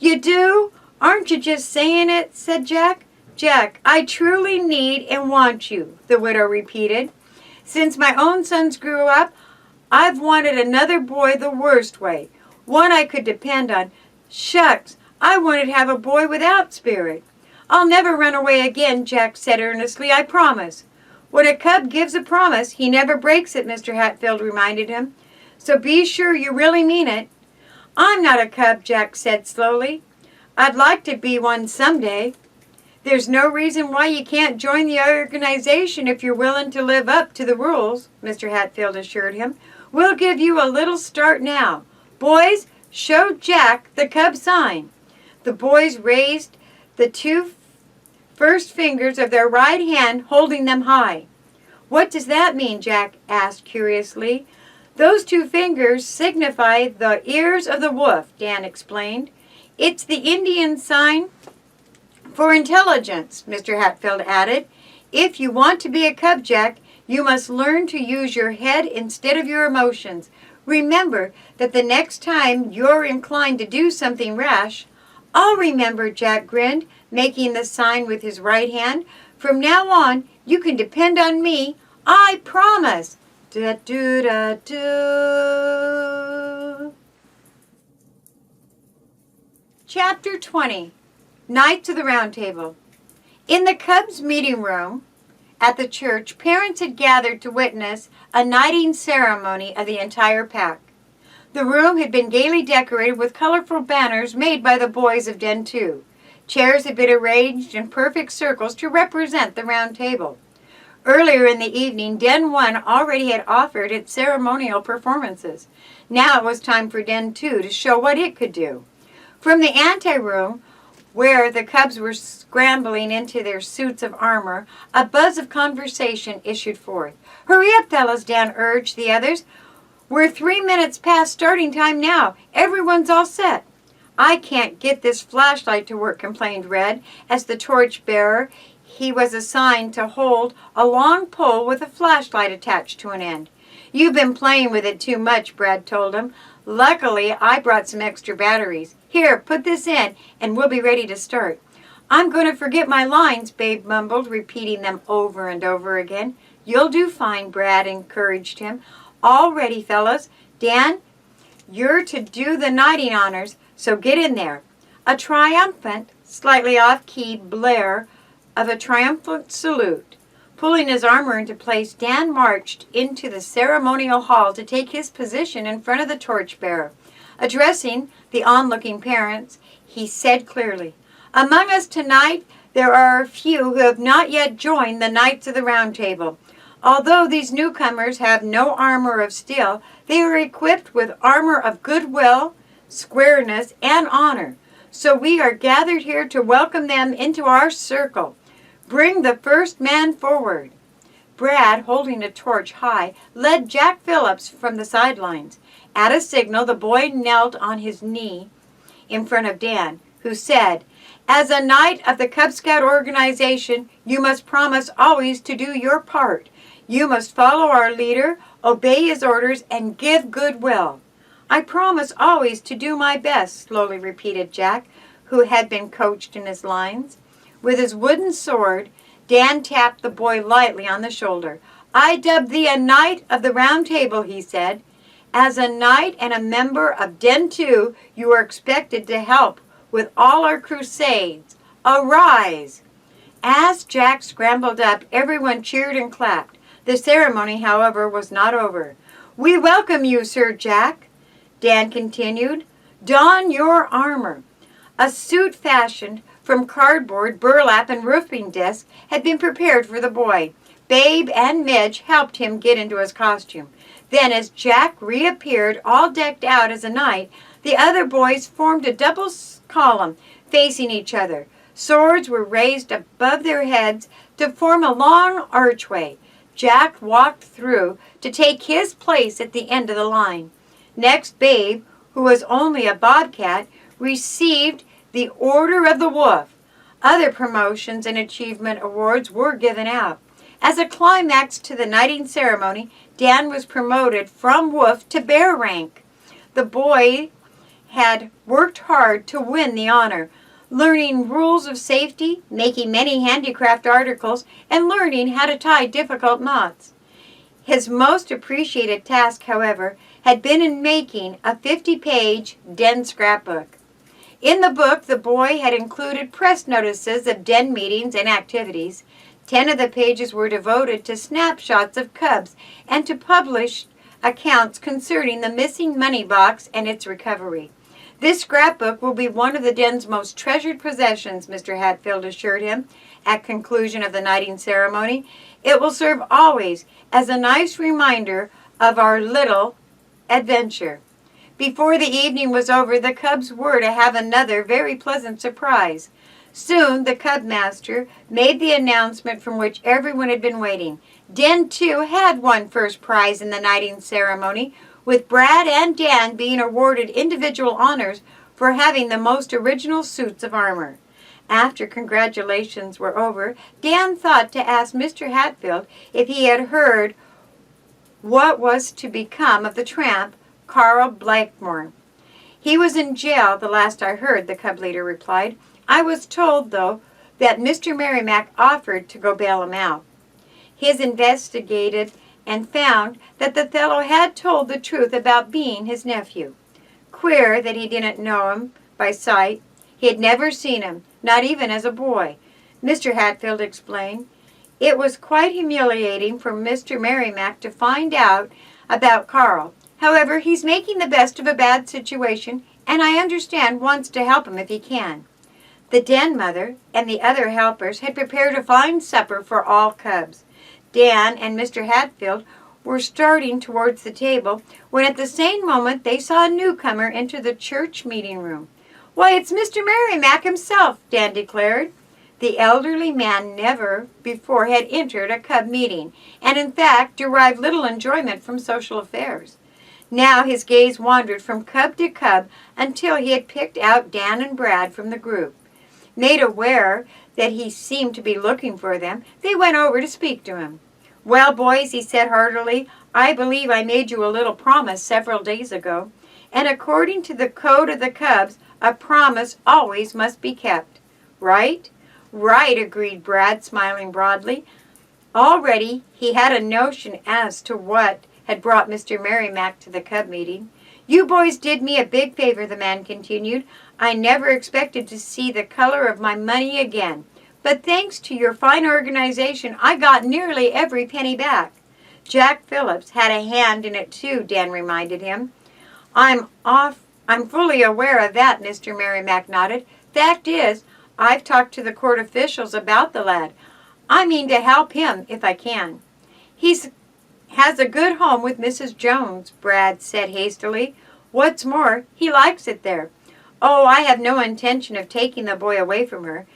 You do? Aren't you just saying it? Said Jack. Jack, I truly need and want you, the widow repeated. Since my own sons grew up, I've wanted another boy the worst way, one I could depend on. Shucks, I wanted to have a boy without spirit. I'll never run away again, Jack said earnestly, I promise. When a cub gives a promise, he never breaks it, Mr. Hatfield reminded him. So be sure you really mean it. I'm not a cub, Jack said slowly. I'd like to be one someday. There's no reason why you can't join the organization if you're willing to live up to the rules, Mr. Hatfield assured him. We'll give you a little start now. Boys, show Jack the cub sign. The boys raised the two first fingers of their right hand, holding them high. What does that mean? Jack asked curiously. Those two fingers signify the ears of the wolf, Dan explained. It's the Indian sign for intelligence, Mr. Hatfield added. If you want to be a cub, Jack, you must learn to use your head instead of your emotions. Remember that the next time you're inclined to do something rash, I'll remember, Jack grinned, making the sign with his right hand. From now on, you can depend on me. I promise. Da-do-da-do. Chapter 20. Knights of the Round Table. In the Cubs' meeting room at the church, parents had gathered to witness a knighting ceremony of the entire pack. The room had been gaily decorated with colorful banners made by the boys of Den 2. Chairs had been arranged in perfect circles to represent the round table. Earlier in the evening, Den 1 already had offered its ceremonial performances. Now it was time for Den 2 to show what it could do. From the anteroom, where the cubs were scrambling into their suits of armor, a buzz of conversation issued forth. Hurry up, fellows, Dan urged the others. We're 3 minutes past starting time now. Everyone's all set. I can't get this flashlight to work, complained Red, as the torch-bearer he was assigned to hold a long pole with a flashlight attached to an end. You've been playing with it too much, Brad told him. Luckily, I brought some extra batteries. Here, put this in, and we'll be ready to start." "I'm going to forget my lines," Babe mumbled, repeating them over and over again. "You'll do fine," Brad encouraged him. "All ready, fellows. Dan, you're to do the knighting honors, so get in there." A triumphant, slightly off-key blare of a triumphant salute. Pulling his armor into place, Dan marched into the ceremonial hall to take his position in front of the torchbearer. Addressing the onlooking parents, he said clearly, "Among us tonight there are a few who have not yet joined the Knights of the Round Table. Although these newcomers have no armor of steel, they are equipped with armor of goodwill, squareness, and honor. So we are gathered here to welcome them into our circle. Bring the first man forward." Brad, holding a torch high, led Jack Phillips from the sidelines. At a signal, the boy knelt on his knee in front of Dan, who said, "As a knight of the Cub Scout organization, you must promise always to do your part. You must follow our leader, obey his orders, and give goodwill." "I promise always to do my best," slowly repeated Jack, who had been coached in his lines. With his wooden sword, Dan tapped the boy lightly on the shoulder. "I dub thee a Knight of the Round Table," he said. "As a knight and a member of Den 2, you are expected to help with all our crusades. Arise!" As Jack scrambled up, everyone cheered and clapped. The ceremony, however, was not over. "We welcome you, Sir Jack," Dan continued. "Don your armor." A suit fashioned from cardboard, burlap, and roofing discs had been prepared for the boy. Babe and Midge helped him get into his costume. Then, as Jack reappeared, all decked out as a knight, the other boys formed a double column facing each other. Swords were raised above their heads to form a long archway. Jack walked through to take his place at the end of the line. Next, Babe, who was only a bobcat, received the Order of the Wolf. Other promotions and achievement awards were given out. As a climax to the knighting ceremony, Dan was promoted from wolf to bear rank. The boy had worked hard to win the honor, learning rules of safety, making many handicraft articles, and learning how to tie difficult knots. His most appreciated task, however, had been in making a 50-page den scrapbook. In the book, the boy had included press notices of den meetings and activities. 10 of the pages were devoted to snapshots of cubs and to published accounts concerning the missing money box and its recovery. "This scrapbook will be one of the den's most treasured possessions," Mr. Hatfield assured him at conclusion of the knighting ceremony. "It will serve always as a nice reminder of our little adventure." Before the evening was over, the cubs were to have another very pleasant surprise. Soon the cub master made the announcement from which everyone had been waiting. Den 2 had won first prize in the knighting ceremony, with Brad and Dan being awarded individual honors for having the most original suits of armor. After congratulations were over, Dan thought to ask Mr. Hatfield if he had heard what was to become of the tramp, Carl Blackmore. "He was in jail, the last I heard," the cub leader replied. "I was told, though, that Mr. Merrimack offered to go bail him out. He's investigated and found that the fellow had told the truth about being his nephew. Queer that he didn't know him by sight. He had never seen him, not even as a boy," Mr. Hatfield explained. "It was quite humiliating for Mr. Merrimack to find out about Carl. However, he's making the best of a bad situation, and I understand wants to help him if he can." The den mother and the other helpers had prepared a fine supper for all cubs. Dan and Mr. Hatfield were starting towards the table when at the same moment they saw a newcomer enter the church meeting room. "Why, it's Mr. Merrimack himself," Dan declared. The elderly man never before had entered a cub meeting, and in fact derived little enjoyment from social affairs. Now his gaze wandered from cub to cub until he had picked out Dan and Brad from the group. Made aware that he seemed to be looking for them, they went over to speak to him. "Well, boys," he said heartily, "I believe I made you a little promise several days ago, And according to the code of the Cubs, a promise always must be kept. Right? Right, agreed Brad, smiling broadly. Already he had a notion as to what had brought Mr. Merrimack to the Cub meeting. You boys did me a big favor, the man continued. I never expected to see the color of my money again. But thanks to your fine organization, I got nearly every penny back. Jack Phillips had a hand in it too, Dan reminded him. I'm fully aware of that, Mr. Merrimack nodded. Fact is, I've talked to the court officials about the lad. I mean to help him if I can. Has a good home with Mrs. Jones, Brad said hastily. What's more, he likes it there. Oh, I have no intention of taking the boy away from her.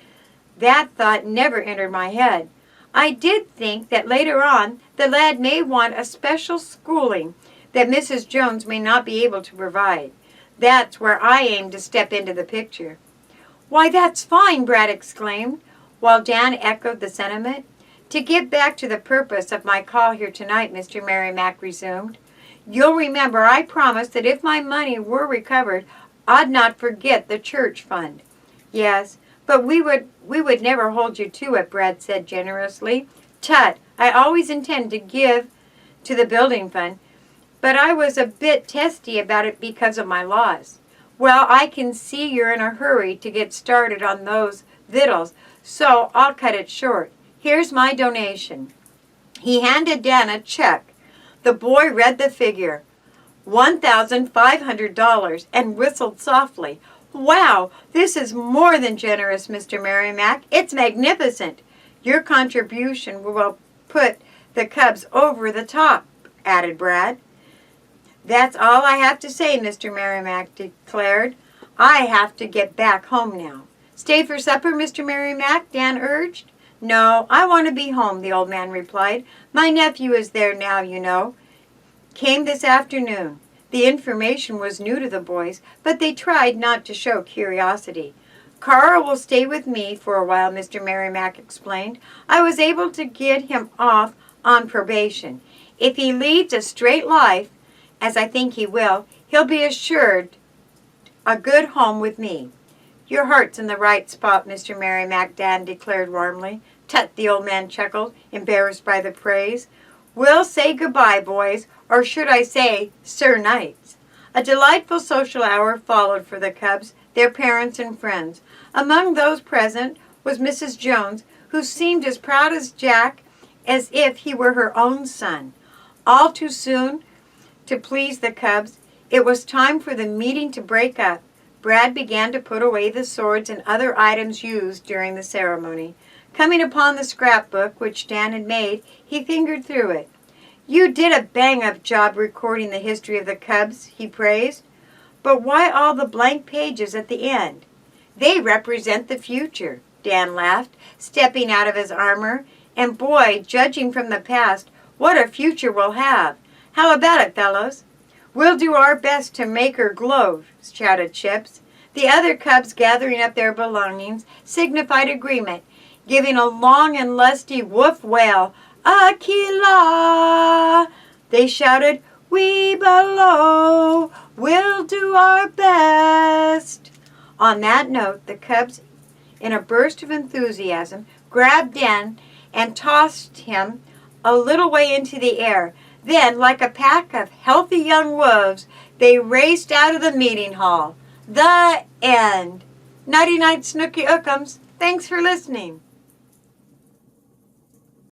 That thought never entered my head. I did think that later on the lad may want a special schooling that Mrs. Jones may not be able to provide. That's where I aim to step into the picture. Why, that's fine, Brad exclaimed, while Dan echoed the sentiment. To get back to the purpose of my call here tonight, Mr. Merrimack resumed. You'll remember I promised that if my money were recovered, I'd not forget the church fund. Yes, but we would never hold you to it, Brad said generously. Tut, I always intend to give to the building fund, but I was a bit testy about it because of my loss. Well, I can see you're in a hurry to get started on those victuals, so I'll cut it short. Here's my donation. He handed Dan a check. The boy read the figure, $1,500, and whistled softly. Wow, this is more than generous, Mr. Merrimack. It's magnificent. Your contribution will put the Cubs over the top, added Brad. That's all I have to say, Mr. Merrimack declared. I have to get back home now. Stay for supper, Mr. Merrimack, Dan urged. No, I want to be home, the old man replied. My nephew is there now, you know. Came this afternoon. The information was new to the boys, but they tried not to show curiosity. Carl will stay with me for a while, Mr. Merrimack explained. I was able to get him off on probation. If he leads a straight life, as I think he will, he'll be assured a good home with me. Your heart's in the right spot, Mr. Merrimack, Dan declared warmly. Tut, the old man chuckled, embarrassed by the praise. We'll say goodbye, boys, or should I say, Sir Knights. A delightful social hour followed for the Cubs, their parents and friends. Among those present was Mrs. Jones, who seemed as proud as Jack as if he were her own son. All too soon, to please the Cubs, it was time for the meeting to break up. Brad began to put away the swords and other items used during the ceremony. Coming upon the scrapbook which Dan had made, he fingered through it. You did a bang-up job recording the history of the Cubs, he praised. But why all the blank pages at the end? They represent the future, Dan laughed, stepping out of his armor. And boy, judging from the past, what a future we'll have. How about it, fellows? We'll do our best to make her glow, shouted Chips. The other Cubs, gathering up their belongings, signified agreement, giving a long and lusty woof wail. Aquila! They shouted, we below will do our best. On that note, the Cubs, in a burst of enthusiasm, grabbed Dan and tossed him a little way into the air. Then, like a pack of healthy young wolves, they raced out of the meeting hall. The end. Nighty-night, Snooky Ookums. Thanks for listening.